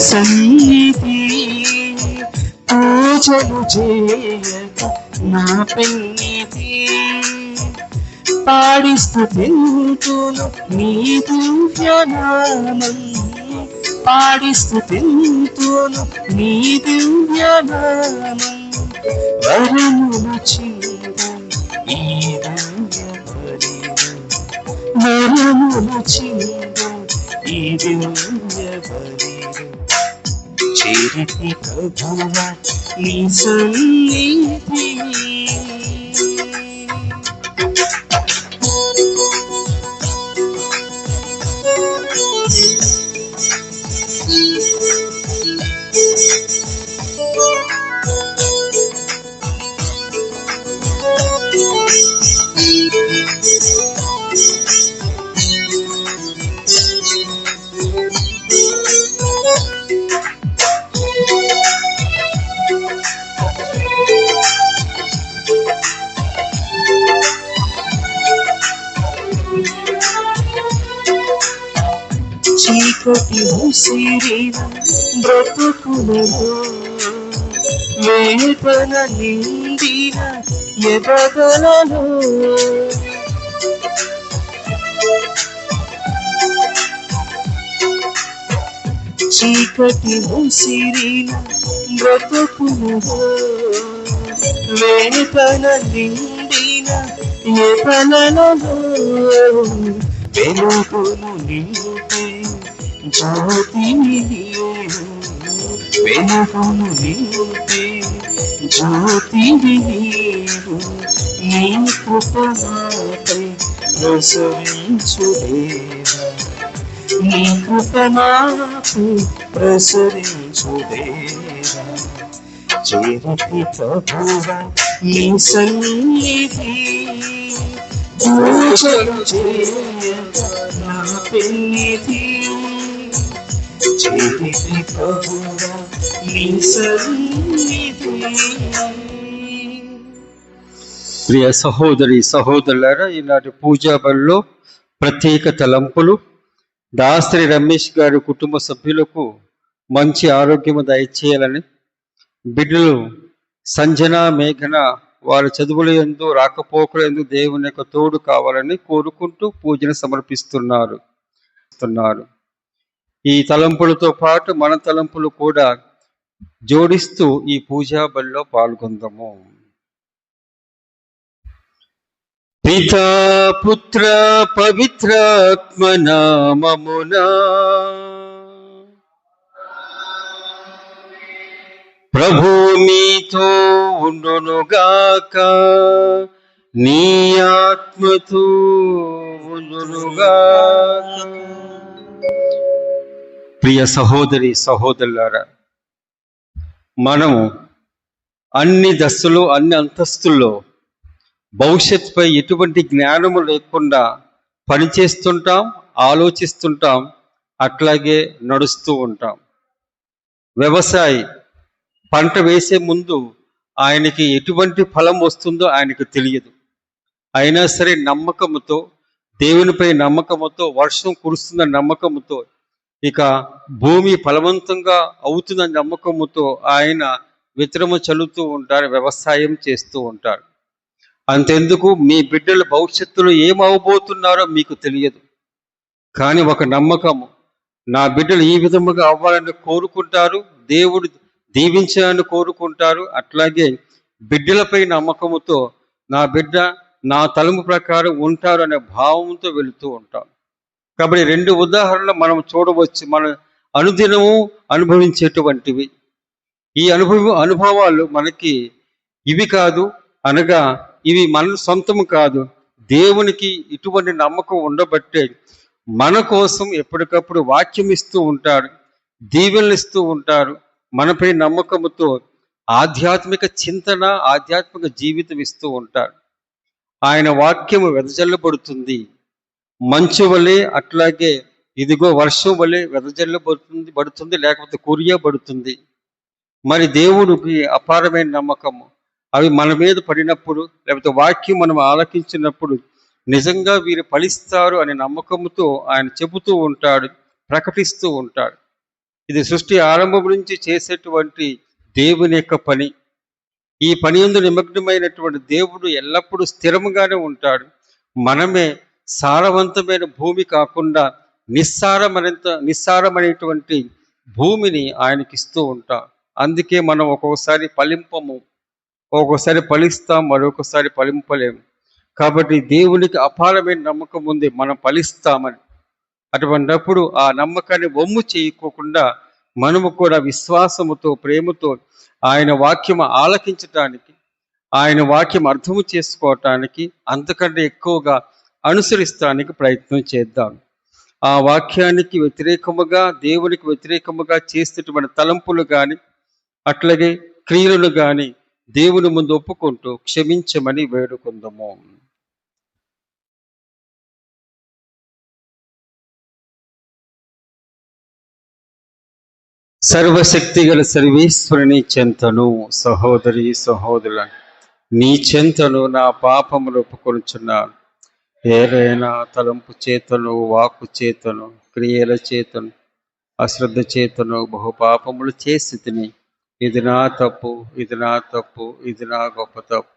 సన్నిధి పూజలు చేయక నా పెన్నిధి పాడి స్తుతింతును నీ దివ్యనామం పాడి స్తుతింతును నీ దివ్యనామం వరములు చిందు ఈ దివ్యబలిలో వరములు చిందు ఈ దివ్యబలిలో చేరితి ప్రభువా నీ సన్నిధి చీకటి ముసిరిన బ్రతుకులలో వేదన నిండిన ఎదగలలో చీకటి ముసిరిన బ్రతుకులలో వేదన నిండిన ఎదగలలో వెలుగును నింపే జ్యోతిని వెలుగును నింపే జ్యోతిని నీ కృపణపై ప్రసరించు దేవా నీ కృపణపై ప్రసరించు దేవా చేరతి ప్రభువా నీ సన్నిధి పూజలు చేయక నా పెన్నిధి చేరితి ప్రభువా నీ సన్నిధి. ప్రియ సహోదరి సహోదరులారా, ఈనాటి పూజా బలిలో ప్రత్యేక తలంపులు. దాసరి రమేష్ గారి కుటుంబ సభ్యులకు మంచి ఆరోగ్యము దయచేయాలని, బిడ్డలు సంజన మేఘన వారి చదువుల యందు రాకపోకల యందు దేవుని యొక్క తోడు కావాలని కోరుకుంటూ పూజను సమర్పిస్తున్నారు. ఈ తలంపులతో పాటు మన తలంపులు కూడా జోడిస్తూ ఈ పూజా బలిలో పాల్గొందాము. పితా పుత్ర పవిత్రాత్మ నామమునా ప్రభు మీతో ఉండునుగాక, నీ ఆత్మతో ఉండునుగాక. ప్రియ సహోదరి సహోదరులారా, మనము అన్ని దశలు అన్ని అంతస్తుల్లో భవిష్యత్తుపై ఎటువంటి జ్ఞానము లేకుండా పనిచేస్తుంటాం, ఆలోచిస్తుంటాం, అట్లాగే నడుస్తూ ఉంటాం. వ్యవసాయి పంట వేసే ముందు ఆయనకి ఎటువంటి ఫలం వస్తుందో ఆయనకు తెలియదు. అయినా సరే నమ్మకముతో, దేవునిపై నమ్మకముతో, వర్షం కురుస్తున్న నమ్మకముతో, ఇక భూమి ఫలవంతంగా అవుతున్న నమ్మకముతో ఆయన విత్తనము చల్లుతూ ఉంటారు, వ్యవసాయం చేస్తూ ఉంటారు. అంతెందుకు, మీ బిడ్డల భవిష్యత్తులో ఏమవబోతున్నారో మీకు తెలియదు. కానీ ఒక నమ్మకము, నా బిడ్డలు ఈ విధముగా అవ్వాలని కోరుకుంటారు, దేవుడు దీవించాలని కోరుకుంటారు. అట్లాగే బిడ్డలపై నమ్మకముతో నా బిడ్డ నా తలంపు ప్రకారం ఉంటారు అనే భావంతో వెళుతూ ఉంటాం. కాబట్టి రెండు ఉదాహరణలు మనం చూడవచ్చు, మన అనుదినము అనుభవించేటువంటివి. ఈ అనుభవాలు మనకి ఇవి కాదు, అనగా ఇవి మన సొంతము కాదు, దేవునికి ఇటువంటి నమ్మకం ఉండబట్టే మన కోసం ఎప్పటికప్పుడు వాక్యం ఇస్తూ ఉంటారు, దీవెనలు ఇస్తూ ఉంటారు. మనపై నమ్మకముతో ఆధ్యాత్మిక చింతన, ఆధ్యాత్మిక జీవితం ఇస్తూ ఉంటారు. ఆయన వాక్యము వెదజల్లబడుతుంది, మంచు వలె, అట్లాగే ఇదిగో వర్షం వలె వెదజల్లబడుతుంది, లేకపోతే కురియబడుతుంది. మరి దేవుడికి అపారమైన నమ్మకము. అవి మన మీద పడినప్పుడు, లేకపోతే వాక్యం మనం ఆలకించినప్పుడు నిజంగా వీరు ఫలిస్తారు అనే నమ్మకంతో ఆయన చెబుతూ ఉంటాడు, ప్రకటిస్తూ ఉంటాడు. ఇది సృష్టి ఆరంభం నుంచి చేసేటువంటి దేవుని యొక్క పని. ఈ పని యందు నిమగ్నమైనటువంటి దేవుడు ఎల్లప్పుడూ స్థిరముగానే ఉంటాడు. మనమే సారవంతమైన భూమి కాకుండా నిస్సారమైనటువంటి భూమిని ఆయనకి ఇస్తూ ఉంటాం. అందుకే మనం ఒక్కొక్కసారి ఫలింపము, ఒక్కొక్కసారి ఫలిస్తాం, మరొకసారి ఫలింపలేము. కాబట్టి దేవునికి అపారమైన నమ్మకం ఉంది మనం ఫలిస్తామని. అటువంటిప్పుడు ఆ నమ్మకాన్ని వమ్ము చేయకోకుండా మనము కూడా విశ్వాసముతో, ప్రేమతో ఆయన వాక్యం ఆలకించటానికి, ఆయన వాక్యం అర్థము చేసుకోవటానికి, అంతకంటే ఎక్కువగా అనుసరిస్తానికి ప్రయత్నం చేద్దాం. ఆ వాక్యానికి వ్యతిరేకముగా, దేవునికి వ్యతిరేకముగా చేసేటువంటి తలంపులు కానీ, అట్లాగే క్రియలను కానీ దేవుని ముందు ఒప్పుకుంటూ క్షమించమని వేడుకుందాము. సర్వశక్తి గల సర్వేశ్వరుని చెంతను, సహోదరి సహోదరుల నీ చెంతను నా పాపములు ఒప్పుకొనుచున్నాను. ఏదైనా తలంపు చేతను, వాక్కు చేతను, క్రియల చేతను, అశ్రద్ధ చేతను బహు పాపములు చేసి తిని, ఇది నా తప్పు, ఇది నా తప్పు, ఇది నా గొప్ప తప్పు.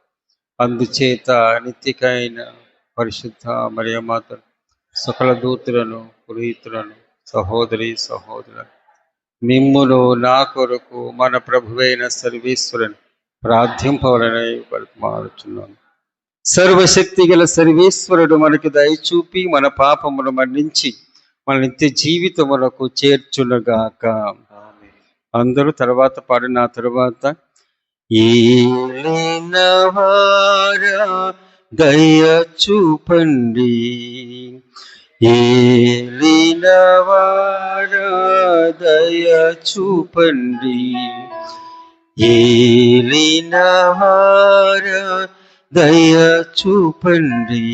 అందుచేత నిత్యకైన పరిశుద్ధ మరియమాత, సకల దూతులను, పురోహితులను, సహోదరి సహోదరులను మిమ్మును నా కొరకు మన ప్రభువైన సర్వేశ్వరుని ప్రార్థింపవలనై బతిమాలుచున్నాను. సర్వశక్తి గల సర్వేశ్వరుడు మనకి దయచూపి మన పాపమును మన్నించి మన నిత్య జీవితములకు చేర్చునుగాక. అందరూ తర్వాత పాడిన తర్వాత ఏలినవారా దయ చూపండి, ఏలినవారా దయ చూపండి, ఏలినవారా దయ చూపండి,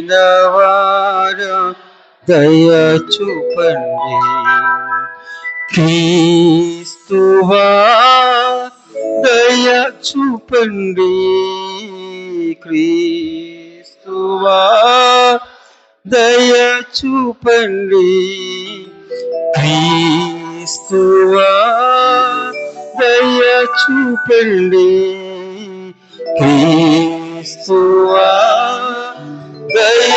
ఏలినవారా దయ చూపండి. క్రీస్తువా దయ చూపండి, క్రీస్తువా దయ చూపండి, క్రీస్తువా దయ చూపండి, క్రీస్తువా దయ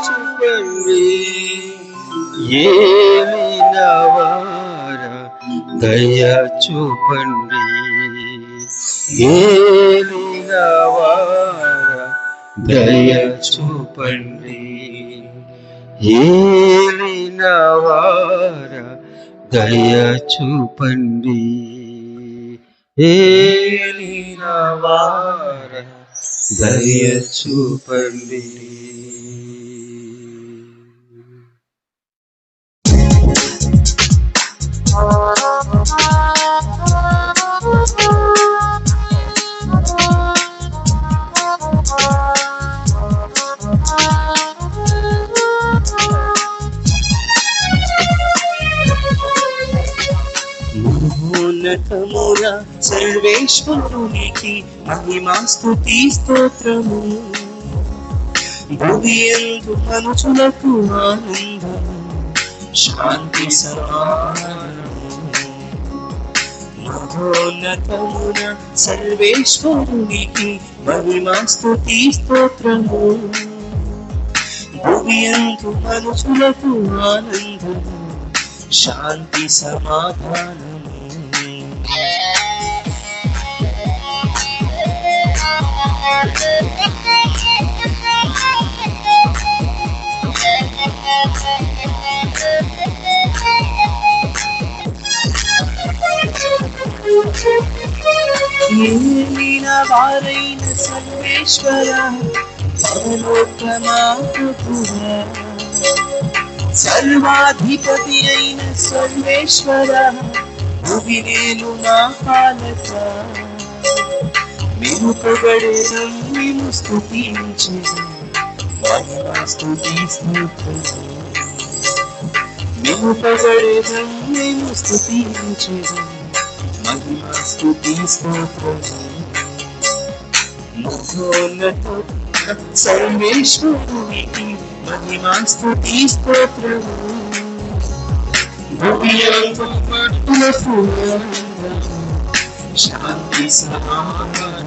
చూపండి. ఏలినవారా దయ చూపండి, ఏలినవారా దయ చూపండి, ఏలినవారా దయ చూపండి, ఏలినవారా దయ చూపండి. మహోన్నతమున సర్వేశ్వరునికి మహిమా స్తుతి స్తోత్రము. భువియందు మనుషులకు ఆనందము, శాంతి సమాధానము. మహోన్నతమున సర్వేశ్వరునికి మహిమా స్తుతి స్తోత్రము. భువియందు మనుషులకు ఆనందము, శాంతి సమాధానము. ఏలిన వారైన సర్వేశ్వర, పరలోకమాతృపురా, సర్వాధిపతి అయిన సర్వేశ్వర, భువినేలు నా పాలక. మేము పొగడేదం, మేము స్తుతించెదం, మహిమా స్తుతి స్తోత్రము. మేము పొగడేదం, మేము స్తుతించెదం, మహిమా స్తుతి స్తోత్రము. మహోన్నత సర్వేశ్వరునికి మహిమా స్తుతి స్తోత్రము. భూమియందు మనుషులకు శాంతి సమాధానం.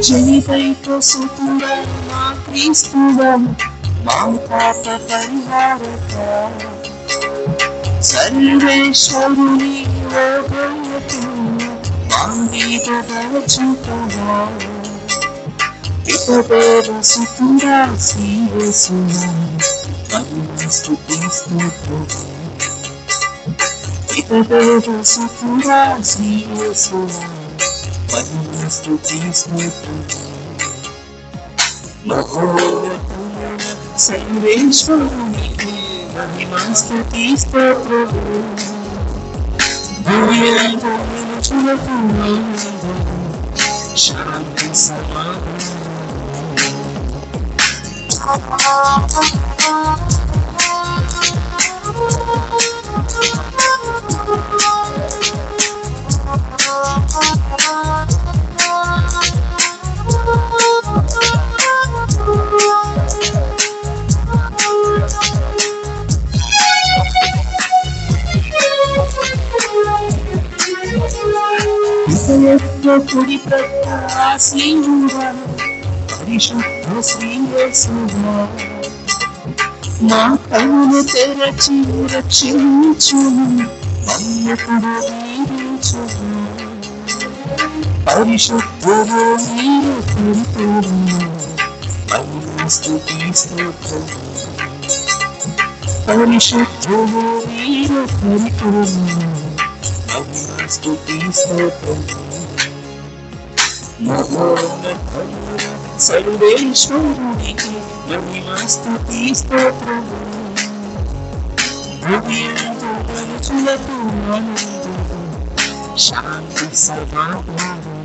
జీవితైతో సుతుడా మా క్రీస్తుడా మా పాప పరిహారక సర్వేశ్వరుని ఓగోయకు మా మీద దయచూపగా పితదేవ సుతుడా శ్రీయేసునా మహిమ స్తుతి స్తోత్రం. పితదేవ సుతుడా శ్రీయేసునా మహిమ స్తుతి స్తోత్రం. మహోన్నతమైన సర్వేశ్వరునికి మహిమ స్తుతి స్తోత్రం. భూమియందు మనుషులకు శాంతి సమాధానం. కుడి ప్రక్క ఆశీనుడా పరిశుద్ధ శ్రీయేసువా మా కన్ను తెరచి రక్షించును మయ్యకుడు వీరించును. పరిశుద్ధుడు మీరు పరిపూర్ణ మహిమ స్తుతి స్తోత్రం. పరిశుద్ధుడు మీరు పరిపూర్ణ మహిమ స్తుతి స్తోత్రం. మహోన్నతమైన సర్వేశ్వరునికి మహిమ స్తుతి స్తోత్రం. భూమియందు మనుషులకు ఆనందం శాంతి సమాధానం.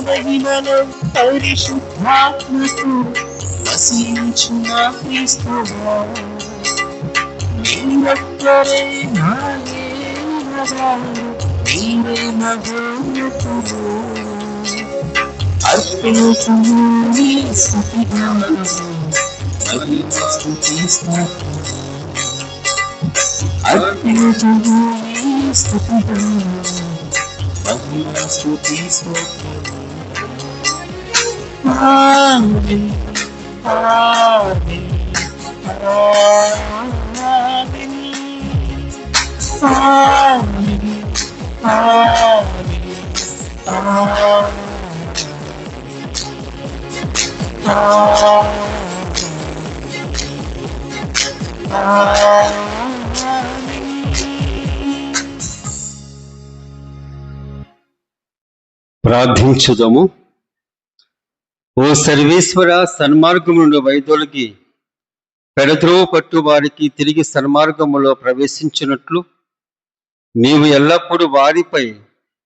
మహిమలో పరిశుద్ధాత్మకు వసించు నా క్రీస్తువా మీరొక్కరే నాయనగా మీరే మహోన్నతులు. అర్పించుము నీ స్తుతిగానం మహిమ స్తుతి స్తోత్రం. అర్పించుము నీ స్తుతిగానం మహిమ స్తుతి స్తోత్రం. ఆమేన్ ఆమేన్ ఆమేన్ ఆమేన్ ప్రార్థించుదము. ఓ సర్వేశ్వర, సన్మార్గము నుండి వైదొలిగి పెడత్రోవ పట్టు వారికి తిరిగి సన్మార్గములో ప్రవేశించినట్లు నీవు ఎల్లప్పుడూ వారిపై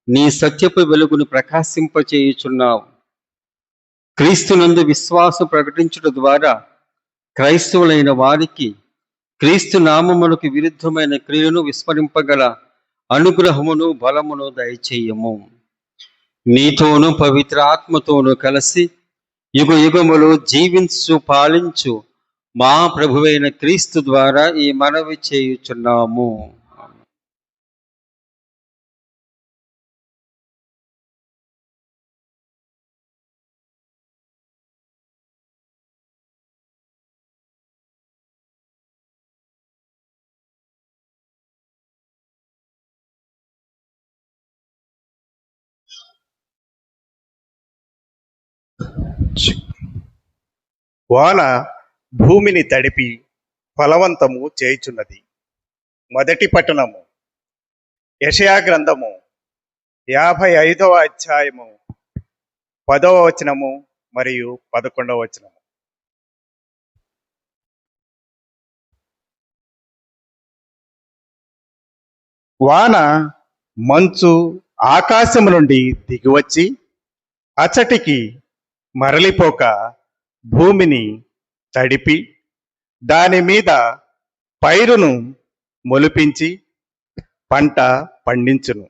నీ సత్యపు వెలుగును ప్రకాశింపచేయుచున్నావు. క్రీస్తునందు విశ్వాసం ప్రకటించుట ద్వారా క్రైస్తవులైన వారికి క్రీస్తు నామమునకు విరుద్ధమైన క్రియను విస్మరింపగల అనుగ్రహమును బలమును దయచేయము. నీతోనూ పవిత్ర ఆత్మతోనూ కలిసి యుగ యుగములు జీవించు పాలించు మా ప్రభువైన క్రీస్తు ద్వారా ఈ మనవి చేయుచున్నాము. వాన భూమిని తడిపి ఫలవంతము చేయుచున్నది. మొదటి పట్టణము. యెషయా గ్రంథము 55వ అధ్యాయము 10వ వచనము మరియు 11వ వచనము. వాన మంచు ఆకాశము నుండి దిగివచ్చి అచటికి మరలిపోక భూమిని తడిపి దాని మీద పైరును మొలిపించి పంట పండించును.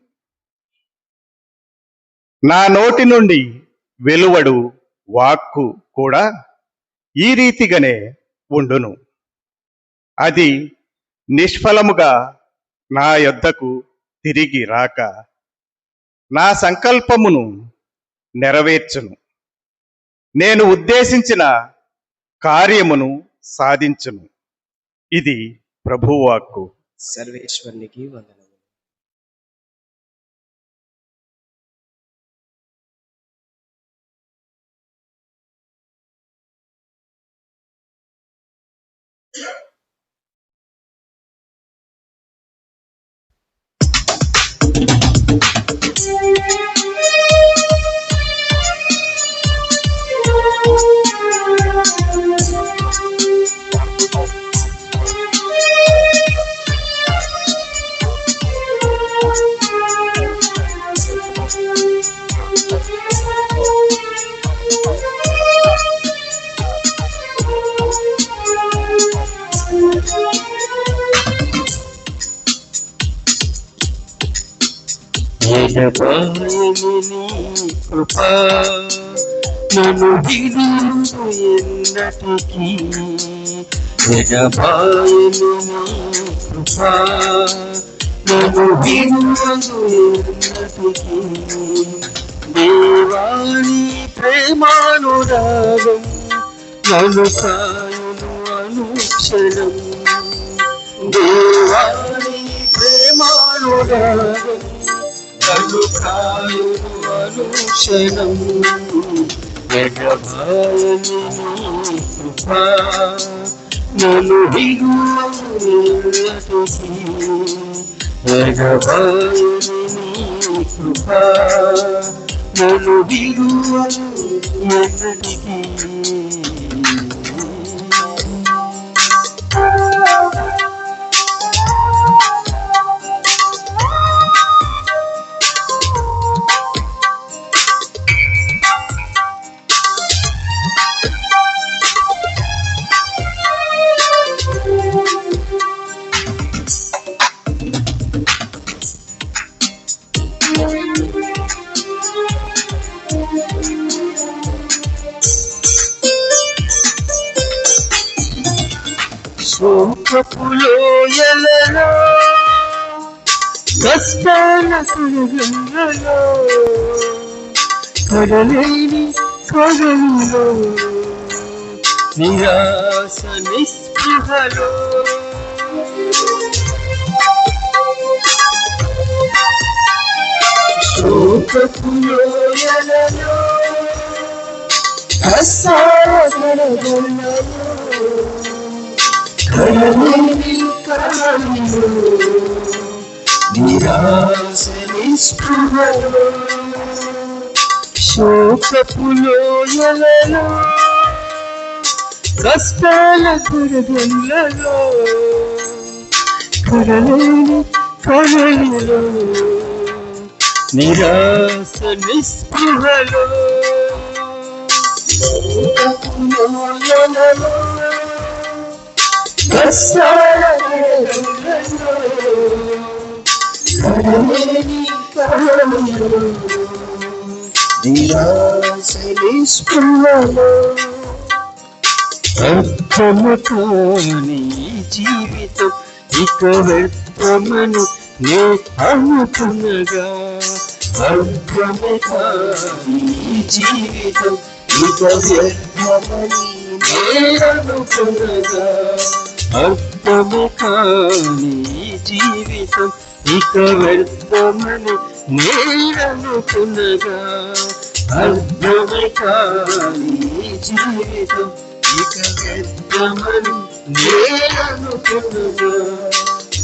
నా నోటి నుండి వెలువడు వాక్కు కూడా ఈ రీతిగానే ఉండును. అది నిష్ఫలముగా నా యొద్దకు తిరిగి రాక నా సంకల్పమును నెరవేర్చును. నేను ఉద్దేశించిన కార్యమును సాధించును. ఇది ప్రభువాక్కు. సర్వేశ్వరునికి వందనములు. ఎడబాయని నీ కృపా నన్ను విడువదు ఎన్నటికీ. ఎడబాయని నీ కృపా నన్ను విడువదు ఎన్నటికీ. దేవాని ప్రేమానురాగం నన్ను కాయును అనుక్షణం. దేవాని ప్రేమానురాగం నన్ను కాయును అనుక్షణం. ఎడబాయని నీ కృపా నన్ను విడువదు ఎన్నటికీ. ఎడబాయని నీ కృపా నన్ను విడువదు ఎన్నటికీ. శోకపులోయలలో కష్టాల కడగంలో కడలేని కడలిలో నిరాశ నిస్పృహలో శోకపులోయలలో కష్టాల కడగంలో కడలేని కడలిలో నిరాశ నిస్పృహలో శోకపులోయలలో కష్టాల కడగంలో కడలేని కడలిలో నిరాశ నిస్పృహలో శోకపులోయలలో కష్టాల కడగంలో కడలేని కడలిలో నిరాశ నిస్పృహలో అర్థమకాని జీవితం ఇక వ్యర్థమను నే అనుకునగా. అర్థమకాని జీవితం ఇక వ్యర్థమని నే అనుకునగా. అర్థమకాని జీవితం ఇక వ్యర్థమని నే అనుకునగా. అర్థమకాని జీవితం ఇక వ్యర్థమని నే అనుకునగా.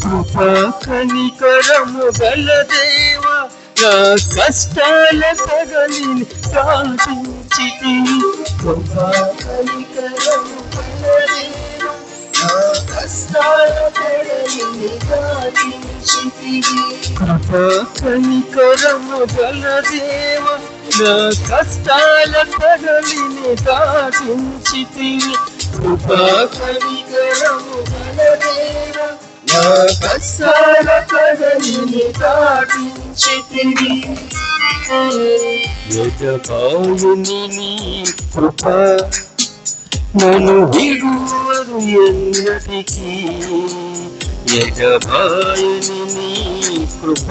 కృపా కనికరము గల దేవా నా కష్టాల కడలిని సాధించితివి. కృపా కనికరము గల దేవా నా కష్టాల కడలిని సాధించితివి. కృపా కనికరము గల దేవా నా కష్టాల కడలిని దాటించితివి. కృపా కనికరము గల దేవా నా కష్టాల కడలిని దాటించితివి. యజమానుని నీ కృప నన్ను విడువదు ఎన్నటికీ. యజమానుని నీ కృప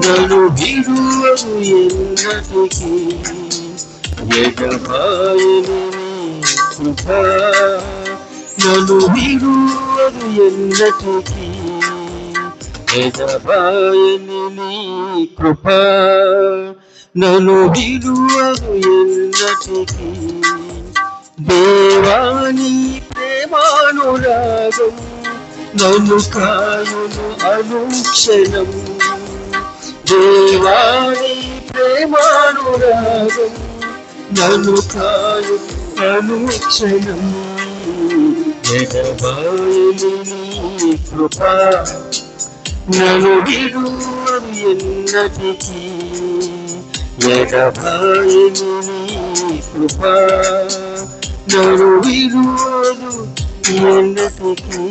నన్ను విడువదు ఎన్నటికీ. యజమానుని కృప నన్ను విడువదు ఎన్నటికీ. యజమానుని కృప నన్ను విడువదు ఎన్నటికీ. దేవాని ప్రేమానురాగం నన్ను కాయును అనుక్షణం. దేవాని ప్రేమానురాగం నన్ను కాయును అనుక్షణం. యజమానుని కృప నన్ను విడువదు ఎన్నటికీ. యజమానుని కృప నన్ను విడువదు ఎన్నటికీ.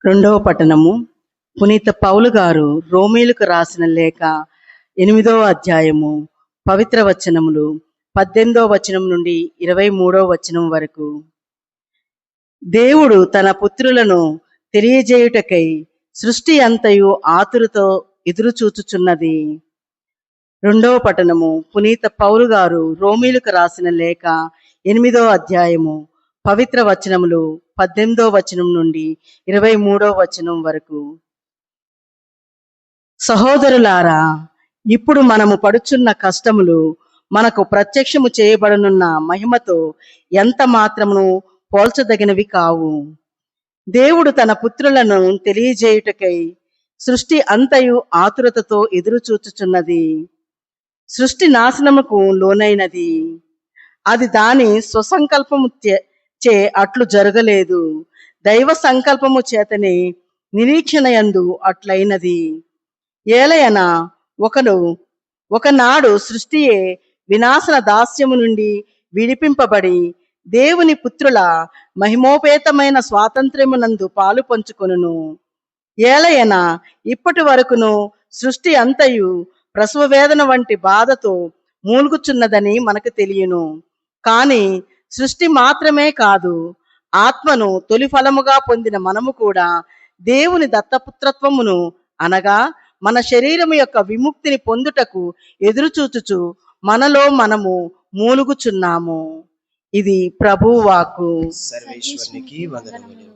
రెండవ పట్టణము పునీత పౌలు గారు రోమీలకు రాసిన లేఖ 8వ అధ్యాయము పవిత్ర వచనములు 18వ వచనం నుండి 23వ వచనం వరకు. దేవుడు తన పుత్రులను తెలియజేయుటకై సృష్టి అంతయు ఆతురతో ఎదురుచూచుచున్నది. రెండవ పట్టణము పునీత పౌలు గారు రోమీలకు రాసిన లేఖ 8వ అధ్యాయము పవిత్ర వచనములు 18వ వచనం నుండి 23వ వచనం వరకు. సహోదరులారా, ఇప్పుడు మనము పడుచున్న కష్టములు మనకు ప్రత్యక్షము చేయబడనున్న మహిమతో ఎంత మాత్రమును పోల్చదగినవి కావు. దేవుడు తన పుత్రులను తెలియజేయుటకై సృష్టి అంతయు ఆతురతతో ఎదురుచూచుచున్నది. సృష్టి నాశనముకు లోనైనది. అది దాని స్వసంకల్పము చే అట్లు జరగలేదు. దైవ సంకల్పము చేతనే నిరీక్షణయందు అట్లయినది. ఏలయన ఒకనాడు సృష్టియే వినాశన దాస్యము నుండి విడిపింపబడి దేవుని పుత్రుల మహిమోపేతమైన స్వాతంత్ర్యమునందు పాలు పంచుకొనును. ఏలయన ఇప్పటి వరకును సృష్టి అంతయు ప్రసవ వేదన వంటి బాధతో మూలుగుచున్నదని మనకు తెలియను. కానీ సృష్టి మాత్రమే కాదు, ఆత్మను తొలి ఫలముగా పొందిన మనము కూడా దేవుని దత్తపుత్రత్వమును అనగా మన శరీరము యొక్క విముక్తిని పొందుటకు ఎదురుచూచుచు మనలో మనము మూలుగుచున్నాము. ఇది ప్రభువు వాక్కు. సర్వేశ్వరునికి వందనములు.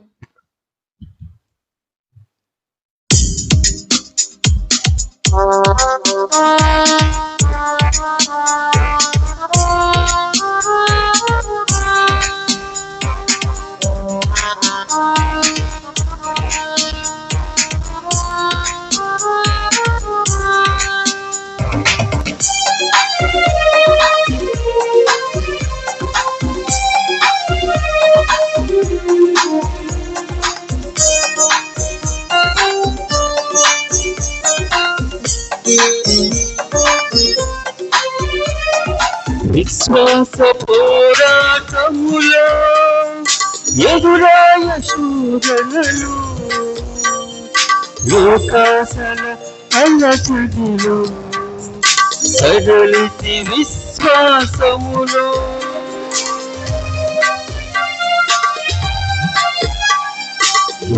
విశ్వాస పోరాటములో ఎదురాయ శోధనలు, లోకాసల అల్లచడిలో సడలితి విశ్వాసములో.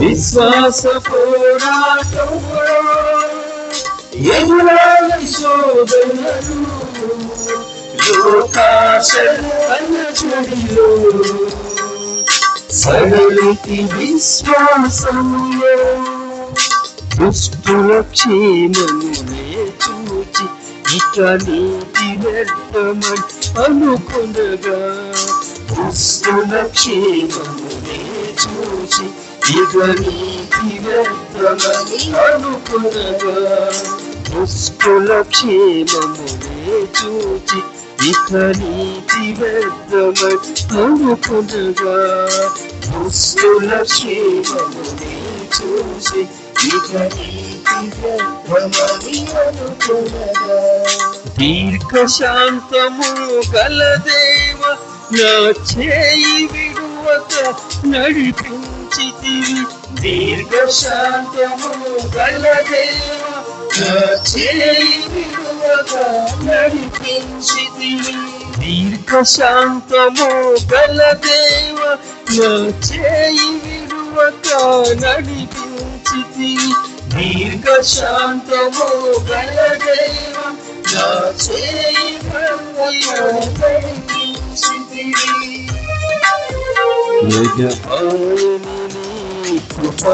విశ్వాస పోరాటములో ఎదురాయ శోధనలు, లోకాసల అల్లచడిలో సడలితి విశ్వాసములో దుష్టుల క్షేమమునే చూచి ఇక నీతి వ్యర్థమని అనుకొనగా దుష్టుల క్షేమమునే చూచి ఇక నీతి వ్యర్థమని అనుకొనగా దుష్టుల క్షేమమునే చూచి ఇక నీతి వ్యర్థమని అనుకొనగా దుష్టుల క్షేమమునే చూసి ఇక నీతి వ్యర్థమని అనుకొనగా దీర్ఘశాంతము గల దేవ నా చేయి విడువక నడిపించితివి దీర్ఘశాంతము గల దేవ నా చేయి విడువక నడిపించితివి దీర్ఘశాంతము గల దేవ నా చేయి విడువక నడిపించితివి దీర్ఘశాంతము గల దేవ నా చేయి విడువక నడిపించితివి యజమాని కృప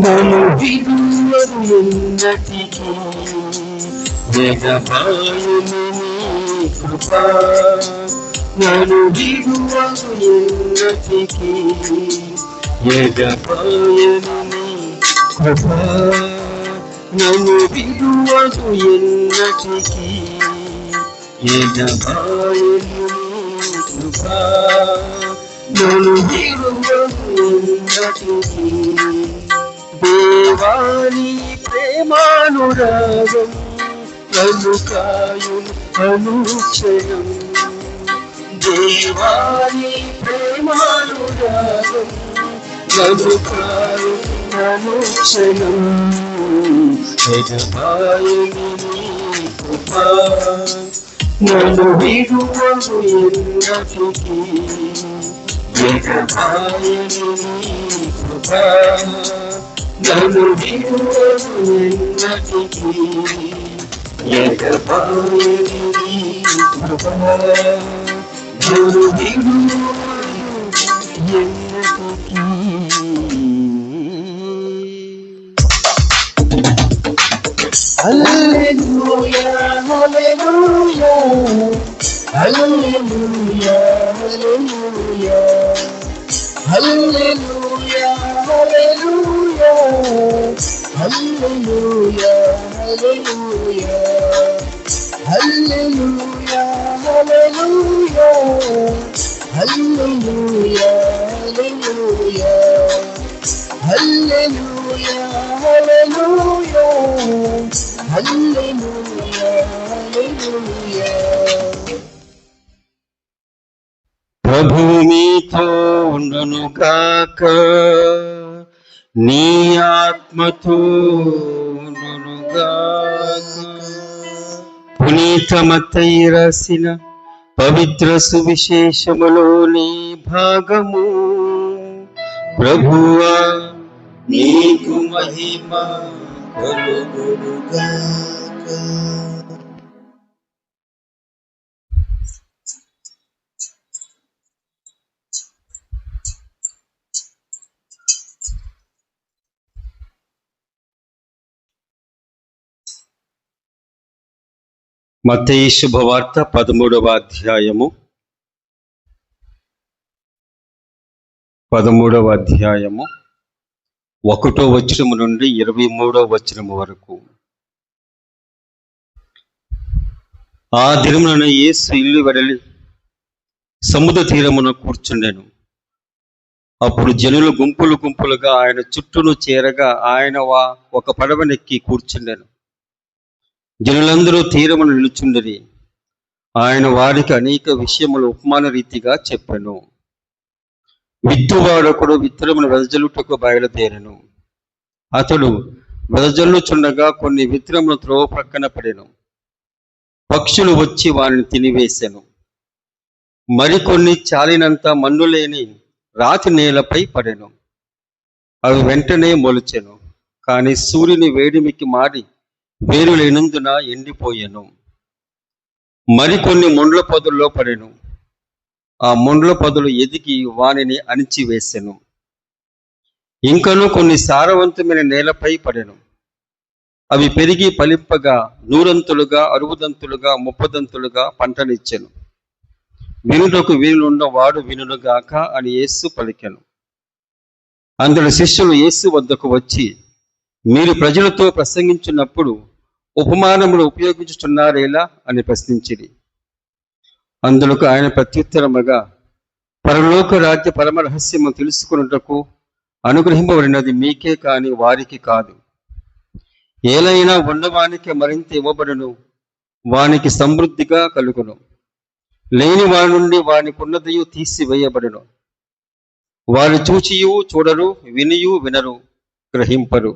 నన్ను విడువదు ఎన్నటికీ యజమాని కృప నన్ను విడువదు ఎన్నటికీ యజమాని కృప నన్ను విడువదు ఎన్నటికీ యజమాని కృప నన్ను విడువదు ఎన్నటికీ దేవాని ప్రేమానురాగం నన్ను కాయును అనుక్షణం దేవాని ప్రేమానురాగం నన్ను కాయును అనుక్షణం యజమాని కృప నన్ను విడువదు ఎన్నటికీ యజమాని కృప నన్ను విడువదు ఎన్నటికీ యజమాని కృప నన్ను విడువదు ఎన్నటికీ హల్లెలూయా హల్లెలూయా హల్లెలూయా హల్లెలూయా హల్లెలూయా హల్లెలూయా హల్లెలూయా హల్లెలూయా హల్లెలూయా హల్లెలూయా హల్లెలూయా హల్లెలూయా హల్లెలూయా హల్లెలూయా హల్లెలూయా ప్రభువు మీతో ఉండును గాక నీ ఆత్మతో ఉండును గాక పునీత మత్తయి రాసిన పవిత్ర సువిశేషములోని భాగము ప్రభువా నీకు మహిమ కలుగును గాక. మత్తయి శుభవార్త 13వ అధ్యాయము 1వ వచనము నుండి 23వ వచనము వరకు. ఆ దినమున యేసు ఇల్లు వెడలి సముద్ర తీరమున కూర్చుండెను. అప్పుడు జనులు గుంపులు గుంపులుగా ఆయన చుట్టూను చేరగా ఆయన ఒక పడవనెక్కి కూర్చుండెను. జనులందరూ తీరమును నిలుచుండిరి. ఆయన వారికి అనేక విషయములు ఉపమాన రీతిగా చెప్పెను. విత్తువాడొకడు విత్తనమును వెదజల్లుటకు బయలుదేరెను. అతడు వెదజల్లుచుండగా కొన్ని విత్తనములు త్రోవ ప్రక్కన పడెను. పక్షులు వచ్చి వారిని తినివేశెను. మరికొన్ని చాలినంత మన్ను లేని రాతి నేలపై పడెను. అవి వెంటనే మొలిచెను. కానీ సూర్యుని వేడిమికి మారి వేరు లేనందున ఎండిపోయెను. మరికొన్ని ముండ్ల పొదల్లో పడెను. ఆ ముండ్ల పొదలు ఎదిగి వానిని అణిచివేసెను. ఇంకను కొన్ని సారవంతమైన నేలపై పడెను. అవి పెరిగి ఫలింపగా 100 60 30 పంటనిచ్చెను. వినుటకు వీలున్నవాడు వినుగాక అని యేసు పలికెను. అందులో శిష్యులు యేసు వద్దకు వచ్చి, మీరు ప్రజలతో ప్రసంగించినప్పుడు ఉపమానములు ఉపయోగించుచున్నారేలా అని ప్రశ్నించిరి. అందులకు ఆయన ప్రత్యుత్తరముగా, పరలోక రాజ్య పరమ రహస్యము తెలుసుకున్నటకు అనుగ్రహింపబడినది మీకే కాని వారికి కాదు. ఏలైనా ఉన్నవానికి మరింత ఇవ్వబడును, వానికి సమృద్ధిగా కలుగును. లేని వారి నుండి వానికున్నదియు తీసివేయబడును. వారు చూచియు చూడరు, వినియు వినరు, గ్రహింపరు.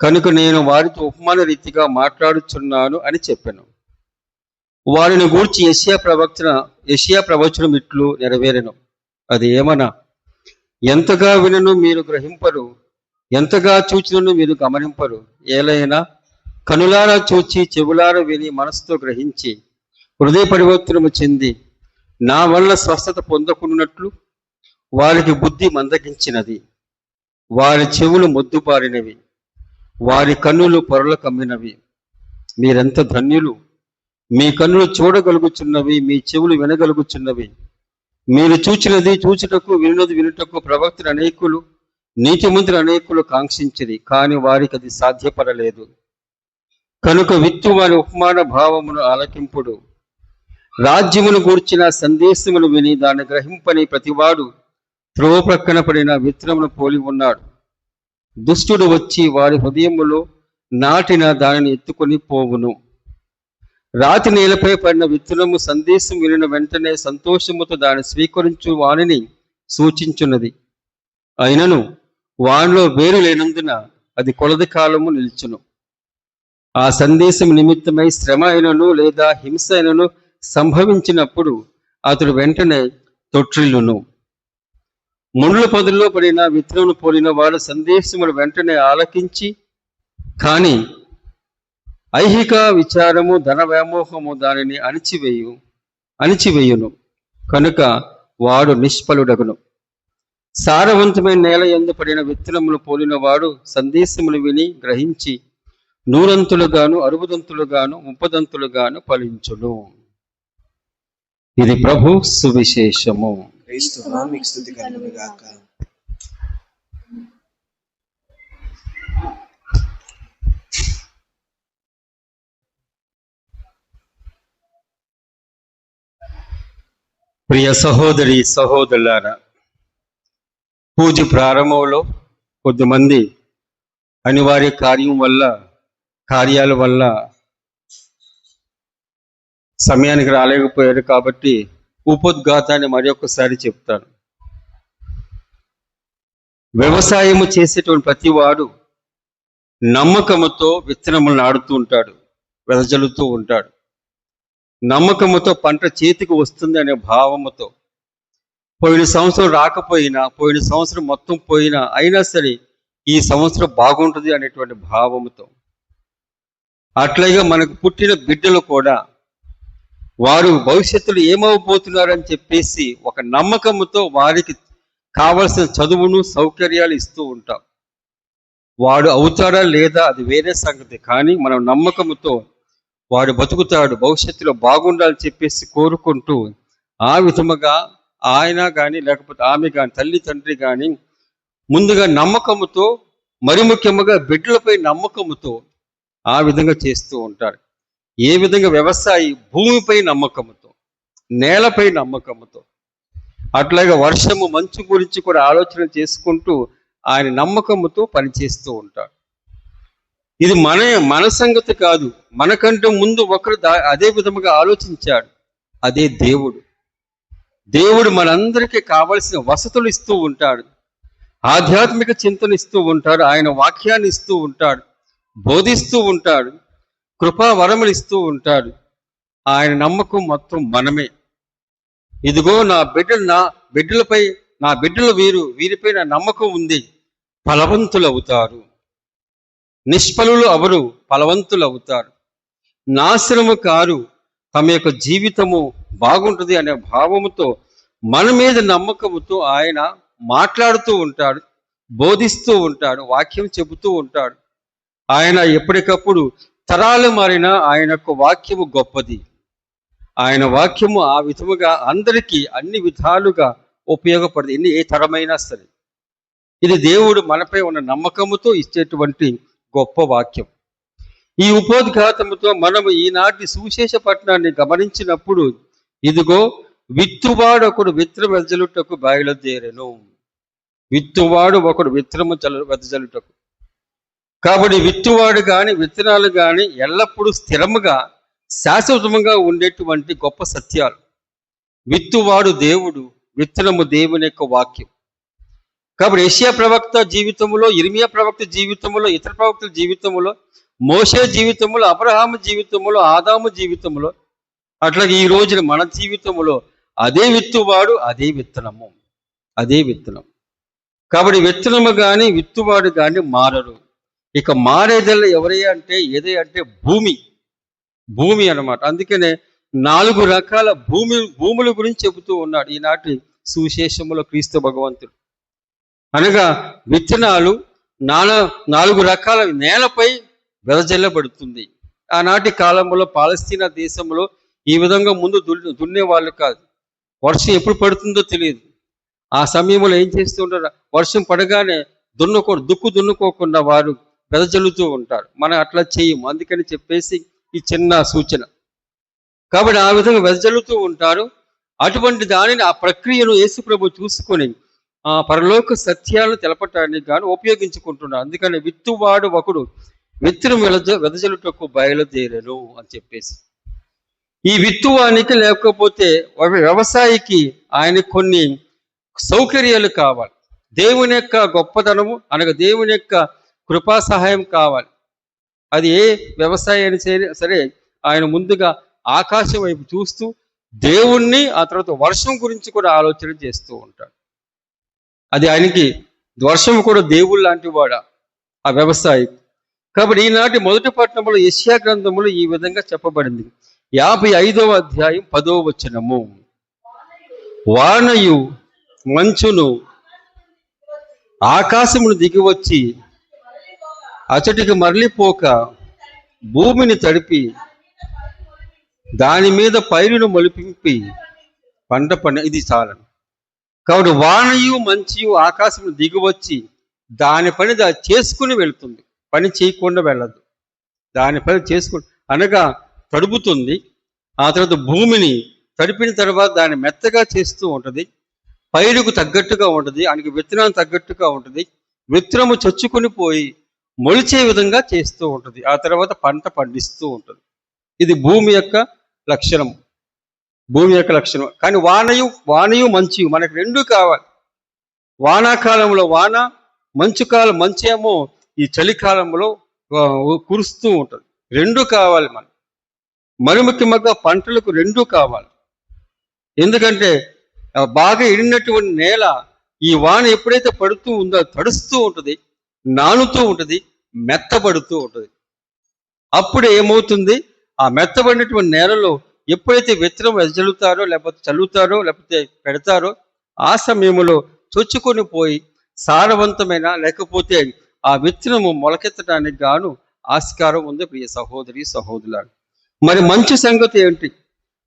కనుక నేను వారితో ఉపమాన రీతిగా మాట్లాడుచున్నాను అని చెప్పాను. వారిని గూర్చి యెషయా ప్రవచనం ఇట్లు నెరవేరెను. అది ఏమనా, ఎంతగా వినను మీరు గ్రహింపరు, ఎంతగా చూచినను మీరు గమనింపరు. ఏలైనా కనులారా చూచి చెవులారా విని మనసుతో గ్రహించి హృదయ పరివర్తనము చెంది నా వల్ల స్వస్థత పొందకున్నట్లు వారికి బుద్ధి మందగించినది. వారి చెవులు మొద్దుబారినవి, వారి కన్నులు పొరల కమ్మినవి. మీరెంత ధన్యులు! మీ కన్నులు చూడగలుగుచున్నవి, మీ చెవులు వినగలుగుచున్నవి. మీరు చూచినది చూచుటకు, వినున్నది వినుటకు ప్రవక్తలు అనేకులు, నీతిమంతులు అనేకులు కాంక్షించిరి, కానీ వారికి అది సాధ్యపడలేదు. కనుక విత్తు వారి ఉపమాన భావమును ఆలకింపుడు. రాజ్యమును గూర్చిన సందేశమును విని దాన్ని గ్రహింపని ప్రతివాడు త్రోవ ప్రక్కన పడిన విత్తనమును పోలి ఉన్నాడు. దుష్టుడు వచ్చి వారి హృదయములో నాటిన దానిని ఎత్తుకొని పోవును. రాతి నేలపై పడిన విత్తనము సందేశం వినిన వెంటనే సంతోషముతో దాన్ని స్వీకరించు వానిని సూచించున్నది. అయినను వానిలో వేరు లేనందున అది కొలది కాలము నిల్చును. ఆ సందేశం నిమిత్తమై శ్రమ అయినను లేదా హింస అయినను సంభవించినప్పుడు అతడు వెంటనే తొట్టిల్లును. ముండ్ల పొదల్లో పడిన విత్తనమును పోలిన వాడు సందేశమును వెంటనే ఆలకించి, కానీ ఐహిక విచారము ధన వ్యామోహము దానిని అణిచివేయును. కనుక వాడు నిష్ఫలుడగును. సారవంతమైన నేల యందు పడిన విత్తనములు పోలిన వాడు సందేశములు విని గ్రహించి 100 60 30 ఫలించును. ఇది ప్రభు సువిశేషము. క్రీస్తువా మీకు స్తుతి కలుగును గాక. ప్రియ సహోదరి సహోదరులారా, పూజ ప్రారంభంలో కొద్దిమంది అనివార్య కార్యాల వల్ల సమయానికి రాలేకపోయారు. కాబట్టి ఉపోద్ఘాతాన్ని మరొకసారి చెప్తాను. వ్యవసాయము చేసేటువంటి ప్రతివాడు నమ్మకముతో విత్తనములు నాడుతూ ఉంటాడు, వెదజల్లుతూ ఉంటాడు. నమ్మకముతో పంట చేతికి వస్తుంది అనే భావముతో, పోయిన సంవత్సరం రాకపోయినా, పోయిన సంవత్సరం మొత్తం పోయినా అయినా సరే ఈ సంవత్సరం బాగుంటుంది అనేటువంటి భావముతో, అట్లాగే మనకు పుట్టిన బిడ్డలు కూడా వారు భవిష్యత్తులో ఏమవబోతున్నారని చెప్పేసి ఒక నమ్మకముతో వారికి కావలసిన చదువును సౌకర్యాలు ఇస్తూ ఉంటాం. వాడు అవుతాడా లేదా అది వేరే సంగతి, కానీ మనం నమ్మకముతో వాడు బతుకుతాడు, భవిష్యత్తులో బాగుండాలని చెప్పేసి కోరుకుంటూ ఆ విధముగా ఆయన కానీ లేకపోతే ఆమె కానీ తల్లి తండ్రి కానీ ముందుగా నమ్మకముతో, మరి ముఖ్యంగా బిడ్డలపై నమ్మకముతో ఆ విధంగా చేస్తూ ఉంటారు. ఏ విధంగా వ్యవసాయి భూమిపై నమ్మకముతో, నేలపై నమ్మకముతో, అట్లాగే వర్షము మంచు గురించి కూడా ఆలోచన చేసుకుంటూ ఆయన నమ్మకముతో పనిచేస్తూ ఉంటాడు. ఇది మన సంగతి కాదు, మనకంటే ముందు ఒకరు అదే విధముగా ఆలోచించాడు. అదే దేవుడు. దేవుడు మనందరికీ కావలసిన వసతులు ఇస్తూ ఉంటాడు, ఆధ్యాత్మిక చింతన ఇస్తూ ఉంటాడు, ఆయన వాక్యాన్ని ఇస్తూ ఉంటాడు, బోధిస్తూ ఉంటాడు, కృపా వరములు ఇస్తూ ఉంటాడు. ఆయన నమ్మకం మొత్తం మనమే. ఇదిగో నా బిడ్డలు వీరిపై నా నమ్మకం ఉంది, ఫలవంతులు అవుతారు. నిష్ఫలులు అవరు, ఫలవంతులు అవుతారు. నాశనము కారు, తమ యొక్క జీవితము బాగుంటుంది అనే భావముతో మన మీద నమ్మకంతో ఆయన మాట్లాడుతూ ఉంటాడు, బోధిస్తూ ఉంటాడు, వాక్యం చెబుతూ ఉంటాడు. ఆయన ఎప్పటికప్పుడు తరాలు మారినా ఆయన యొక్క వాక్యము గొప్పది. ఆయన వాక్యము ఆ విధముగా అందరికీ అన్ని విధాలుగా ఉపయోగపడుతుంది, ఏ తరమైనా సరే. ఇది దేవుడు మనపై ఉన్న నమ్మకముతో ఇచ్చేటువంటి గొప్ప వాక్యం. ఈ ఉపోద్ఘాతముతో మనము ఈనాటి సువిశేష పట్టణాన్ని గమనించినప్పుడు, ఇదిగో విత్తువాడు ఒకడు విత్తనం వెదజల్లుటకు బయలుదేరెను. విత్తువాడు ఒకడు విత్తనము వెదజల్లుటకు. కాబట్టి విత్తువాడు కానీ విత్తనాలు కానీ ఎల్లప్పుడూ స్థిరముగా శాశ్వతముగా ఉండేటువంటి గొప్ప సత్యాలు. విత్తువాడు దేవుడు, విత్తనము దేవుని యొక్క వాక్యం. కాబట్టి యెషయా ప్రవక్త జీవితంలో, ఇర్మియా ప్రవక్త జీవితంలో, ఇతర ప్రవక్తల జీవితంలో, మోషే జీవితంలో, అబ్రహాము జీవితంలో, ఆదాము జీవితంలో, అట్లాగే ఈ రోజున మన జీవితంలో అదే విత్తువాడు, అదే విత్తనము, అదే విత్తనం. కాబట్టి విత్తనము కానీ విత్తువాడు కానీ మారరు. ఇక మారేదల్లా ఎవరయ్యా అంటే ఏదే అంటే భూమి అన్నమాట. అందుకనే 4 రకాల భూముల గురించి చెబుతూ ఉన్నాడు ఈనాటి సువిశేషములో క్రీస్తు భగవంతుడు. అనగా విత్తనాలు 4 రకాల నేలపై వెదజల్లబడుతుంది. ఆనాటి కాలంలో పాలస్తీనా దేశంలో ఈ విధంగా ముందు దున్నేవాళ్ళు కాదు. వర్షం ఎప్పుడు పడుతుందో తెలియదు. ఆ సమయంలో ఏం చేస్తూ ఉంటారు, వర్షం పడగానే దున్నుకోకుండా వారు వెదజల్లుతూ ఉంటారు. మనం అట్లా చేయము. అందుకని చెప్పేసి ఈ చిన్న సూచన. కాబట్టి ఆ విధంగా వెదజల్లుతూ ఉంటారు. అటువంటి దానిని, ఆ ప్రక్రియను యేసు ప్రభు చూసుకొని ఆ పరలోక సత్యాలను తెలపటానికి గాను ఉపయోగించుకుంటున్నారు. అందుకని విత్తువాడు ఒకడు విత్తనం వెదజల్లుటకు బయలుదేరెను అని చెప్పేసి. ఈ విత్తువానికి లేకపోతే వ్యవసాయికి ఆయన కొన్ని సౌకర్యాలు కావాలి. దేవుని యొక్క గొప్పతనము అనగా దేవుని యొక్క కృపా సహాయం కావాలి. అది ఏ వ్యవసాయాన్ని సరే ఆయన ముందుగా ఆకాశం వైపు చూస్తూ దేవుణ్ణి, ఆ తర్వాత వర్షం గురించి కూడా ఆలోచన చేస్తూ ఉంటాడు. అది ఆయనకి వర్షం కూడా దేవుడు లాంటి వాడా ఆ వ్యవసాయి. కాబట్టి ఈనాటి మొదటి పట్టణంలో యెషయా గ్రంథములో ఈ విధంగా చెప్పబడింది. 55వ అధ్యాయం 10వ వచనము. వానయు మంచును ఆకాశమును దిగివచ్చి అచటికి మరలిపోక భూమిని తడిపి దాని మీద పైరును మొలిపింపి పంట ఇది చాలను. కాబట్టి వానయు మంచియు ఆకాశమును దిగివచ్చి దాని పని చేసుకుని వెళ్తుంది, పని చేయకుండా వెళ్ళదు. దాని పని చేసుకుని అనగా తడుపుతుంది. ఆ తర్వాత భూమిని తడిపిన తర్వాత దాన్ని మెత్తగా చేస్తూ ఉంటుంది. పైరుకు తగ్గట్టుగా ఉంటుంది, ఆయనకి విత్తనానికి తగ్గట్టుగా ఉంటుంది. విత్తనము చొచ్చుకొని పోయి మొలిచే విధంగా చేస్తూ ఉంటుంది. ఆ తర్వాత పంట పండిస్తూ ఉంటుంది. ఇది భూమి యొక్క లక్షణం, భూమి యొక్క లక్షణం. కానీ వానయు మంచు మనకు రెండు కావాలి. వానాకాలంలో వాన, మంచేమో ఈ చలికాలంలో కురుస్తూ ఉంటుంది. రెండు కావాలి మనకు. మరి ముఖ్యంగా పంటలకు రెండు కావాలి. ఎందుకంటే బాగా ఎండినటువంటి నేల ఈ వాన ఎప్పుడైతే పడుతూ ఉందో తడుస్తూ ఉంటుంది, నానుతూ ఉంటుంది, మెత్తబడుతూ ఉంటుంది. అప్పుడు ఏమవుతుంది, ఆ మెత్తబడినటువంటి నేలలో ఎప్పుడైతే విత్తనం వెదజల్లుతారో లేకపోతే చల్లుతారో లేకపోతే పెడతారో ఆ సమయంలో చొచ్చుకొని పోయి సారవంతమైన లేకపోతే ఆ విత్తనము మొలకెత్తడానికి గాను ఆస్కారం ఉంది. ప్రియ సహోదరి సహోదరులారా, మరి మంచు సంగతి ఏంటి?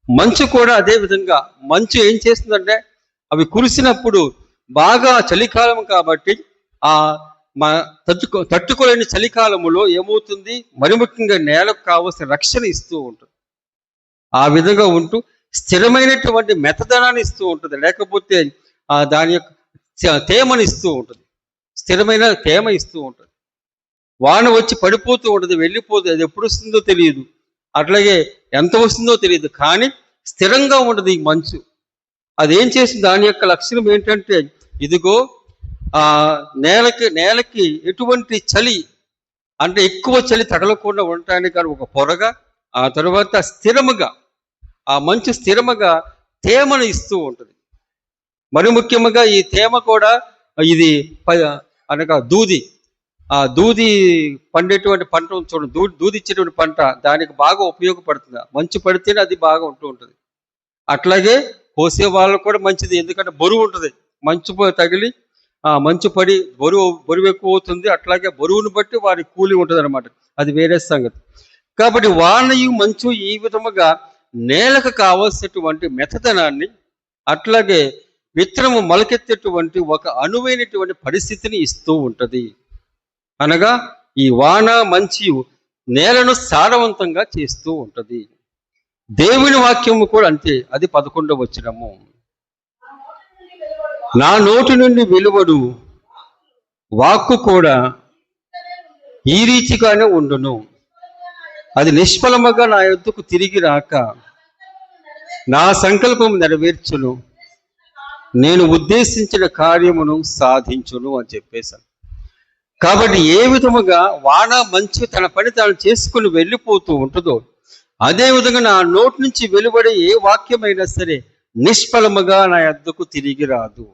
మంచు కూడా అదే విధంగా. మంచు ఏం చేస్తుందంటే అవి కురిసినప్పుడు బాగా చలికాలం కాబట్టి ఆ తట్టుకోలేని చలికాలములో ఏమవుతుంది, మరి ముఖ్యంగా నేలకు కావలసిన రక్షణ ఇస్తూ ఉంటుంది. ఆ విధంగా ఉంటూ స్థిరమైనటువంటి మెత్తదనాన్ని ఇస్తూ ఉంటుంది. లేకపోతే దాని యొక్క తేమని ఇస్తూ ఉంటుంది, స్థిరమైన తేమ ఇస్తూ ఉంటుంది. వాన వచ్చి పడిపోతూ ఉంటుంది, వెళ్ళిపోతుంది. అది ఎప్పుడు వస్తుందో తెలియదు, అట్లాగే ఎంత వస్తుందో తెలియదు, కానీ స్థిరంగా ఉంటుంది ఈ మంచు. అదేం చేసింది, దాని యొక్క లక్షణం ఏంటంటే ఇదిగో ఆ నేలకి ఎటువంటి చలి అంటే ఎక్కువ చలి తగలకుండా ఉండటానికి కానీ ఒక పొరగా, ఆ తర్వాత స్థిరముగా ఆ మంచు స్థిరముగా తేమను ఇస్తూ ఉంటుంది. మరి ముఖ్యంగా ఈ తేమ కూడా ఇది అనగా దూది, ఆ దూది పండేటువంటి పంట చూడండి, దూది ఇచ్చేటువంటి పంట దానికి బాగా ఉపయోగపడుతుంది. మంచు పడితేనే అది బాగా ఉంటూ ఉంటుంది. అట్లాగే పోసే వాళ్ళకు కూడా మంచిది, ఎందుకంటే బరువు ఉంటుంది. మంచు తగిలి మంచు పడి బరువు ఎక్కువ అవుతుంది. అట్లాగే బరువును బట్టి వారి కూలి ఉంటుంది అనమాట. అది వేరే సంగతి. కాబట్టి వానయు మంచు ఈ విధముగా నేలకు కావలసినటువంటి మెతదనాన్ని, అట్లాగే విత్తనము మొలకెత్తేటువంటి ఒక అనువైనటువంటి పరిస్థితిని ఇస్తూ ఉంటది. అనగా ఈ వాన మంచు నేలను సారవంతంగా చేస్తూ ఉంటది. దేవుని వాక్యము కూడా అంతే. అది 11వ వచనము. నా నోటి నుండి వెలువడు వాక్కు కూడా ఈ రీతిగానే ఉండును. అది నిష్ఫలముగా నా యొద్దకు తిరిగి రాక నా సంకల్పము నెరవేర్చును, నేను ఉద్దేశించిన కార్యమును సాధించును అని చెప్పేశాను. కాబట్టి ఏ విధముగా వాన మంచు తన పని తాను చేసుకుని వెళ్ళిపోతూ ఉంటుందో, అదే విధంగా నా నోటి నుంచి వెలువడే ఏ వాక్యమైనా సరే నిష్ఫలముగా నా యొద్దకు తిరిగి రాదు.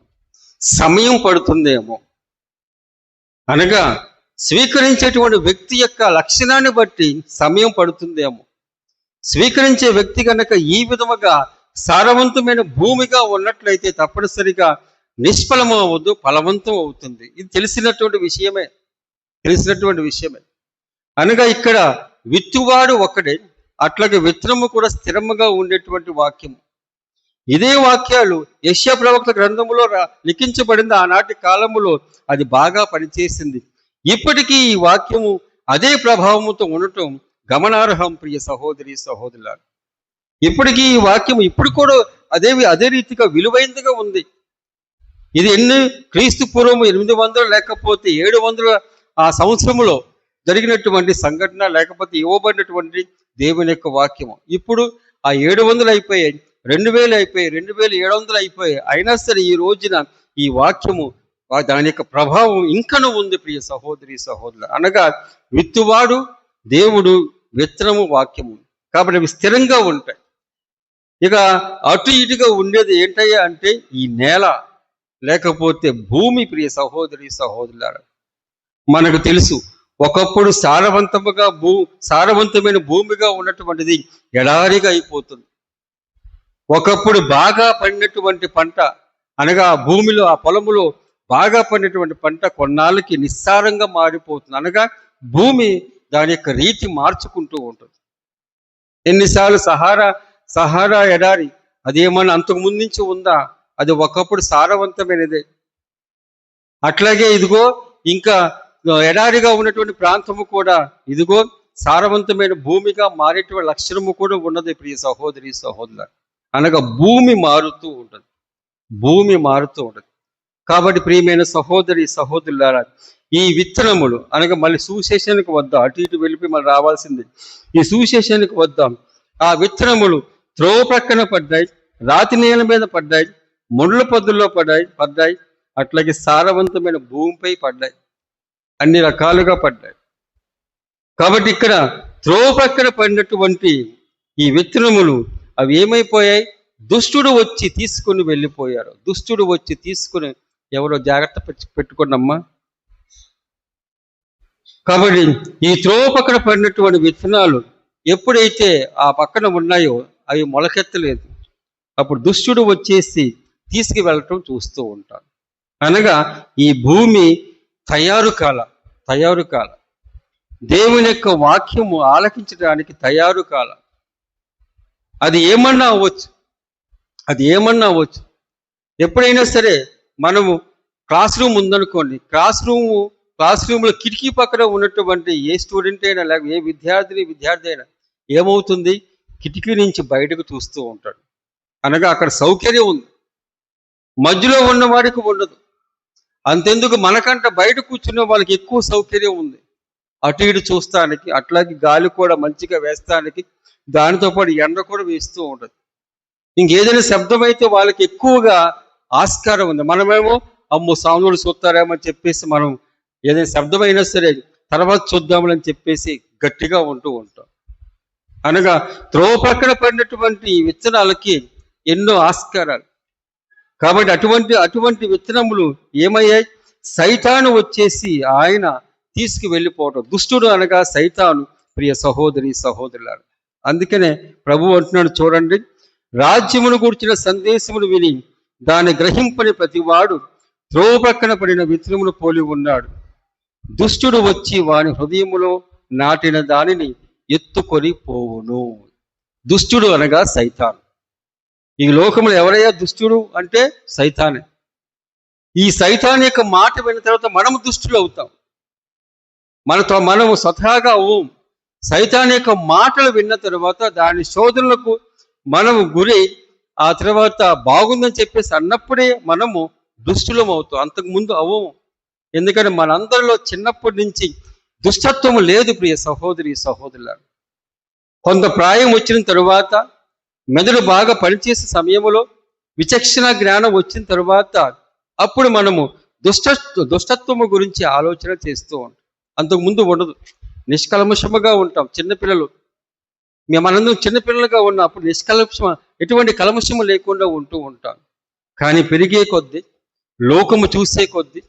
సమయం పడుతుందేమో, అనగా స్వీకరించేటువంటి వ్యక్తి యొక్క లక్షణాన్ని బట్టి సమయం పడుతుందేమో. స్వీకరించే వ్యక్తి కనుక ఈ విధముగా సారవంతమైన భూమిగా ఉన్నట్లయితే తప్పనిసరిగా నిష్ఫలం అవ్వదు, ఫలవంతం అవుతుంది. ఇది తెలిసినటువంటి విషయమే. అనగా ఇక్కడ విత్తువాడు ఒక్కడే, అట్లాగే విత్తనము కూడా స్థిరముగా ఉండేటువంటి వాక్యము. ఇదే వాక్యాలు యెషయా ప్రవక్త గ్రంథములో లిఖించబడింది. ఆనాటి కాలములో అది బాగా పనిచేసింది. ఇప్పటికీ ఈ వాక్యము అదే ప్రభావముతో ఉండటం గమనార్హం. ప్రియ సహోదరి సహోదరులారా, ఇప్పటికీ ఈ వాక్యము ఇప్పుడు కూడా అదే రీతిగా విలువైనదిగా ఉంది. ఇది క్రీస్తు పూర్వము 800 లేకపోతే 700 ఆ సంవత్సరములో జరిగినటువంటి సంఘటన, లేకపోతే ఇవ్వబడినటువంటి దేవుని యొక్క వాక్యము. ఇప్పుడు ఆ 700 అయిపోయాయి, 2000 అయిపోయాయి, 2700 అయిపోయాయి. అయినా సరే ఈ రోజున ఈ వాక్యము దాని యొక్క ప్రభావం ఇంకనూ ఉంది. ప్రియ సహోదరి సహోదరులు, అనగా విత్తువాడు దేవుడు, విత్తనము వాక్యము. కాబట్టి అవి స్థిరంగా ఉంటాయి. ఇక అటు ఇటుగా ఉండేది ఏంటయ్యా అంటే ఈ నేల, లేకపోతే భూమి. ప్రియ సహోదరి సహోదరులారా, మనకు తెలుసు ఒకప్పుడు సారవంతమైన భూమిగా ఉన్నటువంటిది ఎడారిగా అయిపోతుంది. ఒకప్పుడు బాగా పండినటువంటి పంట, అనగా భూమిలో ఆ పొలములో బాగా పండినటువంటి పంట కొన్నాళ్ళకి నిస్సారంగా మారిపోతుంది. అనగా భూమి దాని యొక్క రీతి మార్చుకుంటూ ఉంటుంది. ఎన్నిసార్లు సహారా ఎడారి, అదేమన్నా అంతకు ముందు నుంచి ఉందా? అది ఒకప్పుడు సారవంతమైనదే. అట్లాగే ఇదిగో ఇంకా ఎడారిగా ఉన్నటువంటి ప్రాంతము కూడా ఇదిగో సారవంతమైన భూమిగా మారేటువంటి లక్షణము కూడా ఉన్నది. ప్రియ సహోదరి సహోదరులు, అనగా భూమి మారుతూ ఉంటుంది. కాబట్టి ప్రియమైన సహోదరి సహోదరులారా, ఈ విత్తనములు అనగా మళ్ళీ సువిశేషానికి వద్దాం. అటు ఇటు వెళ్ళిపోయి మళ్ళీ రావాల్సింది. ఈ సువిశేషానికి వద్దాం. ఆ విత్తనములు త్రోవ ప్రక్కన పడ్డాయి, రాతి నేల మీద పడ్డాయి, ముళ్ళ పొద్దుల్లో పడ్డాయి, అట్లాగే సారవంతమైన భూమిపై పడ్డాయి, అన్ని రకాలుగా పడ్డాయి. కాబట్టి ఇక్కడ త్రోవ ప్రక్కన పడినటువంటి ఈ విత్తనములు అవి ఏమైపోయాయి? దుష్టుడు వచ్చి తీసుకుని వెళ్ళిపోయారు. దుష్టుడు వచ్చి తీసుకుని, ఎవరో జాగ్రత్త పెట్టుకున్నమ్మా. కాబట్టి ఈ త్రోవ పక్కన పడినటువంటి విత్తనాలు ఎప్పుడైతే ఆ పక్కన ఉన్నాయో అవి మొలకెత్తలేదు. అప్పుడు దుష్టుడు వచ్చేసి తీసుకువెళ్ళటం చూస్తూ ఉంటారు. అనగా ఈ భూమి తయారు కాల దేవుని యొక్క వాక్యము ఆలకించడానికి తయారు కాల. అది ఏమన్నా అవ్వచ్చు. ఎప్పుడైనా సరే మనము క్లాస్ రూమ్ ఉందనుకోండి, క్లాస్ రూమ్లో కిటికీ పక్కన ఉన్నటువంటి ఏ స్టూడెంట్ అయినా, లేక ఏ విద్యార్థి అయినా ఏమవుతుంది? కిటికీ నుంచి బయటకు చూస్తూ ఉంటాడు. అనగా అక్కడ సౌకర్యం ఉంది, మధ్యలో ఉన్న వాడికి ఉండదు. అంతెందుకు, మనకంట బయట కూర్చున్న వాళ్ళకి ఎక్కువ సౌకర్యం ఉంది అటు ఇటు చూస్తానికి. అట్లాగే గాలి కూడా మంచిగా వేస్తానికి, దానితో పాటు ఎండ కూడా వేస్తూ ఉంటుంది. ఇంకేదైనా శబ్దం అయితే వాళ్ళకి ఎక్కువగా ఆస్కారం ఉంది. మనమేమో అమ్మో సాములు చూస్తారేమని చెప్పేసి మనం ఏదైనా శబ్దమైనా సరే తర్వాత చూద్దామని చెప్పేసి గట్టిగా ఉంటూ ఉంటాం. అనగా త్రోవ పక్కన పడినటువంటి విత్తనాలకి ఎన్నో ఆస్కారాలు. కాబట్టి అటువంటి విత్తనములు ఏమయ్యాయి? సైతాను వచ్చేసి ఆయన తీసుకువెళ్ళిపోవటం. దుష్టుడు అనగా సైతాను. ప్రియ సహోదరి సహోదరులారు, అందుకనే ప్రభు అంటున్నాడు చూడండి, రాజ్యమును గూర్చిన సందేశమును విని దాన్ని గ్రహింపని ప్రతివాడు త్రోవ ప్రక్కన పడిన విత్తనమును పోలి ఉన్నాడు. దుష్టుడు వచ్చి వాని హృదయములో నాటిన దానిని ఎత్తుకొని పోవును. దుష్టుడు అనగా సైతాను. ఈ లోకంలో ఎవరయ్యా దుష్టుడు అంటే సైతానే. ఈ సైతాన్ యొక్క మాట విన్న తర్వాత మనము దుష్టులు అవుతాం. మనము స్వతహాగా అవ్వం. సైతాన్ యొక్క మాటలు విన్న తర్వాత దాని శోధనలకు మనము గురి, ఆ తర్వాత బాగుందని చెప్పేసి అన్నప్పుడే మనము దుష్టులం అవుతాం. అంతకుముందు అవ్వము. ఎందుకంటే మనందరిలో చిన్నప్పటి నుంచి దుష్టత్వము లేదు ప్రియ సహోదరి సహోదరులారా. కొంత ప్రాయం వచ్చిన తరువాత, మెదడు బాగా పనిచేసే సమయంలో, విచక్షణ జ్ఞానం వచ్చిన తరువాత అప్పుడు మనము దుష్టత్వము గురించి ఆలోచన చేస్తూ ఉంటాం. అంతకుముందు ఉండదు. నిష్కల్మషముగా ఉంటాం. చిన్నపిల్లలు మనందరం చిన్నపిల్లలుగా ఉన్నప్పుడు నిష్కల్మషం, ఎటువంటి కల్మషము లేకుండా ఉంటూ ఉంటాం. కానీ పెరిగే కొద్దీ, లోకము చూసే కొద్దీ,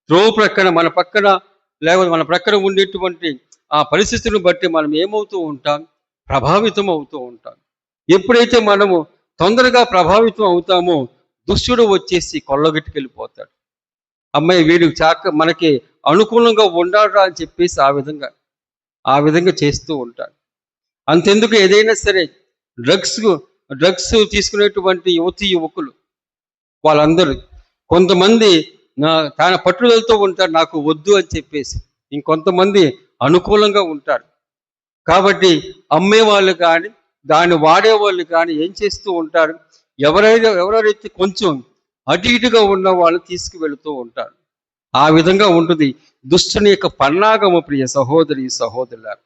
త్రోవ ప్రక్కన మన పక్కన లేకపోతే మన ప్రక్కన ఉండేటువంటి ఆ పరిస్థితులను బట్టి మనం ఏమవుతూ ఉంటాం? ప్రభావితం అవుతూ ఉంటాం. ఎప్పుడైతే మనము తొందరగా ప్రభావితం అవుతామో దుష్టుడు వచ్చేసి కొల్లగట్టుకెళ్ళిపోతాడు. అమ్మాయి వీడు మనకి అనుకూలంగా ఉండాలా అని చెప్పేసి ఆ విధంగా చేస్తూ ఉంటాడు. అంతెందుకు, ఏదైనా సరే డ్రగ్స్ తీసుకునేటువంటి యువకులు వాళ్ళందరూ కొంతమంది తన పట్టుదలతో ఉంటారు, నాకు వద్దు అని చెప్పేసి. ఇంకొంతమంది అనుకూలంగా ఉంటారు. కాబట్టి అమ్మేవాళ్ళు కానీ దాన్ని వాడేవాళ్ళు కానీ ఏం చేస్తూ ఉంటారు? ఎవరైతే కొంచెం అటు ఇటుగా ఉన్న వాళ్ళు తీసుకువెళుతూ ఉంటారు. ఆ విధంగా ఉంటుంది దుష్టుని యొక్క పన్నాగము ప్రియ సహోదరి సహోదరులారా.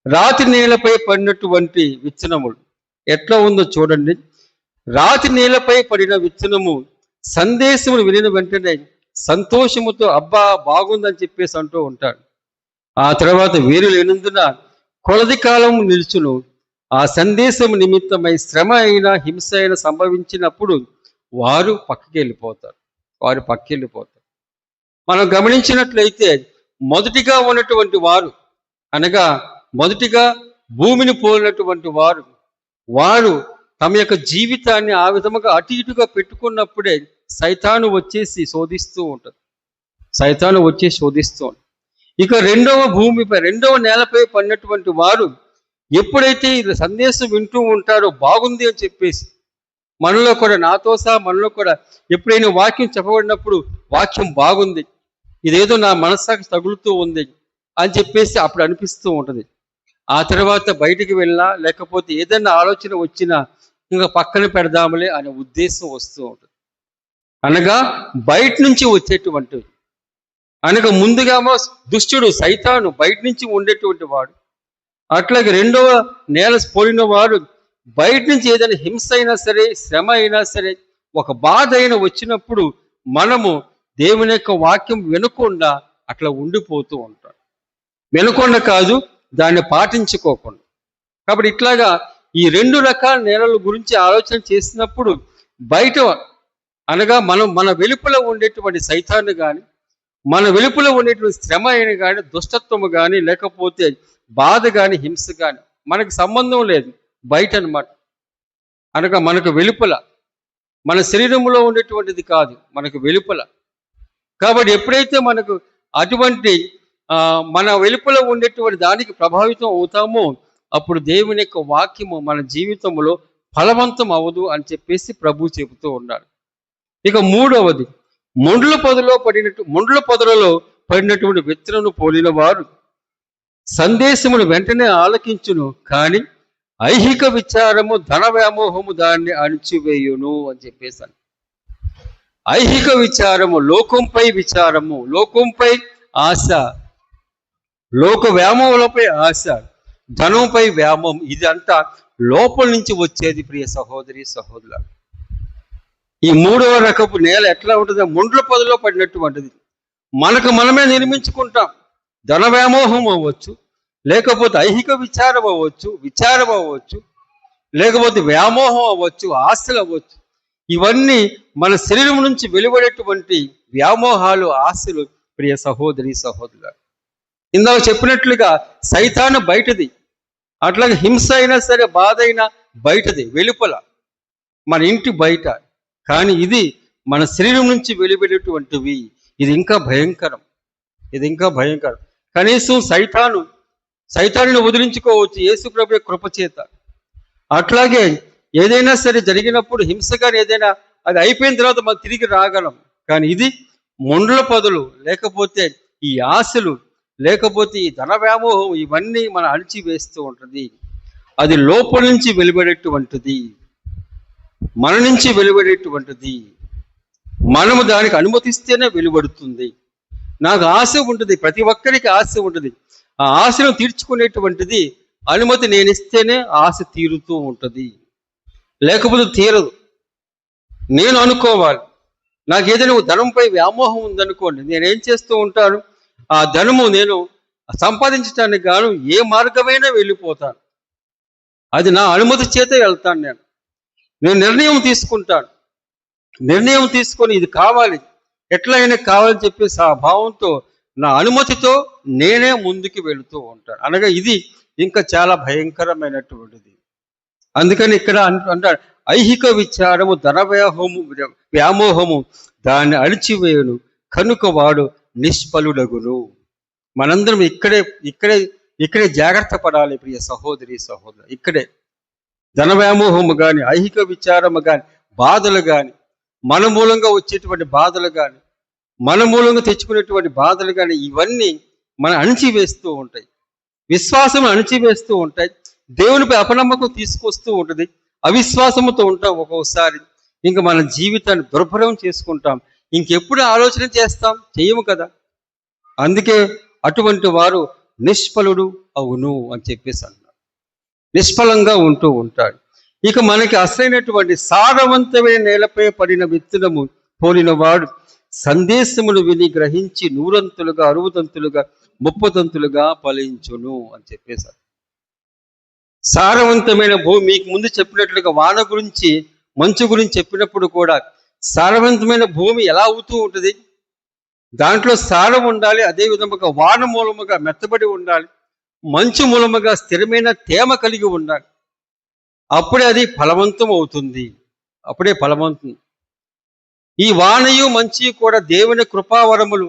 రాతి నేలపై పడినటువంటి విత్తనములు ఎట్లా ఉందో చూడండి. రాతి నేలపై పడిన విత్తనము సందేశములు వినిన వెంటనే సంతోషముతో అబ్బా బాగుందని చెప్పేసి అంటూ ఉంటాడు. ఆ తర్వాత వేరు లేనందున కొలది కాలం నిలుచును. ఆ సందేశం నిమిత్తమై శ్రమ అయినా హింస అయినా సంభవించినప్పుడు వారు పక్కకి వెళ్ళిపోతారు. మనం గమనించినట్లయితే మొదటిగా ఉన్నటువంటి వారు, అనగా మొదటిగా భూమిని పోలినటువంటి వారు తమ యొక్క జీవితాన్ని ఆ విధముగా అటు ఇటుగా పెట్టుకున్నప్పుడే సైతాను వచ్చేసి శోధిస్తూ ఉంటుంది. ఇక రెండవ నేలపై పడినటువంటి వారు ఎప్పుడైతే ఈ సందేశం వింటూ ఉంటారో బాగుంది అని చెప్పేసి, మనలో కూడా నాతో సహా మనలో కూడా ఎప్పుడైనా వాక్యం చెప్పబడినప్పుడు వాక్యం బాగుంది, ఇదేదో నా మనస్సాకి తగులుతూ ఉంది అని చెప్పేసి అప్పుడు అనిపిస్తూ ఉంటుంది. ఆ తర్వాత బయటికి వెళ్ళినా లేకపోతే ఏదైనా ఆలోచన వచ్చినా ఇంకా పక్కన పెడదాములే అనే ఉద్దేశం వస్తూ ఉంటుంది. అనగా బయట నుంచి వచ్చేటువంటివి. అనగా ముందుగామో దుష్టుడు సైతాను బయట నుంచి ఉండేటువంటి వాడు. అట్లాగే రెండవ నేల పోలిన వాడు బయట నుంచి ఏదైనా హింస అయినా సరే, శ్రమ అయినా సరే, ఒక బాధ అయినా వచ్చినప్పుడు మనము దేవుని యొక్క వాక్యం వినకుండా అట్లా ఉండిపోతూ ఉంటాం. వినకుండా కాదు, దాన్ని పాటించుకోకుండా. కాబట్టి ఇట్లాగా ఈ రెండు రకాల నేలల గురించి ఆలోచన చేసినప్పుడు బయట అనగా మన వెలుపల ఉండేటువంటి సైతాన్ని కానీ, మన వెలుపల ఉండేటువంటి శ్రమ అయిన కానీ, దుష్టత్వము కానీ, లేకపోతే బాధ కానీ, హింస కానీ మనకు సంబంధం లేదు, బయట అన్నమాట. అనగా మనకు వెలుపల, మన శరీరంలో ఉండేటువంటిది కాదు, మనకు వెలుపల. కాబట్టి ఎప్పుడైతే మనకు అటువంటి మన వెలుపల ఉండేటువంటి దానికి ప్రభావితం అవుతామో అప్పుడు దేవుని యొక్క వాక్యము మన జీవితంలో ఫలవంతం అవ్వదు అని చెప్పేసి ప్రభు చెబుతూ ఉన్నాడు. ఇక మూడవది, ముండ్ల పొదలలో పడినటువంటి విత్తనమును పోలిన వారు సందేశమును వెంటనే ఆలకించును, కానీ ఐహిక విచారము ధన వ్యామోహము దాన్ని అణిచివేయును అని చెప్పేశాను. ఐహిక విచారము, లోకంపై ఆశ, లోక వ్యామోహంపై ఆశ, ధనంపై వ్యామోహం, ఇదంతా లోపల నుంచి వచ్చేది ప్రియ సహోదరి సహోదరుల. ఈ మూడవ రకపు నేల ఎట్లా ఉంటుంది? ముండ్ల పొదలో పడినటువంటిది. మనకు మనమే నిర్మించుకుంటాం. ధన వ్యామోహం అవ్వచ్చు, లేకపోతే ఐహిక విచారం అవ్వచ్చు, లేకపోతే వ్యామోహం అవ్వచ్చు, ఆశలు అవ్వచ్చు. ఇవన్నీ మన శరీరం నుంచి వెలువడేటువంటి వ్యామోహాలు, ఆశలు ప్రియ సహోదరి సహోదరుల. ఇందాక చెప్పినట్లుగా సైతాను బయటది, అట్లాగే హింస అయినా సరే, బాధ అయినా బయటది, వెలుపల. మన ఇంటి బయట. కానీ ఇది మన శరీరం నుంచి వెలువడేటువంటివి. ఇది ఇంకా భయంకరం, ఇది ఇంకా భయంకరం. కనీసం సైతానుని వదిలించుకోవచ్చు యేసు ప్రభు కృప చేత. అట్లాగే ఏదైనా సరే జరిగినప్పుడు హింసగా ఏదైనా అది అయిపోయిన తర్వాత మనం తిరిగి రాగలం. కానీ ఇది మొండ్ల పదులు, లేకపోతే ఈ ఆశలు, లేకపోతే ఈ ధన వ్యామోహం, ఇవన్నీ మనం అణిచివేస్తూ ఉంటుంది. అది లోపల నుంచి వెలువడేటువంటిది, మన నుంచి వెలువడేటువంటిది. మనము దానికి అనుమతిస్తేనే వెలువడుతుంది. నాకు ఆశ ఉంటుంది, ప్రతి ఒక్కరికి ఆశ ఉంటుంది. ఆ ఆశను తీర్చుకునేటువంటిది అనుమతి నేను ఇస్తేనే ఆశ తీరుతూ ఉంటుంది, లేకపోతే తీరదు. నేను అనుకోవాలి. నాకు ఏదైనా ధనంపై వ్యామోహం ఉందనుకోండి, నేనేం చేస్తూ ఉంటాను, ఆ ధనము నేను సంపాదించడానికి గాను ఏ మార్గమైనా వెళ్ళిపోతాను. అది నా అనుమతి చేత వెళ్తాను. నేను నిర్ణయం తీసుకుంటాను. నిర్ణయం తీసుకొని ఇది కావాలి, ఎట్లయినా కావాలని చెప్పేసి ఆ భావంతో నా అనుమతితో నేనే ముందుకు వెళుతూ ఉంటాను. అనగా ఇది ఇంకా చాలా భయంకరమైనటువంటిది. అందుకని ఇక్కడ అంటాడు, ఐహిక విచారము ధన వ్యామోహము దాన్ని అణిచివేయును, కనుక వాడు నిష్ఫలుడగును. మనందరం ఇక్కడే జాగ్రత్త పడాలి ప్రియ సహోదరి సహోదరు. ఇక్కడే ధన వ్యామోహము కానీ, ఐహిక విచారము కానీ, బాధలు కానీ, మన మూలంగా వచ్చేటువంటి బాధలు కానీ, మన మూలంగా తెచ్చుకునేటువంటి బాధలు కానీ, ఇవన్నీ మనం అణిచివేస్తూ ఉంటాయి. విశ్వాసం అణిచివేస్తూ ఉంటాయి. దేవునిపై అపనమ్మకం తీసుకొస్తూ ఉంటుంది. అవిశ్వాసముతో ఉంటాం. ఒక్కొక్కసారి ఇంకా మన జీవితాన్ని దుర్భరం చేసుకుంటాం. ఇంకెప్పుడు ఆలోచన చేస్తాం? చేయము కదా. అందుకే అటువంటి వారు నిష్ఫలుడు అవును అని చెప్పేసి అన్నారు. నిష్ఫలంగా ఉంటూ ఉంటాడు. ఇక మనకి అసలైనటువంటి సారవంతమైన నేలపై పడిన విత్తనము పోలిన వాడు సందేశమును విని గ్రహించి 100 60 30 ఫలించును అని చెప్పేశారు. సారవంతమైన భూమి, మీకు ముందు చెప్పినట్లుగా వాన గురించి, మంచు గురించి చెప్పినప్పుడు కూడా సారవంతమైన భూమి ఎలా అవుతూ ఉంటుంది? దాంట్లో సారం ఉండాలి. అదే విధముగా వాన మూలముగా మెత్తబడి ఉండాలి. మంచు మూలముగా స్థిరమైన తేమ కలిగి ఉండాలి. అప్పుడే అది ఫలవంతం అవుతుంది. అప్పుడే ఫలవంతం. ఈ వానయు మంచు కూడా దేవుని కృపావరములు,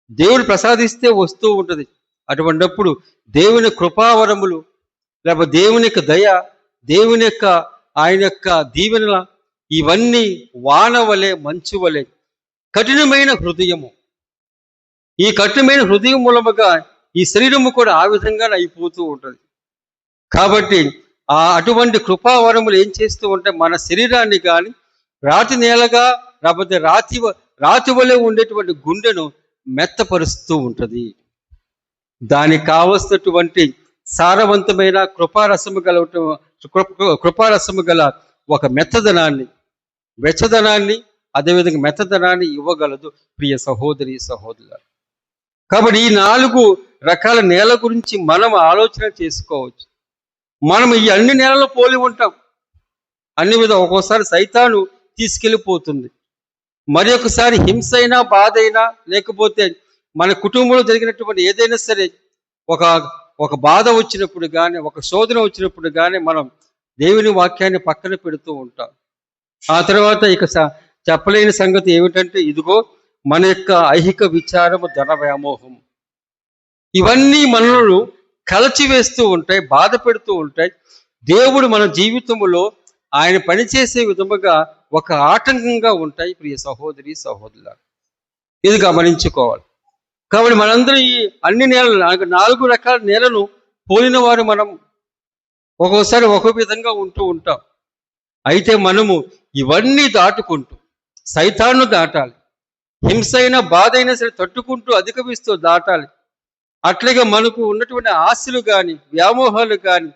దేవుడు ప్రసాదిస్తే వస్తూ ఉంటుంది. అటువంటిప్పుడు దేవుని కృపావరములు, లేకపోతే దేవుని యొక్క దయ, దేవుని యొక్క ఆయన యొక్క దీవెనల, ఇవన్నీ వాన వలె మంచు వలె కఠినమైన హృదయము. ఈ కఠినమైన హృదయం మూలముగా ఈ శరీరము కూడా ఆ విధంగానే అయిపోతూ ఉంటుంది. కాబట్టి అటువంటి కృపావరములు ఏం చేస్తూ ఉంటే మన శరీరాన్ని కానీ రాతి నేలగా, లేకపోతే రాతి వలె ఉండేటువంటి గుండెను మెత్తపరుస్తూ ఉంటుంది. దానికి కావలసినటువంటి సారవంతమైన కృపారసము గల ఒక మెత్తదనాన్ని, వెచ్చదనాన్ని, అదేవిధంగా మెత్తదనాన్ని ఇవ్వగలదు ప్రియ సహోదరి సహోదరులు. కాబట్టి ఈ 4 రకాల నేల గురించి మనం ఆలోచన చేసుకోవచ్చు. మనం ఈ అన్ని నేలలో పోలి ఉంటాం. అన్ని విధాలు ఒక్కోసారి సైతాను తీసుకెళ్ళిపోతుంది. మరి ఒకసారి హింస అయినా, బాధ అయినా, లేకపోతే మన కుటుంబంలో జరిగినటువంటి ఏదైనా సరే ఒక బాధ వచ్చినప్పుడు కానీ, ఒక శోధన వచ్చినప్పుడు కానీ మనం దేవుని వాక్యాన్ని పక్కన పెడుతూ ఉంటాం. ఆ తర్వాత ఇక చెప్పలేని సంగతి ఏమిటంటే, ఇదిగో మన యొక్క ఐహిక విచారము, ధన వ్యామోహం, ఇవన్నీ మనలను కలచివేస్తూ ఉంటాయి, బాధ పెడుతూ ఉంటాయి. దేవుడు మన జీవితంలో ఆయన పనిచేసే విధముగా ఒక ఆటంకంగా ఉంటాయి ప్రియ సహోదరి సహోదరుల. ఇది గమనించుకోవాలి. కాబట్టి మనందరూ ఈ అన్ని నేలలు, 4 రకాల నేలను పోలిన వారు మనం ఒక్కోసారి ఒక విధంగా ఉంటూ ఉంటాం. అయితే మనము ఇవన్నీ దాటుకుంటూ సైతాను దాటాలి. హింస అయినా, బాధ అయినా సరే తట్టుకుంటూ అధిగమిస్తూ దాటాలి. అట్లాగే మనకు ఉన్నటువంటి ఆశలు కానీ, వ్యామోహాలు కానీ,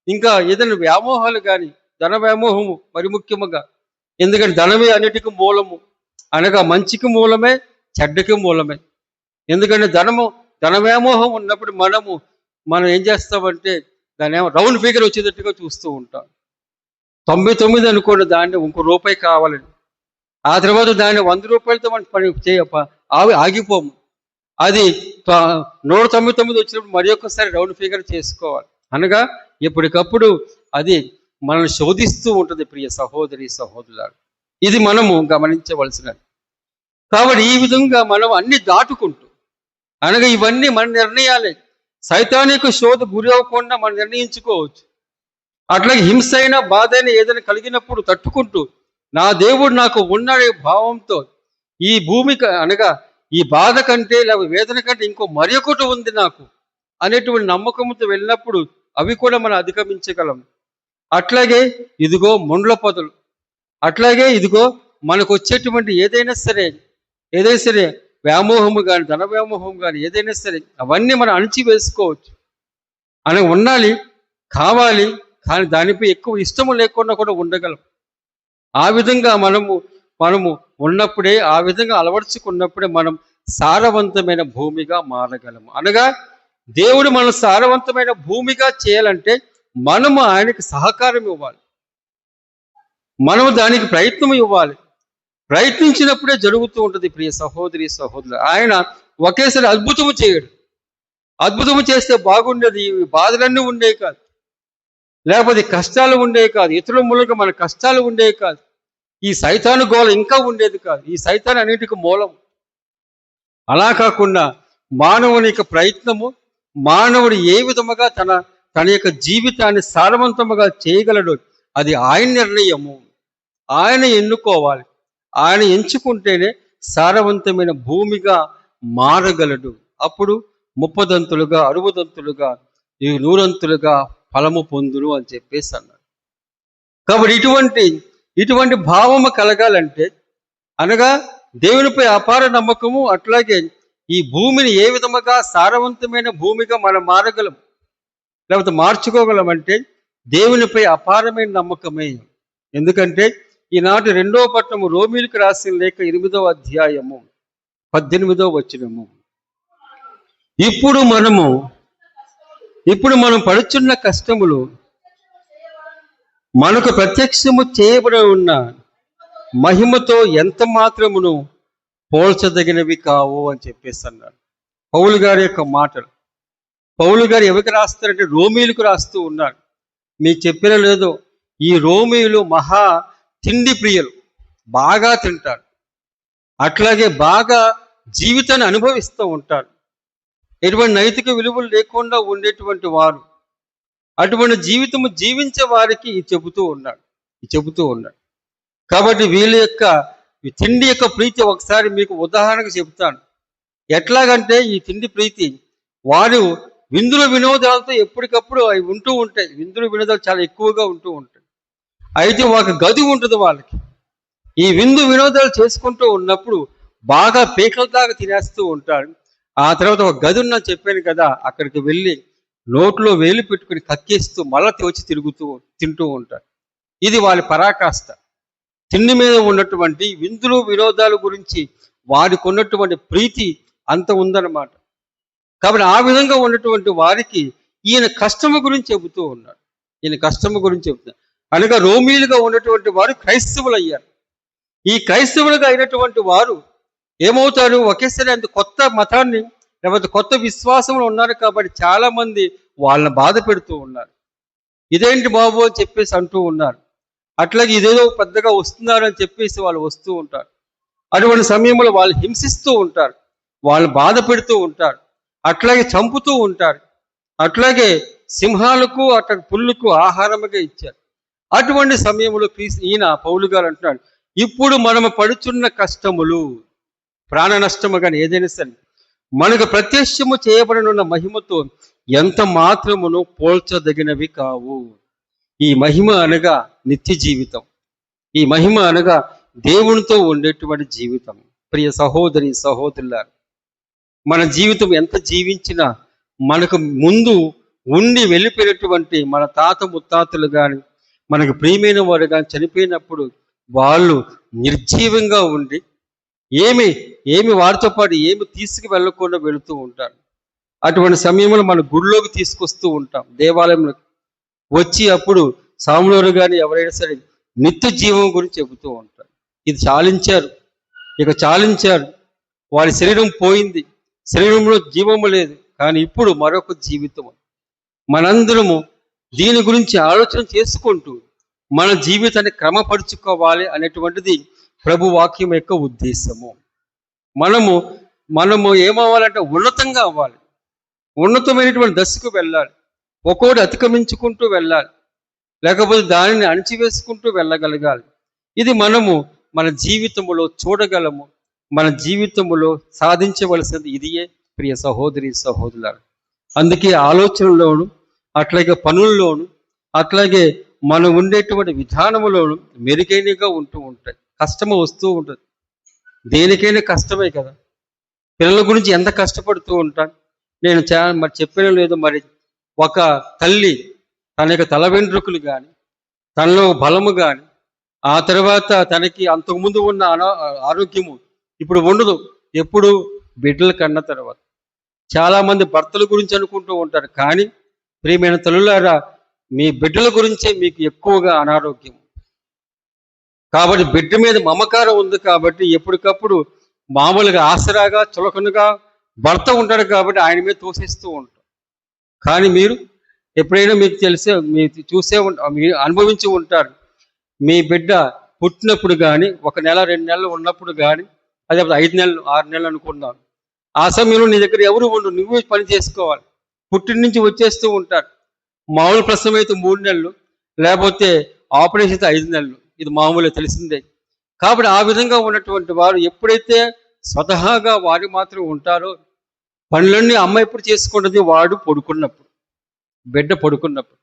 ఇంకా ఏదైనా వ్యామోహాలు కానీ, ధన వ్యామోహము మరి ముఖ్యముగా. ఎందుకంటే ధనమే అన్నిటికీ మూలము, అనగా మంచికి మూలమే, చెడ్డకి మూలమే. ఎందుకంటే ధన వ్యామోహం ఉన్నప్పుడు మనం ఏం చేస్తామంటే దాన్ని రౌండ్ ఫిగర్ వచ్చేటట్టుగా చూస్తూ ఉంటాం. 99 అనుకోండి, దాన్ని ₹1 కావాలని. ఆ తర్వాత దాన్ని 100 రూపాయలతో మనం పని ఆగిపోము. అది 199 వచ్చినప్పుడు మరి ఒక్కసారి రౌండ్ ఫిగర్ చేసుకోవాలి. అనగా ఎప్పటికప్పుడు అది మనల్ని శోధిస్తూ ఉంటుంది ప్రియ సహోదరి సహోదరులారు. ఇది మనము గమనించవలసినది. కాబట్టి ఈ విధంగా మనం అన్ని దాటుకుంటూ, అనగా ఇవన్నీ మన నిర్ణయాలే, సైతానిక శోధ గురి అవ్వకుండా మనం నిర్ణయించుకోవచ్చు. అట్లాగే హింస అయినా బాధ అయినా ఏదైనా కలిగినప్పుడు తట్టుకుంటూ, నా దేవుడు నాకు ఉన్నాడే భావంతో ఈ భూమికి అనగా ఈ బాధ కంటే లేదా వేదన కంటే ఇంకో మరి ఒకటి ఉంది నాకు అనేటువంటి నమ్మకంతో వెళ్ళినప్పుడు అవి కూడా మనం అధిగమించగలం. అట్లాగే ఇదిగో ముండ్ల పొదలు, అట్లాగే ఇదిగో మనకు వచ్చేటువంటి ఏదైనా సరే వ్యామోహము కానీ ధన వ్యామోహం కానీ ఏదైనా సరే అవన్నీ మనం అణిచివేసుకోవచ్చు. అని ఉండాలి, కావాలి, కానీ దానిపై ఎక్కువ ఇష్టము లేకుండా కూడా ఉండగలం. ఆ విధంగా మనము ఉన్నప్పుడే, ఆ విధంగా అలవర్చుకున్నప్పుడే మనం సారవంతమైన భూమిగా మారగలము. అనగా దేవుడు మనం సారవంతమైన భూమిగా చేయాలంటే మనము ఆయనకి సహకారం ఇవ్వాలి, మనము దానికి ప్రయత్నం ఇవ్వాలి. ప్రయత్నించినప్పుడే జరుగుతూ ఉంటుంది ప్రియ సహోదరి సహోదరులు. ఆయన ఒకేసారి అద్భుతము చేయడు. అద్భుతము చేస్తే బాగుండేది, ఈ బాధలన్నీ ఉండేవి కాదు, లేకపోతే కష్టాలు ఉండేవి కాదు, ఇతరుల మూలంగా మన కష్టాలు ఉండేవి కాదు, ఈ సైతాను గోళ ఇంకా ఉండేది కాదు. ఈ సైతాన్ అన్నిటికీ మూలం. అలా కాకుండా మానవుని యొక్క ప్రయత్నము, మానవుడు ఏ విధముగా తన యొక్క జీవితాన్ని సారవంతముగా చేయగలడు, అది ఆయన నిర్ణయము. ఆయన ఎన్నుకోవాలి. ఆయన ఎంచుకుంటేనే సారవంతమైన భూమిగా మారగలడు. అప్పుడు 30 దంతులుగా 60 దంతులుగా 100 దంతులుగా ఫలము పొందును అని చెప్పేసి అన్నాడు. కాబట్టి ఇటువంటి భావము కలగాలంటే, అనగా దేవునిపై అపార నమ్మకము, అట్లాగే ఈ భూమిని ఏ విధముగా సారవంతమైన భూమిగా మనం మారగలం లేకపోతే మార్చుకోగలం అంటే దేవునిపై అపారమైన నమ్మకమే. ఎందుకంటే ఈనాటి 2వ పట్టణము రోమీయులకు రాసిన లేఖ 8వ అధ్యాయము 18వ వచనము. ఇప్పుడు మనం పడుచున్న కష్టములు మనకు ప్రత్యక్షము చేయబడి ఉన్న మహిమతో ఎంత మాత్రమును పోల్చదగినవి కావు అని చెప్పేసి అన్నాడు పౌలు గారి యొక్క మాటలు. పౌలు గారు ఎవరికి రాస్తారంటే రోమీయులకు రాస్తూ ఉన్నారు. మీకు చెప్పిన లేదో, ఈ రోమీయులు మహా తిండి ప్రియులు, బాగా తింటారు, అట్లాగే బాగా జీవితాన్ని అనుభవిస్తూ ఉంటారు. ఎటువంటి నైతిక విలువలు లేకుండా ఉండేటువంటి వారు, అటువంటి జీవితము జీవించే వారికి చెబుతూ ఉన్నాడు. కాబట్టి వీళ్ళ యొక్క తిండి యొక్క ప్రీతి ఒకసారి మీకు ఉదాహరణకు చెబుతాను. ఎట్లాగంటే ఈ తిండి ప్రీతి, వారు విందుల వినోదాలతో ఎప్పటికప్పుడు అవి ఉంటూ ఉంటాయి. విందుల వినోదాలు చాలా ఎక్కువగా ఉంటూ ఉంటాయి. అయితే ఒక గది ఉంటుంది వాళ్ళకి. ఈ విందు వినోదాలు చేసుకుంటూ ఉన్నప్పుడు బాగా పీకల దాకా తినేస్తూ ఉంటారు. ఆ తర్వాత ఒక గది ఉన్నా చెప్పాను కదా, అక్కడికి వెళ్ళి నోట్లో వేలు పెట్టుకుని కక్కేస్తూ మళ్ళా వచ్చి తింటూ ఉంటారు. ఇది వాళ్ళ పరాకాష్ట. తిండి మీద ఉన్నటువంటి విందులు వినోదాల గురించి వారికి ఉన్నటువంటి ప్రీతి అంత ఉందన్నమాట. కాబట్టి ఆ విధంగా ఉన్నటువంటి వారికి ఈయన కష్టము గురించి చెబుతూ ఉన్నాడు. అనగా రోమీలుగా ఉన్నటువంటి వారు క్రైస్తవులు అయ్యారు. ఈ క్రైస్తవులుగా అయినటువంటి వారు ఏమవుతారు, ఒకేసారి అంత కొత్త మతాన్ని లేకపోతే కొత్త విశ్వాసంలో ఉన్నారు. కాబట్టి చాలా మంది వాళ్ళని బాధ పెడుతూ ఉన్నారు. ఇదేంటి బాబు అని చెప్పేసి అంటూ ఉన్నారు. అట్లాగే ఇదేదో పెద్దగా వస్తున్నారు అని చెప్పేసి వాళ్ళు వస్తూ ఉంటారు. అటువంటి సమయంలో వాళ్ళు హింసిస్తూ ఉంటారు, వాళ్ళు బాధ పెడుతూ ఉంటారు, అట్లాగే చంపుతూ ఉంటారు. అట్లాగే సింహాలకు అట్లా పుల్లుకు ఆహారముగా ఇచ్చారు. అటువంటి సమయంలో ఈయన పౌలు గారు అంటున్నాడు, ఇప్పుడు మనము పడుచున్న కష్టములు, ప్రాణ నష్టము కానీ ఏదైనా సరే మనకు ప్రత్యక్షము చేయబడనున్న మహిమతో ఎంత మాత్రమును పోల్చదగినవి కావు. ఈ మహిమ అనగా నిత్య జీవితం. ఈ మహిమ అనగా దేవునితో ఉండేటువంటి జీవితం. ప్రియ సహోదరి సహోదరులారా, మన జీవితం ఎంత జీవించినా మనకు ముందు ఉండి వెళ్ళిపోయినటువంటి మన తాత ముత్తాతలు కానీ మనకు ప్రియమైన వారు కానీ చనిపోయినప్పుడు వాళ్ళు నిర్జీవంగా ఉండి ఏమి వారితో పాటు ఏమి తీసుకు వెళ్ళకుండా వెళుతూ ఉంటారు. అటువంటి సమయంలో మన గుడిలోకి తీసుకొస్తూ ఉంటాం, దేవాలయంలో వచ్చి అప్పుడు సాములోరు కానీ ఎవరైనా సరే నిత్య జీవం గురించి చెబుతూ ఉంటారు. ఇది చాలించారు, వారి శరీరం పోయింది, శరీరంలో జీవము లేదు, కానీ ఇప్పుడు మరొక జీవితం. మనందరము దీని గురించి ఆలోచన చేసుకుంటూ మన జీవితాన్ని క్రమపరుచుకోవాలి అనేటువంటిది ప్రభు వాక్యం యొక్క ఉద్దేశము. మనము ఏమవ్వాలంటే ఉన్నతంగా అవ్వాలి, ఉన్నతమైనటువంటి దశకు వెళ్ళాలి, ఒక్కోటి అతిక్రమించుకుంటూ వెళ్ళాలి, లేకపోతే దానిని అణిచివేసుకుంటూ వెళ్ళగలగాలి. ఇది మనము మన జీవితంలో చూడగలము, మన జీవితంలో సాధించవలసినది ఇదియే ప్రియ సహోదరి సహోదరులారా. అందుకే ఆలోచనలోను, అట్లాగే పనుల్లోను, అట్లాగే మనం ఉండేటువంటి విధానములోను మెరుగైనగా ఉంటూ ఉంటాయి. కష్టము వస్తూ ఉంటుంది, దేనికైనా కష్టమే కదా. పిల్లల గురించి ఎంత కష్టపడుతూ ఉంటాను నేను. మరి చెప్పిన లేదు, మరి ఒక తల్లి తన యొక్క తల వెంట్రుకలు కానీ, తనలో బలము కానీ, ఆ తర్వాత తనకి అంతకుముందు ఉన్న ఆరోగ్యము ఇప్పుడు ఉండదు. ఎప్పుడు బిడ్డలు కన్న తర్వాత. చాలామంది భర్తల గురించి అనుకుంటూ ఉంటారు, కానీ ప్రియమైన తల్లులారా, మీ బిడ్డల గురించే మీకు ఎక్కువగా అనారోగ్యం. కాబట్టి బిడ్డ మీద మమకారం ఉంది కాబట్టి ఎప్పటికప్పుడు మామూలుగా ఆసరాగా చులకనుగా భర్త ఉంటాడు కాబట్టి ఆయన మీద తోసేస్తూ ఉంటారు. కానీ మీరు ఎప్పుడైనా మీకు మీరు అనుభవించి ఉంటారు. మీ బిడ్డ పుట్టినప్పుడు కానీ, 1 నెల 2 నెలలు ఉన్నప్పుడు కానీ, అదే 5 నెలలు 6 నెలలు అనుకున్నాను, ఆ సమయంలో నీ దగ్గర ఎవరు ఉండరు, నువ్వే పని చేసుకోవాలి. పుట్టిన నుంచి వచ్చేస్తూ ఉంటారు. మామూలు ప్రసవం అయితే 3 నెలలు, లేకపోతే ఆపరేషన్ అయితే 5 నెలలు. ఇది మామూలుగా తెలిసిందే. కాబట్టి ఆ విధంగా ఉన్నటువంటి వారు ఎప్పుడైతే స్వతహాగా వారు మాత్రం ఉంటారో, పనులన్నీ అమ్మ ఎప్పుడు చేసుకుంటుంది, వాడు పడుకున్నప్పుడు, బిడ్డ పడుకున్నప్పుడు.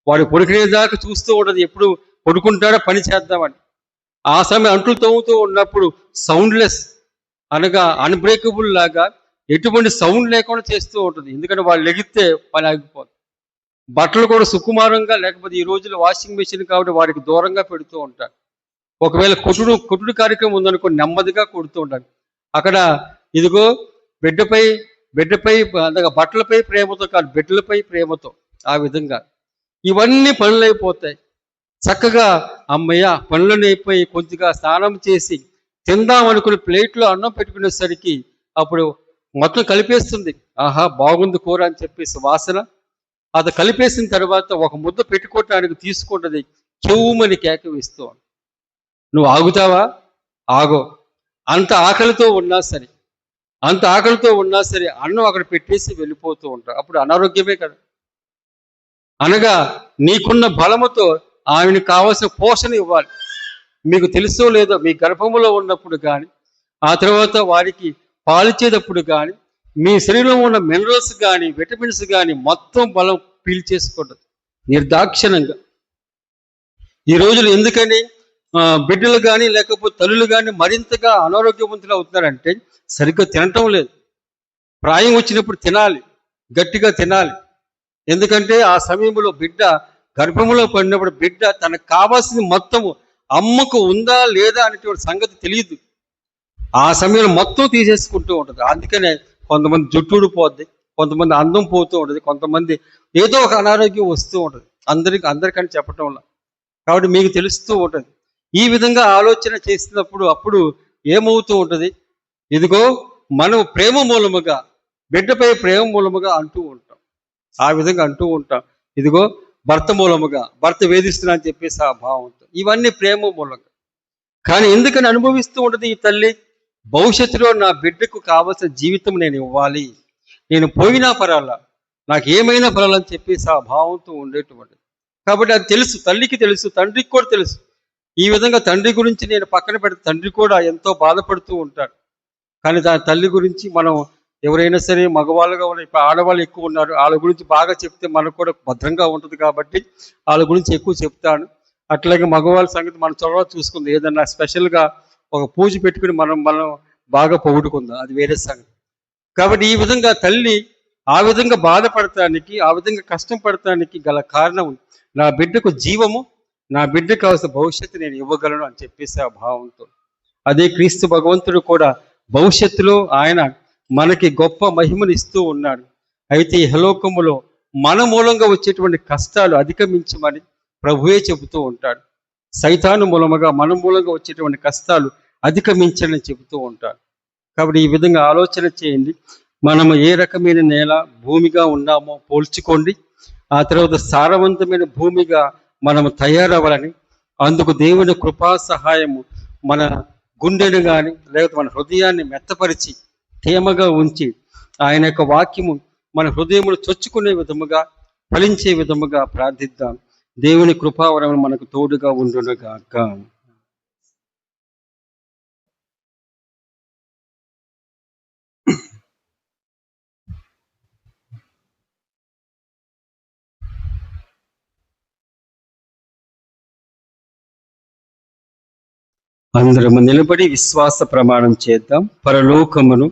వాడు పడుకునేదాకా చూస్తూ ఉండదు, ఎప్పుడు పడుకుంటాడో పని చేద్దామని. ఆ సమయం అంట్లు తవ్వుతూ ఉన్నప్పుడు సౌండ్లెస్ అనగా అన్బ్రేకబుల్ లాగా ఎటువంటి సౌండ్ లేకుండా చేస్తూ ఉంటుంది. ఎందుకంటే వాళ్ళు లెగిస్తే పని ఆగిపోతుంది. బట్టలు కూడా సుకుమారంగా, లేకపోతే ఈ రోజుల్లో వాషింగ్ మెషిన్ కాబట్టి వాడికి దూరంగా పెడుతూ ఉంటారు. ఒకవేళ కుటుడు కార్యక్రమం ఉందనుకో, నెమ్మదిగా కొడుతూ ఉంటారు. అక్కడ ఇదిగో బిడ్డపై బట్టలపై ప్రేమతో కాదు, బిడ్డలపై ప్రేమతో. ఆ విధంగా ఇవన్నీ పనులు అయిపోతాయి. చక్కగా అమ్మయ్య పనులను అయిపోయి కొద్దిగా స్నానం చేసి తిందాం అనుకుని ప్లేట్లో అన్నం పెట్టుకునేసరికి అప్పుడు మొత్తం కలిపేస్తుంది. ఆహా బాగుంది కూర అని చెప్పేసి వాసన. అది కలిపేసిన తర్వాత ఒక ముద్ద పెట్టుకోవటానికి తీసుకుంటుంది, చెవుమని కేక వేస్తూ. నువ్వు ఆగుతావా? ఆగో. అంత ఆకలితో ఉన్నా సరే అన్నం అక్కడ పెట్టేసి వెళ్ళిపోతూ ఉంటావు. అప్పుడు అనారోగ్యమే కదా. అనగా నీకున్న బలముతో ఆమెను కావాల్సిన పోషణ ఇవ్వాలి. మీకు తెలుసో లేదో, మీ గర్భములో ఉన్నప్పుడు కానీ, ఆ తర్వాత వారికి పాలిచ్చేటప్పుడు కానీ, మీ శరీరంలో ఉన్న మినరల్స్ కానీ, విటమిన్స్ కానీ మొత్తం బలం పీల్చేసుకుంటుంది నిర్దాక్షిణంగా. ఈ రోజులు ఎందుకని బిడ్డలు కానీ, లేకపోతే తల్లులు కానీ మరింతగా అనారోగ్యవంతులు అవుతున్నారంటే సరిగ్గా తినటం లేదు. ప్రాయం వచ్చినప్పుడు తినాలి, గట్టిగా తినాలి. ఎందుకంటే ఆ సమయంలో బిడ్డ గర్భంలో పడినప్పుడు బిడ్డ తనకు కావాల్సింది మొత్తము అమ్మకు ఉందా లేదా అనేటువంటి సంగతి తెలియదు. ఆ సమయంలో మొత్తం తీసేసుకుంటూ ఉంటుంది. అందుకనే కొంతమంది జుట్టు ఊడిపోద్ది, కొంతమంది అందం పోతూ ఉంటుంది, కొంతమంది ఏదో ఒక అనారోగ్యం వస్తూ ఉంటుంది. అందరికని చెప్పటం వల్ల. కాబట్టి మీకు తెలుస్తూ ఉంటుంది. ఈ విధంగా ఆలోచన చేసినప్పుడు అప్పుడు ఏమవుతూ ఉంటుంది, ఇదిగో మనం ప్రేమ మూలముగా, బిడ్డపై ప్రేమ మూలముగా అంటూ ఉంటాం. ఆ విధంగా అంటూ ఉంటాం, ఇదిగో భర్త మూలముగా, భర్త వేధిస్తున్నా అని చెప్పేసి ఆ భావంతో. ఇవన్నీ ప్రేమ మూలంగా. కానీ ఎందుకని అనుభవిస్తూ ఉంటుంది ఈ తల్లి, భవిష్యత్తులో నా బిడ్డకు కావాల్సిన జీవితం నేను ఇవ్వాలి, నేను పోయినా పరాలా, నాకు ఏమైనా పరాలని చెప్పేసి ఆ భావంతో ఉండేటువంటి. కాబట్టి అది తెలుసు, తల్లికి తెలుసు, తండ్రికి కూడా తెలుసు. ఈ విధంగా తండ్రి గురించి నేను పక్కన పెడితే తండ్రి కూడా ఎంతో బాధపడుతూ ఉంటాడు. కానీ దాని తల్లి గురించి మనం ఎవరైనా సరే మగవాళ్ళుగా ఉన్న, ఇప్పుడు ఆడవాళ్ళు ఎక్కువ ఉన్నారు, వాళ్ళ గురించి బాగా చెప్తే మనకు కూడా భద్రంగా ఉంటుంది కాబట్టి వాళ్ళ గురించి ఎక్కువ చెప్తాను. అట్లాగే మగవాళ్ళ సంగతి మన చొరవ చూసుకుంది, ఏదన్నా స్పెషల్గా ఒక పూజ పెట్టుకుని మనం బాగా పొగుడుకుందాం, అది వేరే సంగతి. కాబట్టి ఈ విధంగా తల్లి ఆ విధంగా బాధపడటానికి, ఆ విధంగా కష్టం పడటానికి గల కారణం, నా బిడ్డకు జీవము, నా బిడ్డకు కావాల్సిన భవిష్యత్తు నేను ఇవ్వగలను అని చెప్పేసి ఆ భావంతో. అదే క్రీస్తు భగవంతుడు కూడా భవిష్యత్తులో ఆయన మనకి గొప్ప మహిమను ఇస్తూ ఉన్నాడు. అయితే ఇహలోకములో మన మూలంగా వచ్చేటువంటి కష్టాలు అధిగమించమని ప్రభువే చెబుతూ ఉంటాడు. సైతాను మూలముగా మన మూలంగా వచ్చేటువంటి కష్టాలు అధిగమించని చెబుతూ ఉంటాడు. కాబట్టి ఈ విధంగా ఆలోచన చేయండి. మనము ఏ రకమైన నేల భూమిగా ఉన్నామో పోల్చుకోండి. ఆ తర్వాత సారవంతమైన భూమిగా మనము తయారవ్వాలని, అందుకు దేవుని కృపా సహాయము మన గుండెను కానీ లేకపోతే మన హృదయాన్ని మెత్తపరిచి తేమగా ఉంచి ఆయన యొక్క వాక్యము మన హృదయములు చొచ్చుకునే విధముగా ఫలించే విధముగా ప్రార్థిద్దాం. దేవుని కృపావరం మనకు తోడుగా ఉండునుగాక. అందరము నిలబడి విశ్వాస ప్రమాణం చేద్దాం. పరలోకమును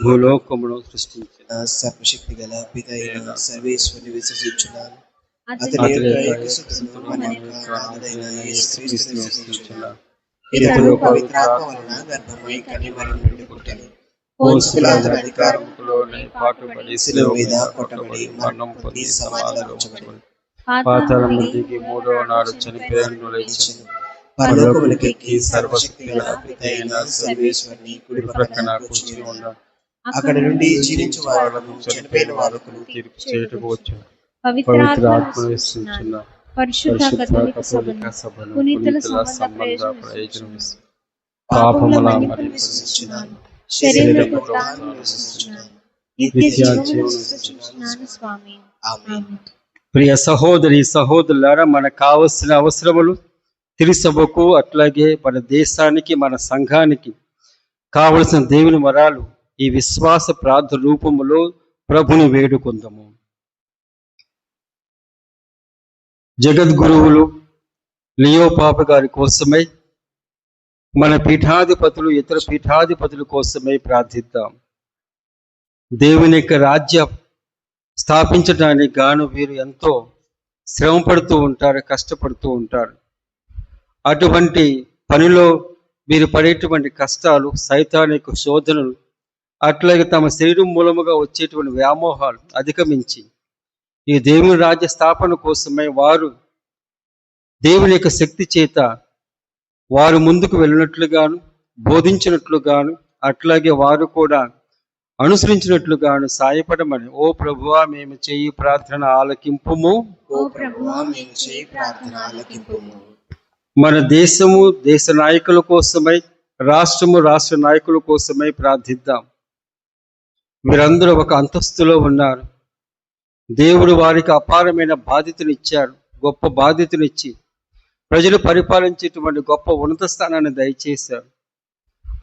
భూలోకమును సృష్టించిన సర్వశక్తి గల పిత అయిన సర్వేశ్వరుని విశ్వసించున్నాను. అతని అతని యొక్క యొక్క ఏకసుతుడు మన యొక్క నాథుడైన యేసుక్రీస్తుని విశ్వసించున్నాను. ఇతడు ఇతడు పవిత్రాత్మ వలన గర్భమై కన్యమరి నుండి పుట్టెను. పోన్సు పిలాతు అధికారములోనే పాటుపడి శిలువ మీద కొట్టబడి మరణం పొంది సమాధిలో ఉంచబడి పాతాళము దిగి మూడవ నాడు చనిపోయాను లేచెను. పరలోకములకెక్కి సర్వశక్తి గల పిత అయిన సర్వేశ్వరుని కుడి ప్రక్కన కూర్చుని ఉన్నాడు. అక్కడ నుండి జీవించు వారులను చనిపోయిన వారులను తీర్పు చేయుటకు వచ్చును. పవిత్ర పవిత్ర ఆత్మను ఆత్మను విశ్వసిస్తున్నాను. విశ్వసించున్నాను. పరిశుద్ధ కథోలిక కథోలిక సభను సభను పునీతుల పునీతుల సంబంధ సంబంధ ప్రయోజనం ప్రయోజనం పాపముల పాపముల మన్నిపును మరియు విశ్వసించున్నాను. శరీర శరీర పుత్రాన్ని పుత్రాన్ని విశ్వసించున్నాను. నిత్య నిత్య జీవమును జీవమును విశ్వసించున్నాను స్వామి. ఆమేన్. ప్రియ సహోదరి సహోదరులారా, మనకు కావలసిన అవసరములు తిరుసభకు అట్లాగే మన దేశానికి మన సంఘానికి కావలసిన దేవుని వరాలు ఈ విశ్వాస ప్రార్థన రూపములో ప్రభుని వేడుకుందాము. జగద్గురువులు లియో పాప గారి కోసమై, మన పీఠాధిపతులు ఇతర పీఠాధిపతుల కోసమై ప్రార్థిద్దాం. దేవుని యొక్క రాజ్య స్థాపించడానికి గాను వీరు ఎంతో శ్రమ పడుతూ ఉంటారు, కష్టపడుతూ ఉంటారు. అటువంటి పనిలో వీరు పడేటువంటి కష్టాలు, సైతానిక శోధనలు, అట్లాగే తమ శరీరం మూలముగా వచ్చేటువంటి వ్యామోహాలు అధిగమించి ఈ దేవుని రాజ్య స్థాపన కోసమై వారు దేవుని యొక్క శక్తి చేత వారు ముందుకు వెళ్ళినట్లుగాను, బోధించినట్లుగాను, అట్లాగే వారు కూడా అనుసరించినట్లుగాను సాయపడమని ఓ ప్రభువా మేము చేయి ప్రార్థన ఆలకింపుము. ఓ ప్రభువా మేము చేయి ప్రార్థన ఆలకింపుము. మన దేశము దేశ నాయకుల కోసమై, రాష్ట్రము రాష్ట్ర నాయకుల కోసమై ప్రార్థిద్దాం. వీరందరూ ఒక అంతస్తులో ఉన్నారు. దేవుడు వారికి అపారమైన బాధ్యతనిచ్చారు. గొప్ప బాధ్యతనిచ్చి ప్రజలు పరిపాలించేటువంటి గొప్ప ఉన్నత స్థానాన్ని దయచేశారు.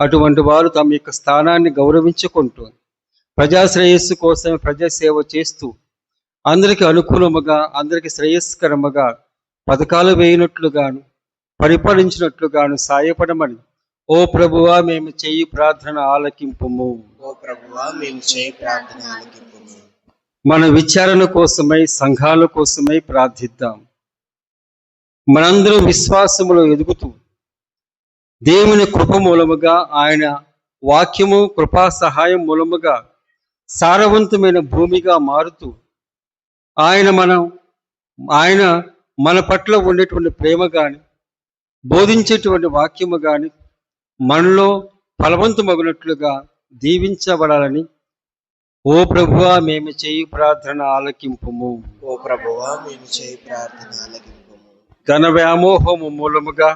అటువంటి వారు తమ యొక్క స్థానాన్ని గౌరవించుకుంటూ ప్రజాశ్రేయస్సు కోసం ప్రజాసేవ చేస్తూ అందరికీ అనుకూలముగా, అందరికీ శ్రేయస్కరముగా పథకాలు వేయినట్లుగాను, పరిపాలించినట్లుగాను సాయపడమని ఓ ప్రభువా మేము చేయి ప్రార్థన ఆలకింపుము. ఓ ప్రభువా మేము చేయి ప్రార్థన ఆలకింపుము. మన విచారణ కోసమై, సంఘాల కోసమై ప్రార్థిద్దాం. మనందరం విశ్వాసములో ఎదుగుతూ దేవుని కృప మూలముగా, ఆయన వాక్యము కృపా సహాయం మూలముగా సారవంతమైన భూమిగా మారుతూ ఆయన మన పట్ల ఉండేటువంటి ప్రేమ కానీ, బోధించేటువంటి వాక్యము కానీ మనలో ఫలవంతమగునట్లుగా దీవించబడాలని ఓ ప్రభువా మేము చేయి ప్రార్థన ఆలకింపుము. ఓ ప్రభువా మేము చేయి ప్రార్థన ఆలకింపుము. ధన వ్యామోహము మూలముగా,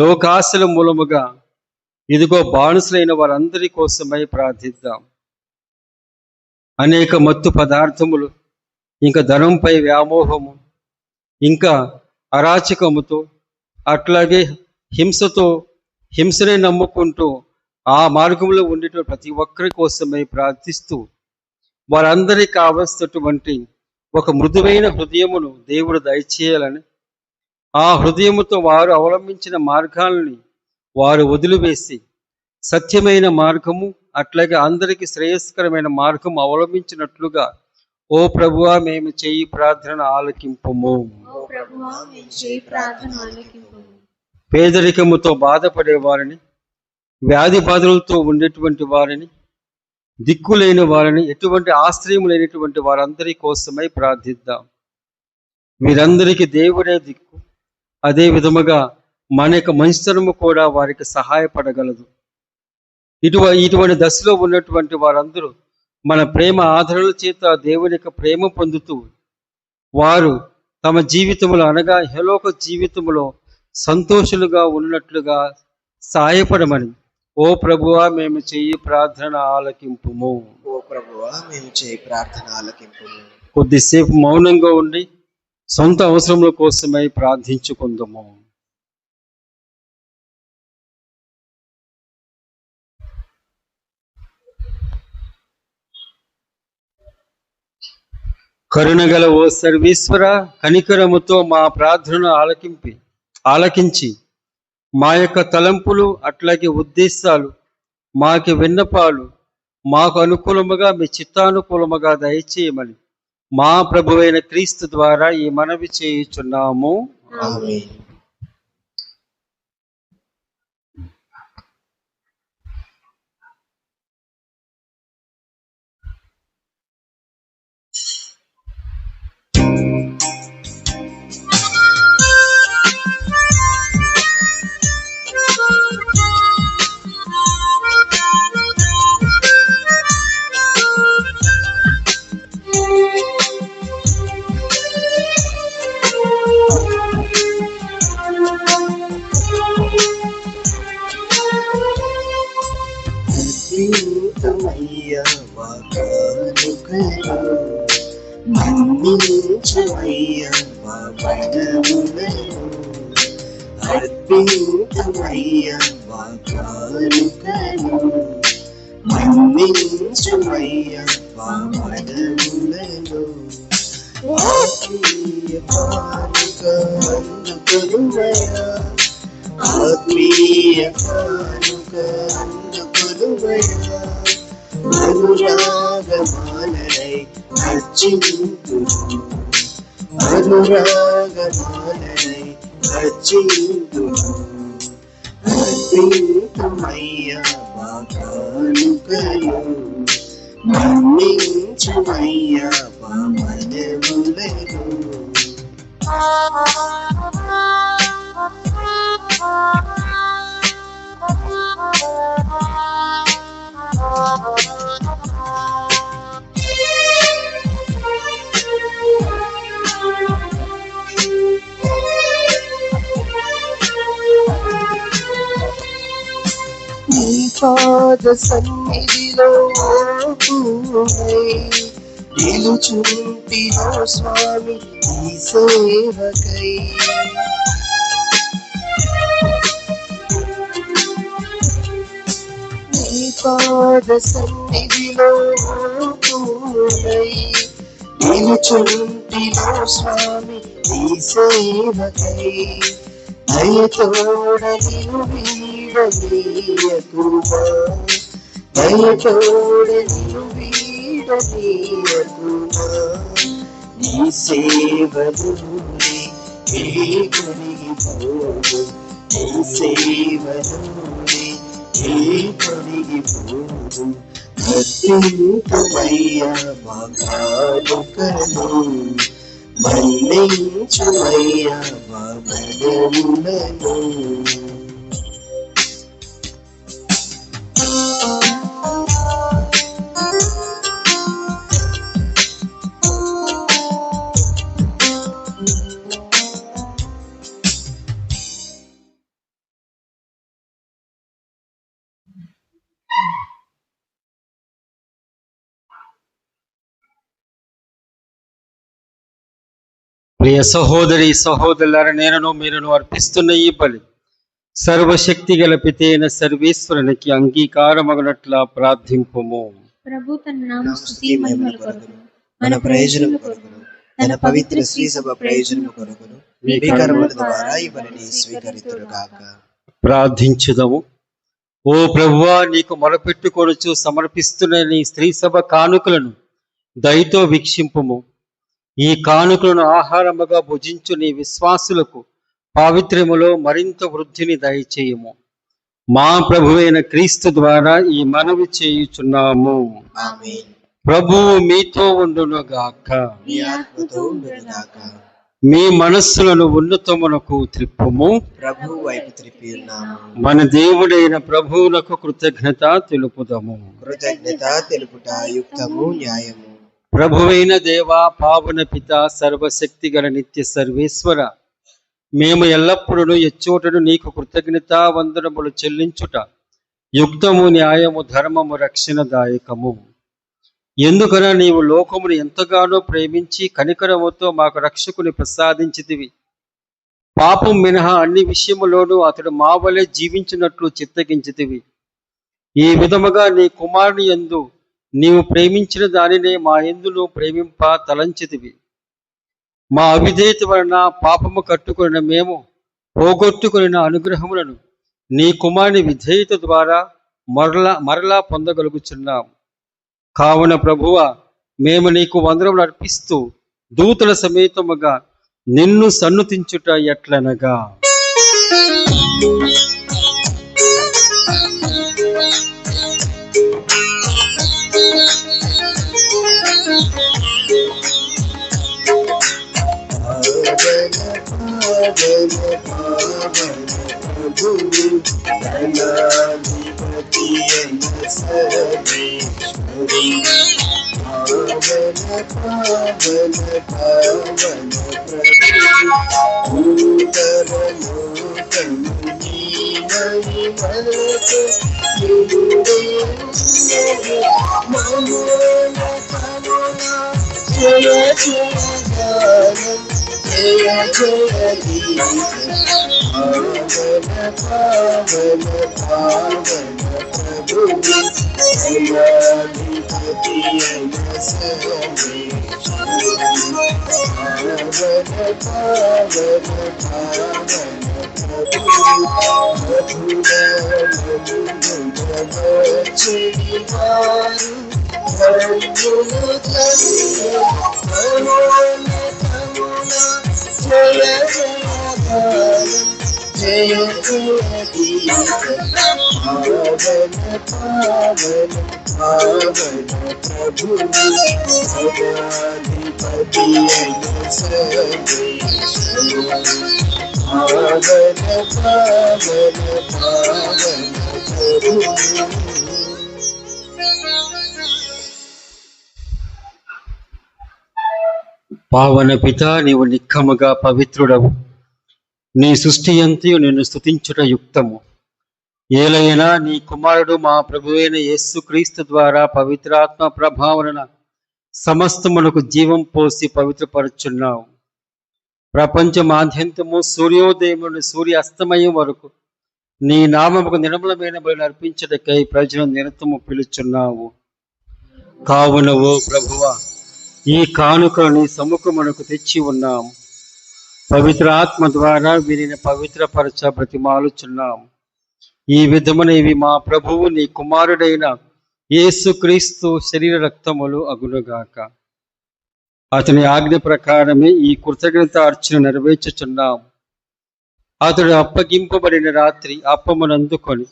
లోకాశల మూలముగా ఇదిగో బానిసలైన వారందరి కోసమై ప్రార్థిద్దాం. అనేక మత్తు పదార్థములు, ఇంకా ధనంపై వ్యామోహము, ఇంకా అరాచకముతో, అట్లాగే హింసనే నమ్ముకుంటూ ఆ మార్గంలో ఉండేటువంటి ప్రతి ఒక్కరి కోసమై ప్రార్థిస్తూ వారందరికీ కావలసినటువంటి ఒక మృదువైన హృదయమును దేవుడు దయచేయాలని, ఆ హృదయముతో వారు అవలంబించిన మార్గాలని వారు వదిలివేసి సత్యమైన మార్గము, అట్లాగే అందరికీ శ్రేయస్కరమైన మార్గం అవలంబించినట్లుగా ఓ ప్రభువా మేము చేయి ప్రార్థన ఆలకింపుము. ఓ ప్రభువా మేము చేయి ప్రార్థన ఆలకింపుము. పేదరికముతో బాధపడే వారిని, వ్యాధి బాధలతో ఉండేటువంటి వారిని, దిక్కులేని వారిని, ఎటువంటి ఆశ్రయం లేనటువంటి వారందరి కోసమై ప్రార్థిద్దాం. వీరందరికీ దేవుడే దిక్కు. అదే విధముగా మన యొక్క మంచితనము కూడా వారికి సహాయపడగలదు. ఇటువంటి దశలో ఉన్నటువంటి వారందరూ మన ప్రేమ ఆదరణల చేత దేవుని యొక్క ప్రేమ పొందుతూ వారు తమ జీవితంలో అనగా ఇహలోక జీవితంలో సంతోషులుగా ఉన్నట్లుగా సాయపడమని ఓ ప్రభువా మేము చెయ్యి ప్రార్థన ఆలకింపుము. ఓ ప్రభువా మేము చేయి ప్రార్థన ఆలకింపుము. కొద్దిసేపు మౌనంగా ఉండి సొంత అవసరముల కోసమై ప్రార్థించుకుందాము. కరుణగల ఓ సర్వేశ్వర, కనికరముతో మా ప్రార్థనను ఆలకించి మా యొక్క తలంపులు అట్లాగే ఉద్దేశాలు మాకు విన్నపాలు మాకు అనుకూలముగా మీ చిత్తానుకూలముగా దయచేయమని మా ప్రభువైన క్రీస్తు ద్వారా ఈ మనవి చేయుచున్నాము. ఆమేన్. అద్భుతమయ్యా మా కానుకలు, మన్నించవయ్యా మా మనవులను. అద్భుతమయ్యా మా కానుకలు, మన్నించవయ్యా మా మనవులను. ఆత్మీయ కానుక అందుకొనుమయ్యా, ఆత్మీయ కానుక అందుకొనుమయ్యా. అనురాగమాలై అర్చింతును, అనురాగమాలై అర్చింతును. అద్భుతమయ్యా మా కానుకలు, మన్నించవయ్యా మా మనవులను. నీ పాద సన్నిధిలో నిలుచుంటిలో స్వామి ఈ సేవకై. నీ పాద సన్నిధిలో నిలుచుంటిలో స్వామి ఈ సేవకై. దయతోడ నీవు వీడనీయకుమా, దయతోడ నీవు వీడనీయకుమా. నీ సేవలోనే ఏ కొనిగిపోదు, నీ సేవలోనే ఏ కొనిగిపోదు. అద్భుతమయ్యా మా కానుకలు, మన్నించవయ్యా మా మనవులను. ప్రియ సహోదరి సహోదరులారా, నేనును మీరును అర్పిస్తున్న ఈ బలి సర్వశక్తి గల పితైన సర్వేశ్వరునికి అంగీకారమగునట్లా ప్రార్థింపుము. ప్రభు తన నామ స్తుతి మహిమల కొరకును, మన ప్రయోజనం కొరకును, తన పవిత్ర శ్రీ సభ ప్రయోజనం కొరకును మీ కర్మల ద్వారా ఇవన్నీ స్వీకరితురుగాక. ప్రార్థించుదము. ఓ ప్రభువా, నీకు మొరపెట్టుకొనుచు సమర్పిస్తున్న నీ స్త్రీ సభ కానుకలను దయతో వీక్షింపుము. ఈ కానుకలను ఆహారముగా భుజించు నీ విశ్వాసులకు పావిత్ర్యములో మరింత వృద్ధిని దయచేయము. మా ప్రభువైన క్రీస్తు ద్వారా ఈ మనవి చేయుచున్నాము. ఆమేన్. ప్రభువు మీతో ఉండునుగాక. మీ ఆత్మతో ఉండునుగాక. మీ మనస్సులను ఉన్నతమునకు త్రిప్పుము. ప్రభు వైపు త్రిప్పి ఉన్నాము. మన దేవుడైన ప్రభువునకు కృతజ్ఞత తెలుపుదము. కృతజ్ఞత తెలుపుట యుక్తము న్యాయము. ప్రభువైన దేవా, పావన పిత, సర్వశక్తి గల నిత్య సర్వేశ్వర, మేము ఎల్లప్పుడూ ఎచ్చోటను నీకు కృతజ్ఞతా వందనములు చెల్లించుట యుక్తము, న్యాయము, ధర్మము, రక్షణదాయకము. ఎందుకన నీవు లోకమును ఎంతగానో ప్రేమించి కనికరముతో మాకు రక్షకుని ప్రసాదించితివి. పాపం మినహా అన్ని విషయములోనూ అతడు మా వలె జీవించినట్లు చిత్తగించితివి. ఈ విధముగా నీ కుమారుని యందు నీవు ప్రేమించిన దానినే మా యందును ప్రేమింప తలంచితివి. మా అవిధేయత వలన పాపము కట్టుకున్న మేము పోగొట్టుకున్న అనుగ్రహములను నీ కుమారుని విధేయత ద్వారా మరలా పొందగలుగుచున్నాం. కావున ప్రభువ, మేము నీకు వందనములు అర్పిస్తూ దూతల సమేతముగా నిన్ను సన్నుతించుట ఎట్లనగా, పావన పిత, నీవు నిక్కముగా పవిత్రుడవు. నీ సృష్టి అంతయు నిన్ను స్తుతించుట యుక్తము. ఏలైనా నీ కుమారుడు మా ప్రభువైన యేసుక్రీస్తు ద్వారా పవిత్రాత్మ ప్రభావన సమస్తమునకు జీవం పోసి పవిత్రపరుచున్నావు. ప్రపంచమాద్యంతము సూర్యోదయం నుండి సూర్య అస్తమయం వరకు నీ నామముకు నిర్మలమైన బలి అర్పించటకై ప్రజలను నిరతము పిలుచున్నావు. కావున ఓ ప్రభువా, ఈ కానుకలు నీ సముఖమునకు తెచ్చి ఉన్నాం. పవిత్ర ఆత్మ ద్వారా వీరిని పవిత్రపరచ బ్రతిమాలుచున్నాం. ఈ విధమున ఇవి మా ప్రభువు నీ కుమారుడైన యేసుక్రీస్తు శరీర రక్తములు అగునుగాక. అతని ఆజ్ఞ ప్రకారమే ఈ కృతజ్ఞత అర్చన నెరవేర్చుచున్నాం. అతడు అప్పగింపబడిన రాత్రి అప్పమునందుకొని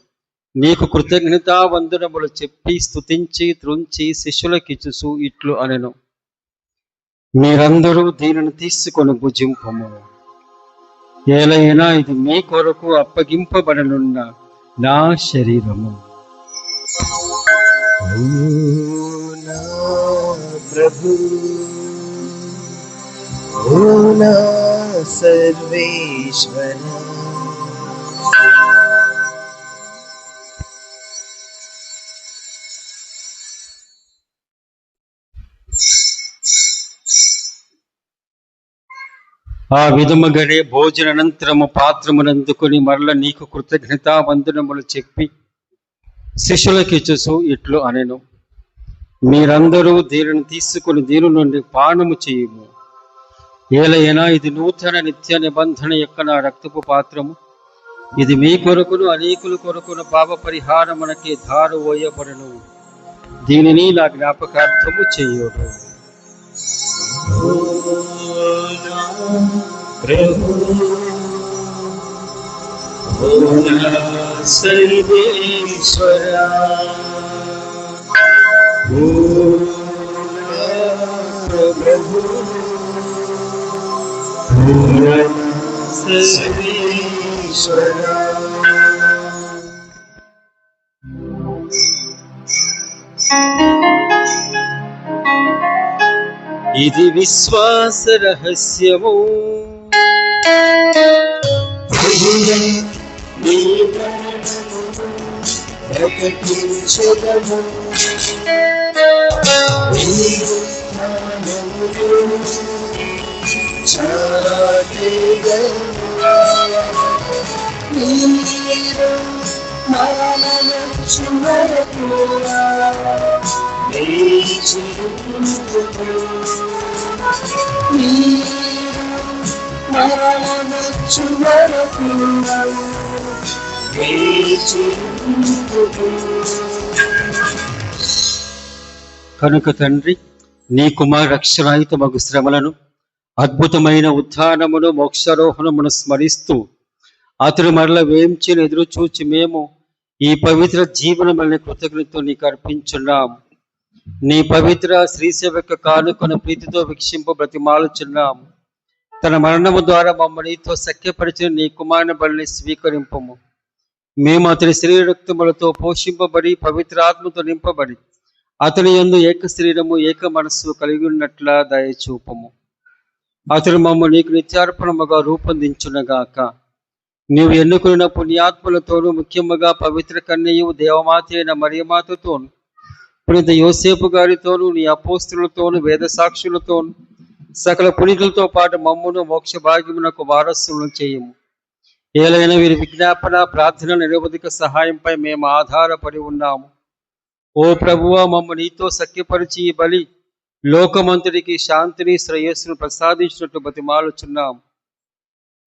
నీకు కృతజ్ఞతా వందనములు చెప్పి స్తుతించి త్రుంచి శిష్యులకిచ్చుచు ఇట్లు అనెను, మీరందరూ దీనిని తీసుకొని భుజింపము. ఏలైనా ఇది మీ కొరకు అప్పగింపబడనున్న నా శరీరము. ప్రభు సర్వేశ్వర, ఆ విధముగానే భోజనానంతరము పాత్రమునందుకొని మరల నీకు కృతజ్ఞతా వందనములు చెప్పి శిష్యులకిచ్చుచు ఇట్లు అనెను, మీరందరూ దీనిని తీసుకుని దీని నుండి పానము చేయుము. ఏలైనా ఇది నూతన నిత్య నిబంధన యొక్క నా రక్తపు పాత్రము. ఇది మీ కొరకును అనేకుల కొరకును పాప పరిహారమునకి ధారు పోయబడును. దీనిని నా జ్ఞాపకార్థము చేయుడు. ప్రభు సర్వేశ్వర, ప్రభు సర్వేశ్వర. ఇది విశ్వాస రహస్యము. ప్రభువే, నీ మరణమును ప్రకటించెదము. నీ ఉత్థానమును చాటెదము. మీరు మరణమొచ్చు వరకు వేచియుండుము. మీరు మరణమొచ్చు వరకు వేచియుండుము. కనుక తండ్రి, నీ కుమార రక్షణాయుత మగు శ్రమలను, అద్భుతమైన ఉత్థానమును, మోక్షారోహణమును స్మరిస్తూ అతడు మరల వేంచిన ఎదురు చూచి మేము ఈ పవిత్ర జీవనమైన కృతజ్ఞతతో నీకు అర్పించున్నాము. నీ పవిత్ర శ్రీసేవక కానుకను ప్రీతితో వీక్షింప బ్రతిమాలుచున్నాము. తన మరణము ద్వారా మమ్మల్ని నీతో సఖ్యపరిచిన నీ కుమారుని బలిని స్వీకరింపము. మేము అతని శరీరక్తములతో పోషింపబడి పవిత్రాత్మతో నింపబడి అతని యందు ఏక శరీరము ఏక మనస్సు కలిగి ఉన్నట్లా దయచూపము. అతడు మమ్మల్ని నీకు నిత్యార్పణముగా రూపొందించునగాక. నీవు ఎన్నుకున్న పుణ్యాత్ములతోనూ, ముఖ్యముగా పవిత్ర కన్యయు దేవమాత అయిన మరియమాతతోను, పునీత యోసేపు గారితోనూ, నీ అపోస్తులతోనూ, వేద సాక్షులతోనూ, సకల పునీతులతో పాటు మమ్మును మోక్ష భాగ్యమునకు వారసులను చేయము. ఏలైనా వీరి విజ్ఞాపన, ప్రార్థన, నిరవధిక సహాయంపై మేము ఆధారపడి ఉన్నాము. ఓ ప్రభువా, మమ్ము నీతో సఖ్యపరిచి ఈ బలి లోకమంతటికి శాంతిని, శ్రేయస్సును ప్రసాదించినట్లు బతిమాలుచున్నాము.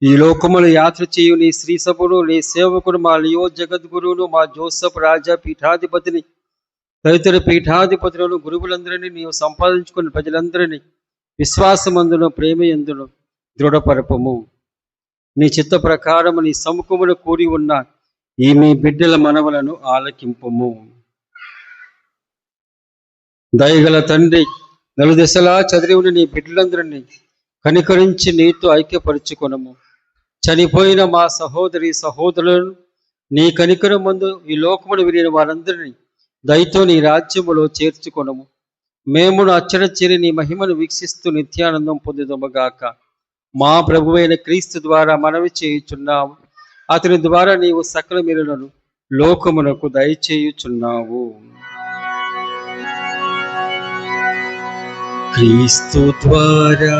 ఈ లోకములు యాత్ర చేయు నీ శ్రీ సభను, నీ సేవకుడు మా లియో జగద్గురువును, మా జోసఫ్ రాజా పీఠాధిపతిని, తదితర పీఠాధిపతులను, గురువులందరినీ, నీవు సంపాదించుకున్న ప్రజలందరినీ విశ్వాసమందును, ప్రేమయందును దృఢపరపము. నీ చిత్త ప్రకారము నీ సముఖమును కూడి ఉన్న ఈ మీ బిడ్డల మనవలను ఆలకింపము. దయగల తండ్రి, నలుదశలా చదివి ఉన్న నీ బిడ్డలందరినీ కనికరించి నీతో ఐక్యపరుచుకొనము. చనిపోయిన మా సహోదరి సహోదరులను నీ కనికరం మందు ఈ లోకమును విరిగిన వారందరినీ దయతో నీ రాజ్యములో చేర్చుకొనము. మేమును అచ్చట చేరి నీ మహిమను వీక్షిస్తూ నిత్యానందం పొందుదముగాక. మా ప్రభువైన క్రీస్తు ద్వారా మనవి చేయుచున్నాము. అతని ద్వారా నీవు సకల మేలులను లోకమునకు దయచేయుచున్నావు. క్రీస్తు ద్వారా,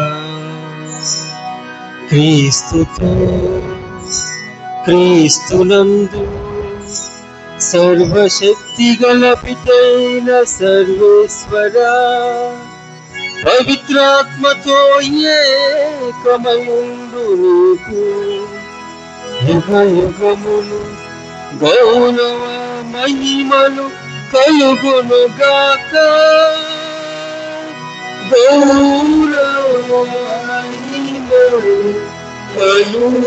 క్రీస్తుతో, క్రీస్తునందు సర్వశక్తి గల పితైన సర్వేశ్వర పవిత్రాత్మతో ఏకమయుండు నీకు యుగయుగములు గౌరవ మహిమలు కలుగునుగాక. గౌరవ మహిమలు కలుగునుగాక.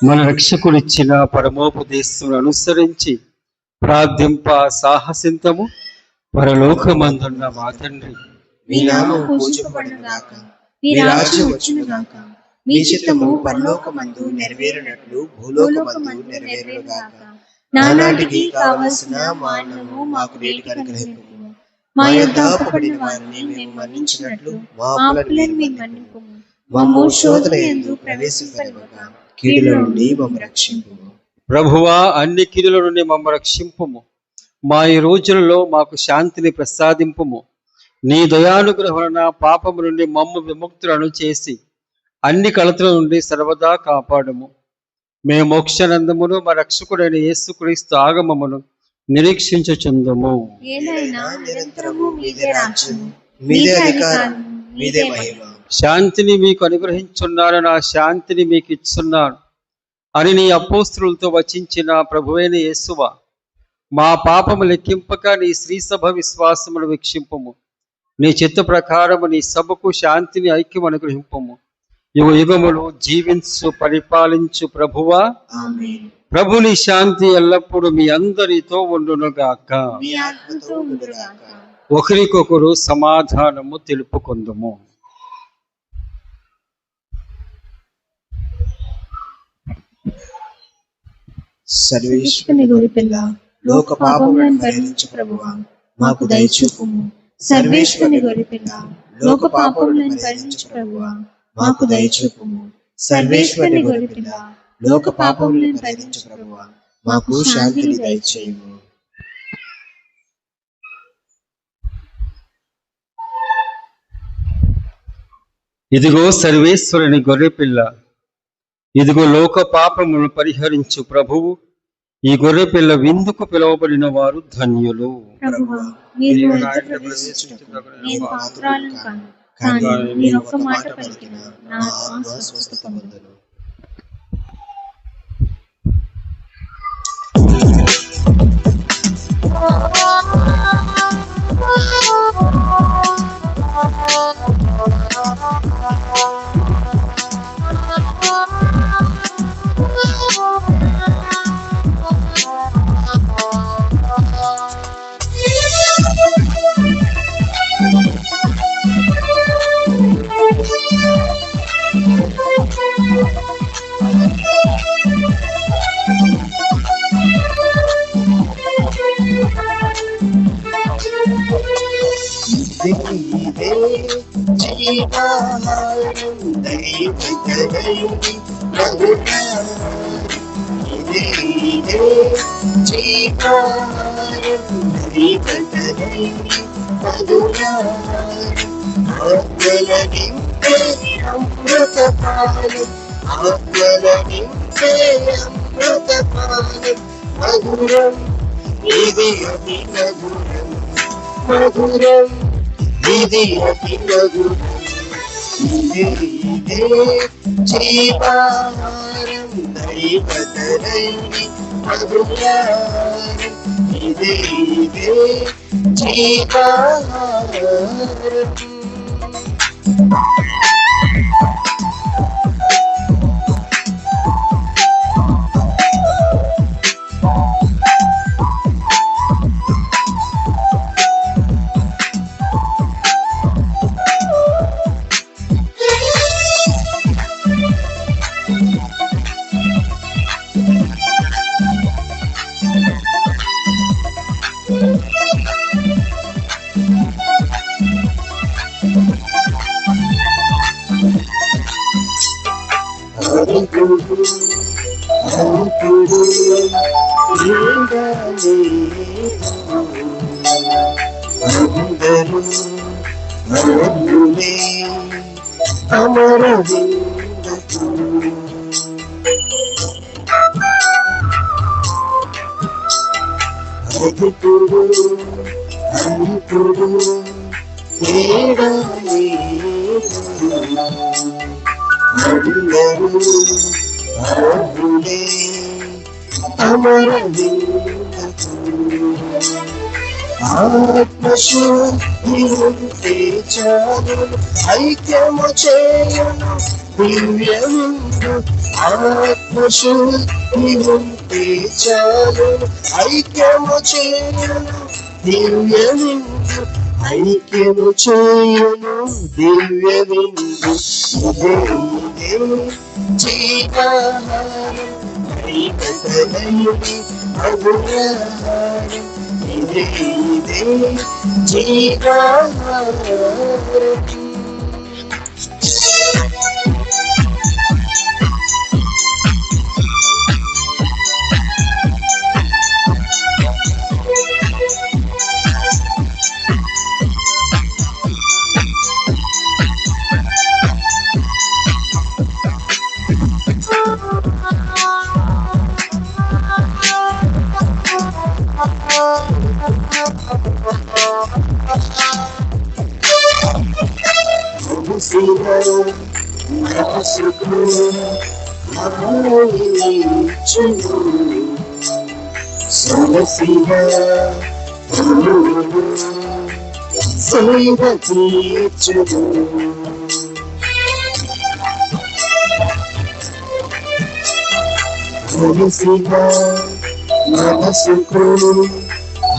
మన రక్షకుడిచ్చిన పరమోపదేశం అనుసరించి ప్రార్థింప సాహసింతము. పరలోకమందున్న మా తండ్రి, మీ నామము పూజింపబడునుగాక. మీ రాజ్యం వచ్చునుగాక. మీ చిత్తము పరలోకమందు నెరవేరునట్లు భూలోకమందు నెరవేరునుగాక. నానాటికి కావలసిన మా అన్నము మాకు నేటికి అనుగ్రహింపుము. మా యొద్ద అప్పుబడిన వారిని మేము మన్నించినట్లు మా అప్పులను మేము మన్నింపుము. మమ్ము శోధన యందు ప్రవేశింపనివ్వక కీడుల నుండి మమ్ము రక్షింపుము. ప్రభువా, అన్ని కీడుల నుండి మమ్ము రక్షింపుము. మా ఈ రోజులలో మాకు శాంతిని ప్రసాదింపుము. నీ దయానుగ్రహణ పాపము నుండి మమ్ము విముక్తులను చేసి అన్ని కలతల నుండి సర్వదా కాపాడము. మేము మోక్షానందమును మా రక్షకుడైన యేసుక్రీస్తు ఆగమమును నిరీక్షించుచుందుము. ఏలైనా నిరంతరము మీదే రాజ్యము, మీదే అధికారము, మీదే మహిమ. శాంతిని మీకు అనుగ్రహించున్నాను, నా శాంతిని మీకు ఇచ్చున్నాను అని నీ అపోస్తులతో వచించిన ప్రభువైన యేసువా, మా పాపము లెక్కింపక నీ శ్రీసభ విశ్వాసమును వీక్షింపుము. నీ చిత్త ప్రకారము నీ సభకు శాంతిని ఐక్యం అనుగ్రహింపుము. యుగ యుగములు జీవించు పరిపాలించు ప్రభువా, ఆమేన్. ప్రభు నీ శాంతి ఎల్లప్పుడూ మీ అందరితో ఉండునుగాక. మీ ఆత్మతో ఉండుగాక. ఒకరికొకరు సమాధానము తెలుపుకొందుము. సర్వేశ్వరుని గొర్రెపిల్ల, లోక పాపములను భరించు ప్రభువా, మాకు దయచూపుము. సర్వేశ్వరుని గొర్రెపిల్ల, లోక పాపములను భరించు ప్రభువా, మాకు దయచూపుము. సర్వేశ్వరుని గొర్రెపిల్ల, లోక పాపములను భరించు ప్రభువా, మాకు శాంతిని దయచేయుము. ఇదిగో సర్వేశ్వరుని గొర్రెపిల్ల, ఇదిగో లోక పాపములను పరిహరించు ప్రభువు. ఈ గొర్రెపిల్ల విందుకు పిలువబడిన వారు ధన్యులు. ప్రభువా, మీరు నా ఇంట ప్రవేశించుటకు నేను పాత్రురాలను కాను, కానీ మీరు ఒక్క మాట పలికిన నా ఆత్మ స్వస్థత పొందును. ఐక్యము చేయును దివ్యముందు, ఆత్మశుద్ధి ఉంటే చాలు. ఐక్యము చేయును దివ్యముందు, ఐక్యము చేయును దివ్యముందు. జీవాహారం హరికథలయుని మధురాహారం, ఇదే జీవాహారం.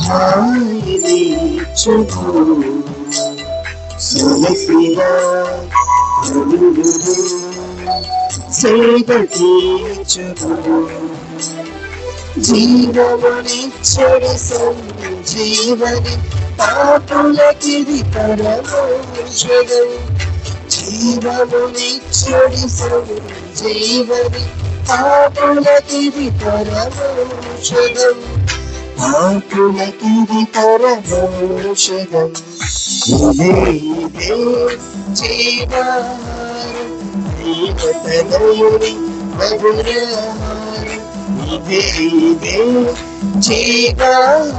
హాయినిచ్చును. సొలసిగా కలుగును, సేద తీర్చును. జీవమునిచ్చడి సంజీవని పాపులకిది పరమోషదం. జీవమునిచ్చడి సంజీవని పాపులకిది పరమోషదం. పాపులకిది పరమోషదం. ఇదే ఇదే జీవాహారం, దైవతనయుని మధురాహారం. ఇదే ఇదే జీవాహారం.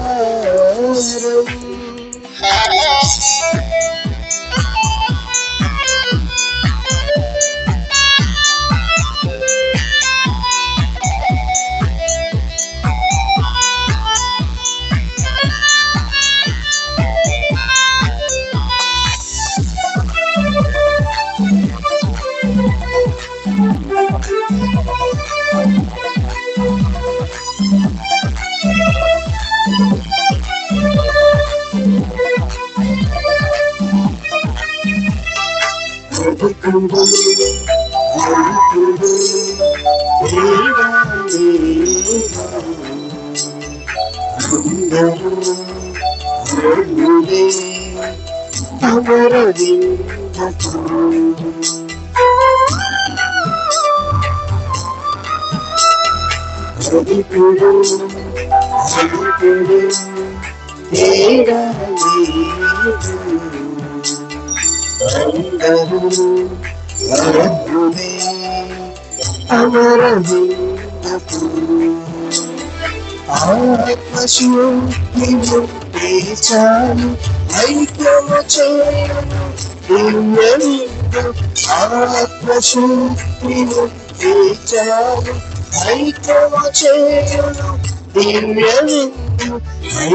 ఆత్మశుద్ధిని చాలు ఐక్యము చేయను దివ్యవిందు. ఆత్మశుద్ధిని చాలు ఐక్యము చేయను దివ్యవిందు.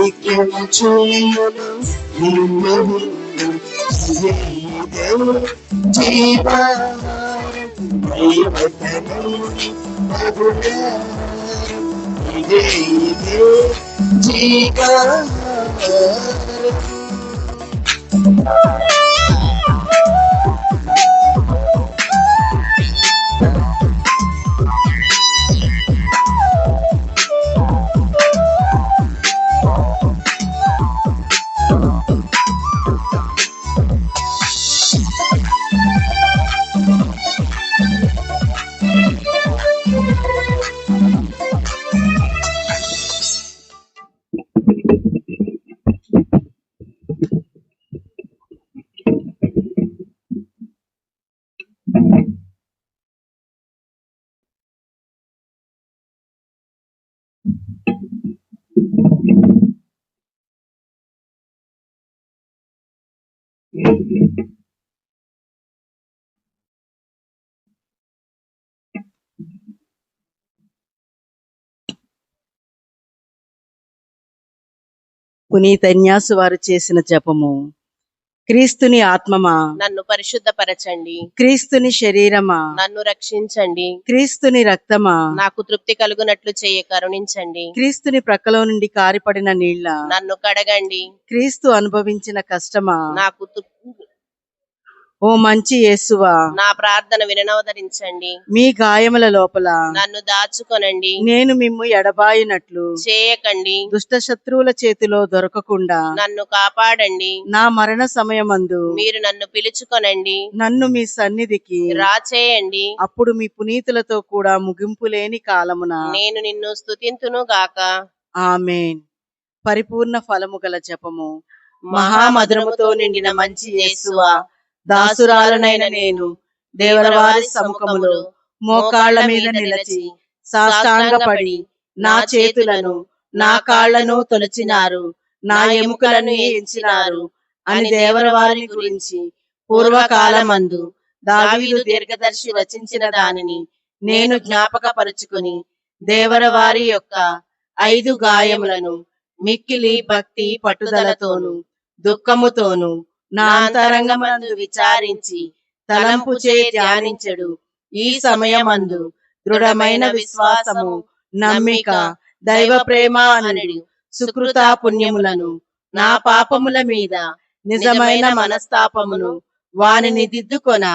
ఐక్యము చేయను దివ్యవిందు. ఇదే ఇదే జీవాహారం, దైవతనయుని మధురాహారం. ఇదే ఇదే జీవాహారం. పునీత ఇన్యాసు వారు చేసిన జపము. క్రీస్తుని ఆత్మమా నన్ను పరిశుద్ధపరచండి, క్రీస్తుని శరీరమా నన్ను రక్షించండి, క్రీస్తుని రక్తమా నాకు తృప్తి కలుగునట్లు చేయ కరుణించండి, క్రీస్తుని ప్రక్కలో నుండి కారిపడిన నీళ్ల నన్ను కడగండి, క్రీస్తు అనుభవించిన కష్టమా నాకు ఓ మంచి యేసువా నా ప్రార్థన వినవదరించండి, మీ గాయముల లోపల నన్ను దాచుకొనండి, నేను మిమ్ము ఎడబాయినట్లు చేయకండి, దుష్ట శత్రువుల చేతిలో దొరకకుండా నన్ను కాపాడండి, నా మరణ సమయమందు మీరు నన్ను పిలుచుకొనండి, నన్ను మీ సన్నిధికి రాచేయండి, అప్పుడు మీ పునీతులతో కూడా ముగింపు లేని కాలమున నేను నిన్ను స్తుతింతును గాక. ఆమేన్. పరిపూర్ణ ఫలము గల జపము. మహామధురముతో నిండిన మంచి యేసువా, దాసురాలనైన నేను దేవరవారి సముఖములో మోకాళ్ల మీద నిలచి సాష్టాంగపడి నా చేతులను నా కాళ్లను తొలచినారు, నా ఎముకలను ఎంచినారు అని దేవరవారి గురించి పూర్వకాలమందు దావీదు దీర్ఘదర్శి రచించిన దానిని నేను జ్ఞాపకపరుచుకుని దేవరవారి యొక్క 5 గాయములను మిక్కిలి భక్తి పట్టుదలతోను దుఃఖముతోను నా అంతరంగమందు విచారించి తలంపు చే ధ్యానించెడు. ఈ సమయమందు దృఢమైన విశ్వాసము, నమ్మిక, దైవ ప్రేమ అనడు సుకృత పుణ్యములను నా పాపముల మీద నిజమైన మనస్తాపమును వానిని దిద్దుకొన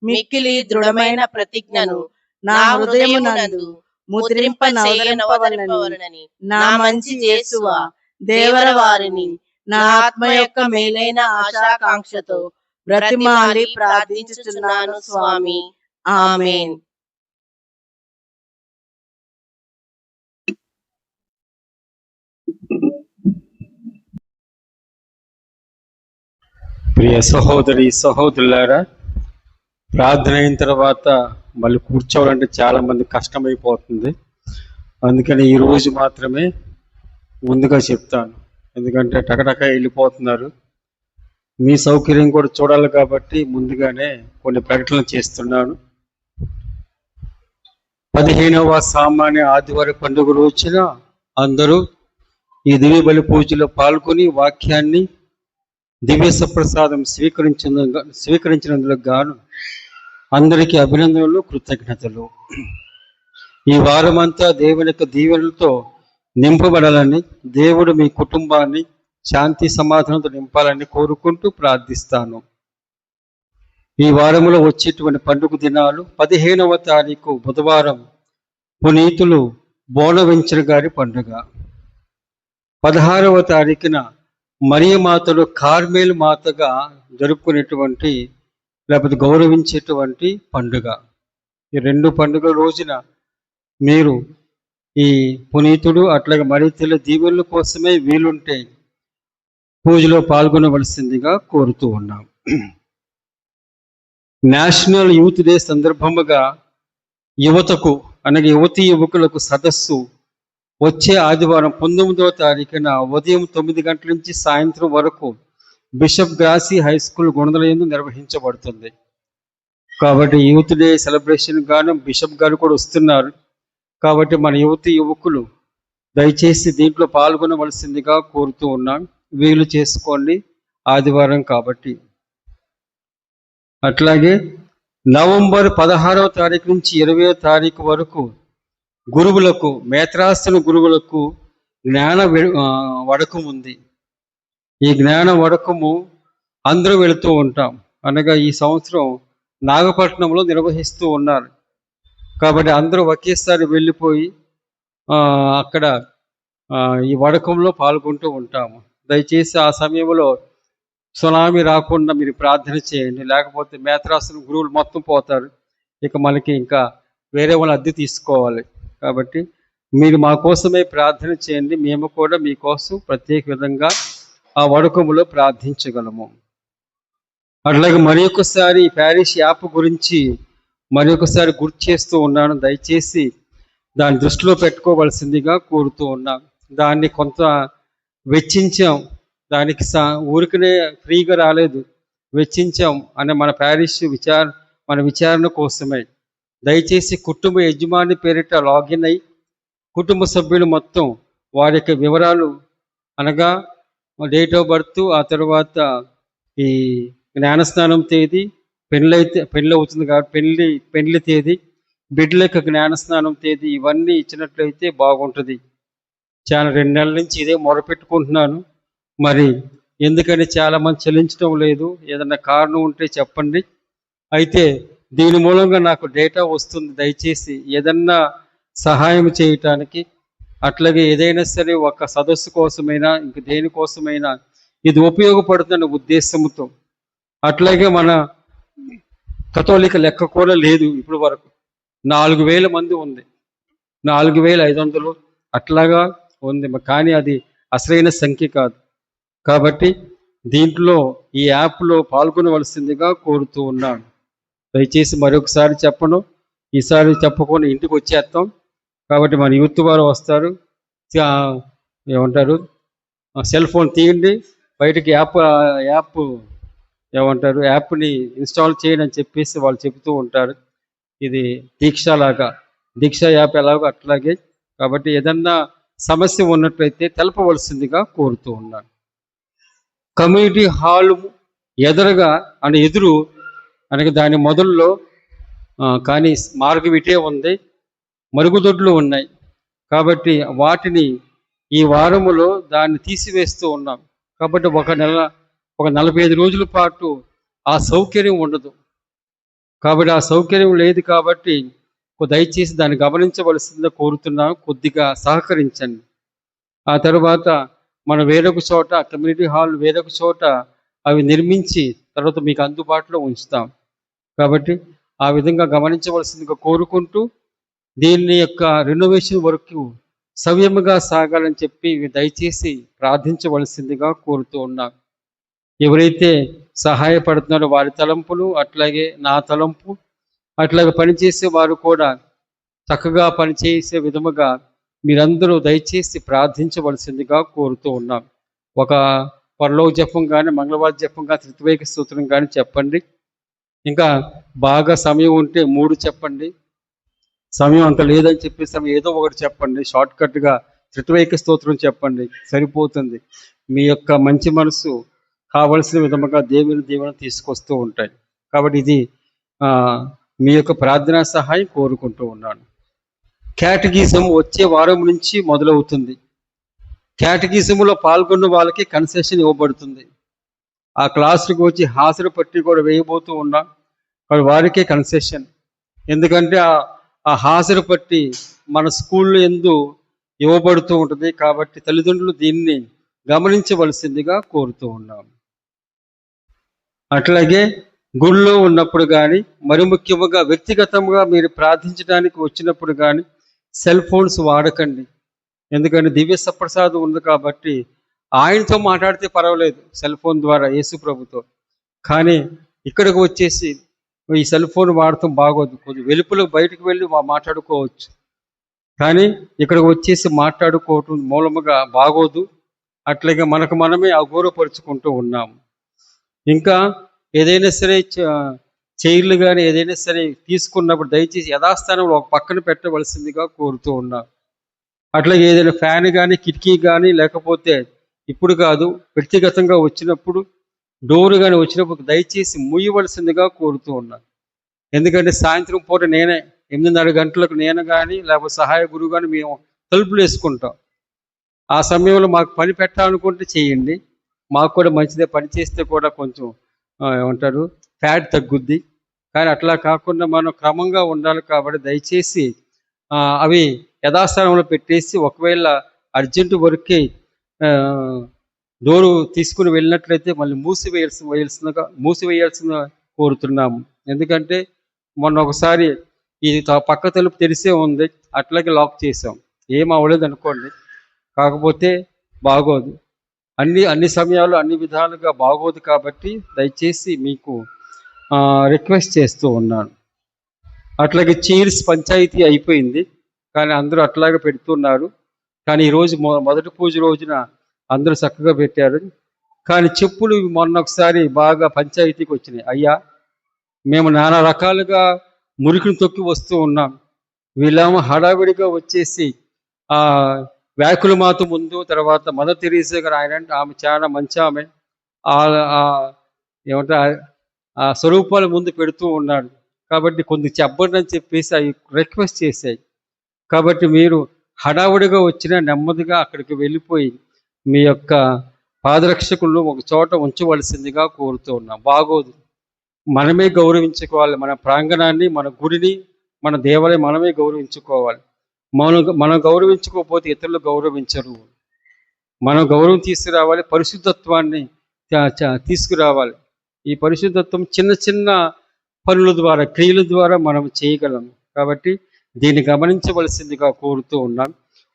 మిక్కిలి దృఢమైన ప్రతిజ్ఞను నా హృదయమునందు ముద్రింపనవలనని నా మంచి యేసువా దేవర వారిని నా ఆత్మ యొక్క మేలైన ఆశాకాంక్షతో బ్రతిమాలి ప్రార్థించుచున్నాను స్వామి. ఆమేన్. ప్రియ సహోదరి సహోదరులారా, ప్రార్థన అయిన తర్వాత మళ్ళీ కూర్చోవాలంటే చాలా మంది కష్టమైపోతుంది. అందుకని ఈ రోజు మాత్రమే ముందుగా చెప్తాను, ఎందుకంటే టకటక వెళ్ళిపోతున్నారు. మీ సౌకర్యం కూడా చూడాలి కాబట్టి ముందుగానే కొన్ని ప్రకటనలు చేస్తున్నాను. 15వ సామాన్య ఆదివారం పండుగ రోజున అందరూ ఈ దివ్య బలి పూజలో పాల్గొని వాక్యాన్ని దివ్య సప్రసాదం స్వీకరించినందుకు గాను అందరికీ అభినందనలు, కృతజ్ఞతలు. ఈ వారమంతా దేవుని యొక్క దీవెనలతో నింపబడాలని, దేవుడు మీ కుటుంబాన్ని శాంతి సమాధానంతో నింపాలని కోరుకుంటూ ప్రార్థిస్తాను. ఈ వారంలో వచ్చేటువంటి పండుగ దినాలు 15వ తారీఖు బుధవారం పునీతులు బోనవెంచర్ గారి పండుగ. 16వ తారీఖున మరియ మాతలు కార్మేల్ మాతగా జరుపుకునేటువంటి లేకపోతే గౌరవించేటువంటి పండుగ. ఈ 2 పండుగల రోజున మీరు ఈ పునీతుడు అట్లాగే మరియతల్లి దీవెనల కోసమే వీలుంటే పూజలో పాల్గొనవలసిందిగా కోరుతూ ఉన్నాం. నేషనల్ యూత్ డే సందర్భముగా యువతకు అనగా యువతీ యువకులకు సదస్సు వచ్చే ఆదివారం 19వ తారీఖున ఉదయం 9 గంటల నుంచి సాయంత్రం వరకు బిషప్ గ్రాసీ హై స్కూల్ గుణదలయందు నిర్వహించబడుతుంది. కాబట్టి యూత్ డే సెలబ్రేషన్ గాను బిషప్ గారు కూడా వస్తున్నారు. కాబట్టి మన యువతీ యువకులు దయచేసి దీంట్లో పాల్గొనవలసిందిగా కోరుతూ ఉన్నాం. వీలు చేసుకోండి, ఆదివారం కాబట్టి. అట్లాగే నవంబర్ 16వ తారీఖు నుంచి 20వ తారీఖు వరకు గురువులకు, మేత్రాసన గురువులకు జ్ఞాన వడకం ఉంది. ఈ జ్ఞాన వడకము అందరూ వెళుతూ ఉంటాం. అనగా ఈ సంవత్సరం నాగపట్నంలో నిర్వహిస్తూ ఉన్నారు. కాబట్టి అందరూ ఒకేసారి వెళ్ళిపోయి అక్కడ ఈ వడకంలో పాల్గొంటూ ఉంటాము. దయచేసి ఆ సమయంలో సునామీ రాకుండా మీరు ప్రార్థన చేయండి, లేకపోతే మేత్రాసన గురువులు మొత్తం పోతారు. ఇక మనకి ఇంకా వేరే వాళ్ళు అద్దె తీసుకోవాలి. కాబట్టి మీరు మా కోసమే ప్రార్థన చేయండి, మేము కూడా మీకోసం ప్రత్యేక విధంగా ఆ వడకములో ప్రార్థించగలము. అట్లాగే మరి ఒకసారి ప్యారిష్ యాప్ గురించి మరి ఒకసారి గుర్తు చేస్తూ ఉన్నాను. దయచేసి దాన్ని దృష్టిలో పెట్టుకోవలసిందిగా కోరుతూ ఉన్నాను. దాన్ని కొంత వెచ్చించాం, దానికి ఊరికనే ఫ్రీగా రాలేదు, వెచ్చించాం అనే మన ప్యారిష్ మన విచారణ కోసమే. దయచేసి కుటుంబ యజమాని పేరిట లాగిన్ అయి కుటుంబ సభ్యులు మొత్తం వారి యొక్క వివరాలు అనగా డేట్ ఆఫ్ బర్త్, ఆ తర్వాత ఈ జ్ఞానస్నానం తేదీ, పెళ్ళి అవుతుంది కాబట్టి పెళ్లి తేదీ, బిడ్డల యొక్క జ్ఞానస్నానం తేదీ ఇవన్నీ ఇచ్చినట్లయితే బాగుంటుంది. చాలా 2 నెలల నుంచి ఇదే మొరపెట్టుకుంటున్నాను. మరి ఎందుకని చాలామంది చెల్లించడం లేదు, ఏదన్నా కారణం ఉంటే చెప్పండి. అయితే దీని మూలంగా నాకు డేటా వస్తుంది. దయచేసి ఏదన్నా సహాయం చేయటానికి, అట్లాగే ఏదైనా సరే ఒక సదస్సు కోసమైనా ఇంక దేనికోసమైనా ఇది ఉపయోగపడుతున్న ఉద్దేశంతో. అట్లాగే మన కథోలిక లెక్క కూడా లేదు ఇప్పుడు వరకు. 4000 మంది ఉంది, 4500 అట్లాగా ఉంది, కానీ అది అసలైన సంఖ్య కాదు. కాబట్టి దీంట్లో ఈ యాప్లో పాల్గొనవలసిందిగా కోరుతూ ఉన్నాను. దయచేసి మరొకసారి చెప్పను, ఈసారి చెప్పకుండా ఇంటికి వచ్చేస్తాం. కాబట్టి మన యూత్ వారు వస్తారు, ఏమంటారు సెల్ ఫోన్ తీయండి, బయటకి యాప్ ఏమంటారు యాప్ని ఇన్స్టాల్ చేయండి అని చెప్పేసి వాళ్ళు చెబుతూ ఉంటారు. ఇది దీక్ష యాప్ ఎలాగో అట్లాగే. కాబట్టి ఏదన్నా సమస్య ఉన్నట్లయితే తెలపవలసిందిగా కోరుతూ ఉన్నాను. కమ్యూనిటీ హాల్ ఎదురు అనగా దాని మొదల్లో కానీ మార్గం ఇటే ఉంది, మరుగుదొడ్లు ఉన్నాయి. కాబట్టి వాటిని ఈ వారములో దాన్ని తీసివేస్తూ ఉన్నాం. కాబట్టి ఒక 45 రోజుల పాటు ఆ సౌకర్యం ఉండదు. కాబట్టి ఆ సౌకర్యం లేదు కాబట్టి దయచేసి దాన్ని గమనించవలసిందిగా కోరుతున్నాం. కొద్దిగా సహకరించండి. ఆ తర్వాత మన వేరొక చోట కమ్యూనిటీ హాల్ వేరొక చోట అవి నిర్మించి తర్వాత మీకు అందుబాటులో ఉంచుతాం. కాబట్టి ఆ విధంగా గమనించవలసిందిగా కోరుకుంటూ దీని యొక్క రెనోవేషన్ వరకు సవ్యముగా సాగాలని చెప్పి దయచేసి ప్రార్థించవలసిందిగా కోరుతూ ఉన్నాం. ఎవరైతే సహాయపడుతున్నారో వారి తలంపులు, అట్లాగే నా తలంపు, అట్లాగే పనిచేసే వారు కూడా చక్కగా పనిచేసే విధముగా మీరందరూ దయచేసి ప్రార్థించవలసిందిగా కోరుతూ ఉన్నాం. ఒక పరలోక జపం కానీ, మంగళవారం జపం కానీ, త్రిత్వైక స్తోత్రం కానీ చెప్పండి. ఇంకా బాగా సమయం ఉంటే 3 చెప్పండి. సమయం అంత లేదని చెప్పేసి ఏదో ఒకటి చెప్పండి. షార్ట్కట్గా త్రిత్వైక స్తోత్రం చెప్పండి, సరిపోతుంది. మీ యొక్క మంచి మనసు కావలసిన విధముగా దేవుని దీవెన తీసుకొస్తూ ఉంటాయి. కాబట్టి ఇది మీ యొక్క ప్రార్థనా సహాయం కోరుకుంటూ ఉన్నాను. కేటగిజం వచ్చే వారం నుంచి మొదలవుతుంది. కేటగిజంలో పాల్గొన్న వాళ్ళకి కన్సెషన్ ఇవ్వబడుతుంది. ఆ క్లాసులకు వచ్చి హాజరు పట్టి కూడా వేయబోతూ ఉన్నాం. వారికే కన్సెషన్. ఎందుకంటే ఆ హాజరు పట్టి మన స్కూల్లో ఎందు ఇవ్వబడుతూ ఉంటుంది. కాబట్టి తల్లిదండ్రులు దీన్ని గమనించవలసిందిగా కోరుతూ ఉన్నాం. అట్లాగే గుళ్ళో ఉన్నప్పుడు కానీ, మరి ముఖ్యంగా వ్యక్తిగతంగా మీరు ప్రార్థించడానికి వచ్చినప్పుడు కానీ సెల్ ఫోన్స్ వాడకండి. ఎందుకంటే దివ్య సప్రసాదం ఉంది కాబట్టి ఆయనతో మాట్లాడితే పర్వాలేదు సెల్ ఫోన్ ద్వారా యేసు ప్రభుతో. కానీ ఇక్కడికి వచ్చేసి ఈ సెల్ ఫోన్ వాడటం బాగోదు. కొంచెం వెలుపులకు బయటకు వెళ్ళి మాట్లాడుకోవచ్చు, కానీ ఇక్కడికి వచ్చేసి మాట్లాడుకోవటం మూలముగా బాగోదు. అట్లాగే మనకు మనమే అగౌరవపరుచుకుంటూ ఉన్నాము. ఇంకా ఏదైనా సరే చైర్లు కానీ ఏదైనా సరే తీసుకున్నప్పుడు దయచేసి యథాస్థానంలో ఒక పక్కన పెట్టవలసిందిగా కోరుతూ ఉన్నాం. అట్లాగే ఏదైనా ఫ్యాన్ కానీ, కిటికీ కానీ, లేకపోతే ఇప్పుడు కాదు వ్యక్తిగతంగా వచ్చినప్పుడు డోర్ కానీ వచ్చినప్పుడు దయచేసి మూయవలసిందిగా కోరుతూ ఉన్నాను. ఎందుకంటే సాయంత్రం పూట నేనే 8:30 గంటలకు నేను కానీ లేకపోతే సహాయ గురువు కానీ మేము తలుపులు వేసుకుంటాం. ఆ సమయంలో మాకు పని పెట్టాలనుకుంటే చేయండి, మాకు కూడా మంచిదే. పని చేస్తే కూడా కొంచెం ఏమంటారు ఫ్యాట్ తగ్గుద్ది. కానీ అట్లా కాకుండా మనం క్రమంగా ఉండాలి. కాబట్టి దయచేసి అవి యథాస్థానంలో పెట్టేసి ఒకవేళ అర్జెంటు వర్క్కి డోరు తీసుకుని వెళ్ళినట్లయితే మళ్ళీ మూసివేయాల్సిన కోరుతున్నాము. ఎందుకంటే మొన్న ఒకసారి ఈ పక్క తలుపు తెరిసే ఉంది, అట్లాగే లాక్ చేసాం. ఏం అవ్వలేదు అనుకోండి, కాకపోతే బాగోదు. అన్ని సమయాలు అన్ని విధాలుగా బాగోదు. కాబట్టి దయచేసి మీకు రిక్వెస్ట్ చేస్తూ ఉన్నాను. అట్లాగే చైర్స్ పంచాయతీ అయిపోయింది, కానీ అందరూ అట్లాగే పెడుతున్నారు. కానీ ఈరోజు మొదటి పూజ రోజున అందరూ చక్కగా పెట్టారు. కానీ చెప్పులు మొన్న ఒకసారి బాగా పంచాయతీకి వచ్చినాయి. అయ్యా, మేము నానా రకాలుగా మురికిని తొక్కి వస్తూ ఉన్నాం. వీళ్ళేమో హడావిడిగా వచ్చేసి వ్యాకుల మాత ముందు, తర్వాత మదర్ తెరీసా గారు, ఆమె చాలా మంచి ఆమె, ఏమంటారు ఆ స్వరూపాల ముందు పెడుతూ ఉన్నాడు. కాబట్టి కొన్ని చెప్పండి అని చెప్పేసి అవి రిక్వెస్ట్ చేశాయి. కాబట్టి మీరు హడావుడిగా వచ్చినా నెమ్మదిగా అక్కడికి వెళ్ళిపోయి మీ యొక్క పాదరక్షకులను ఒక చోట ఉంచవలసిందిగా కోరుతూ ఉన్నాం. బాగోదు. మనమే గౌరవించుకోవాలి. మన ప్రాంగణాన్ని, మన గుడిని, మన దేవాలయం మనమే గౌరవించుకోవాలి. మనం గౌరవించుకోకపోతే ఇతరులు గౌరవించరు. మనం గౌరవం తీసుకురావాలి, పరిశుద్ధత్వాన్ని తీసుకురావాలి. ఈ పరిశుద్ధత్వం చిన్న చిన్న పనుల ద్వారా, క్రియల ద్వారా మనం చేయగలం. కాబట్టి దీన్ని గమనించవలసిందిగా కోరుతూ ఉన్నాం.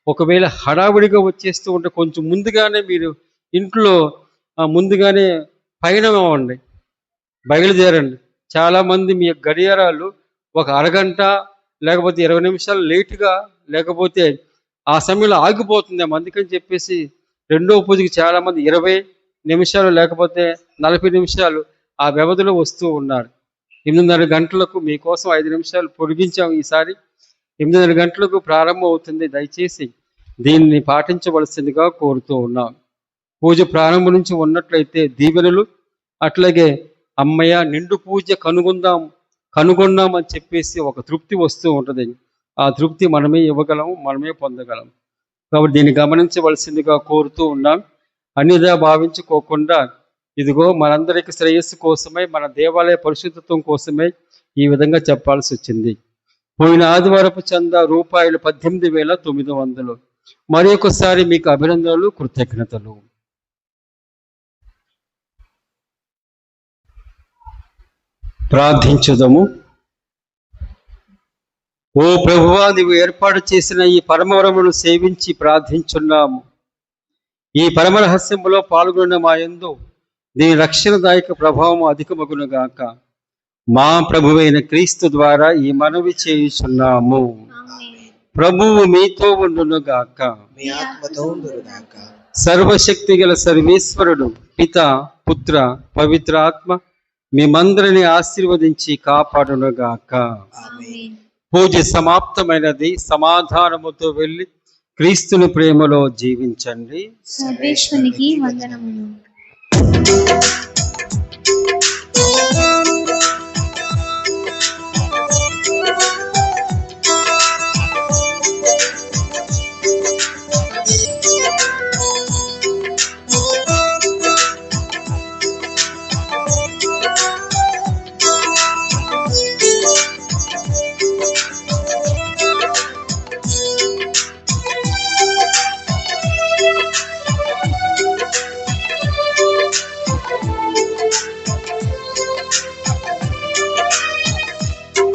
ఒకవేళ హడావిడిగా వచ్చేస్తూ ఉంటే కొంచెం ముందుగానే మీరు ఇంట్లో ముందుగానే పయనం అవ్వండి, బయలుదేరండి. చాలామంది మీ గడియారాలు ఒక అరగంట లేకపోతే 20 నిమిషాలు లేటుగా, లేకపోతే ఆ సమయంలో ఆగిపోతుందేమో. అందుకని చెప్పేసి రెండో పూజకి చాలామంది 20 నిమిషాలు లేకపోతే 40 నిమిషాలు ఆ వ్యవధిలో వస్తూ ఉన్నారు. 8:30 గంటలకు మీకోసం 5 నిమిషాలు పొడిగించాం. ఈసారి 8:30 గంటలకు ప్రారంభం అవుతుంది. దయచేసి దీన్ని పాటించవలసిందిగా కోరుతూ ఉన్నాం. పూజ ప్రారంభం నుంచి ఉన్నట్లయితే దీవెనలు, అట్లాగే అమ్మయ్య నిండు పూజ కనుగొన్నామని చెప్పేసి ఒక తృప్తి వస్తూ ఉంటుంది. ఆ తృప్తి మనమే ఇవ్వగలం, మనమే పొందగలం. కాబట్టి దీన్ని గమనించవలసిందిగా కోరుతూ ఉన్నాం. అన్నిదా భావించుకోకుండా ఇదిగో మనందరికి శ్రేయస్సు కోసమై, మన దేవాలయ పరిశుద్ధత్వం కోసమే ఈ విధంగా చెప్పాల్సి వచ్చింది. పోయిన ఆదివారపు చందా రూపాయలు 18,900. మరి ఒకసారి మీకు అభినందనలు, కృతజ్ఞతలు. ప్రార్థించుదము. ఓ ప్రభువా, నీవు ఏర్పాటు చేసిన ఈ పరమవరమును సేవించి ప్రార్థించున్నాము. ఈ పరమరహస్యములో పాల్గొన్న మా యందు నీ రక్షణదాయక ప్రభావం అధికమగునుగాక. మా ప్రభువైన క్రీస్తు ద్వారా ఈ మనవి చేయుచున్నాము. ప్రభువు మీతో ఉండునుగాక. మీ ఆత్మతో ఉండునుగాక. సర్వశక్తి గల సర్వేశ్వరుడు పిత, పుత్ర, పవిత్ర ఆత్మ మిమ్మందరిని ఆశీర్వదించి కాపాడునుగాక. ఆమేన్. పూజ సమాప్తమైనది. సమాధానముతో వెళ్ళి క్రీస్తుని ప్రేమలో జీవించండి. సర్వేశ్వరునికి వందనములు.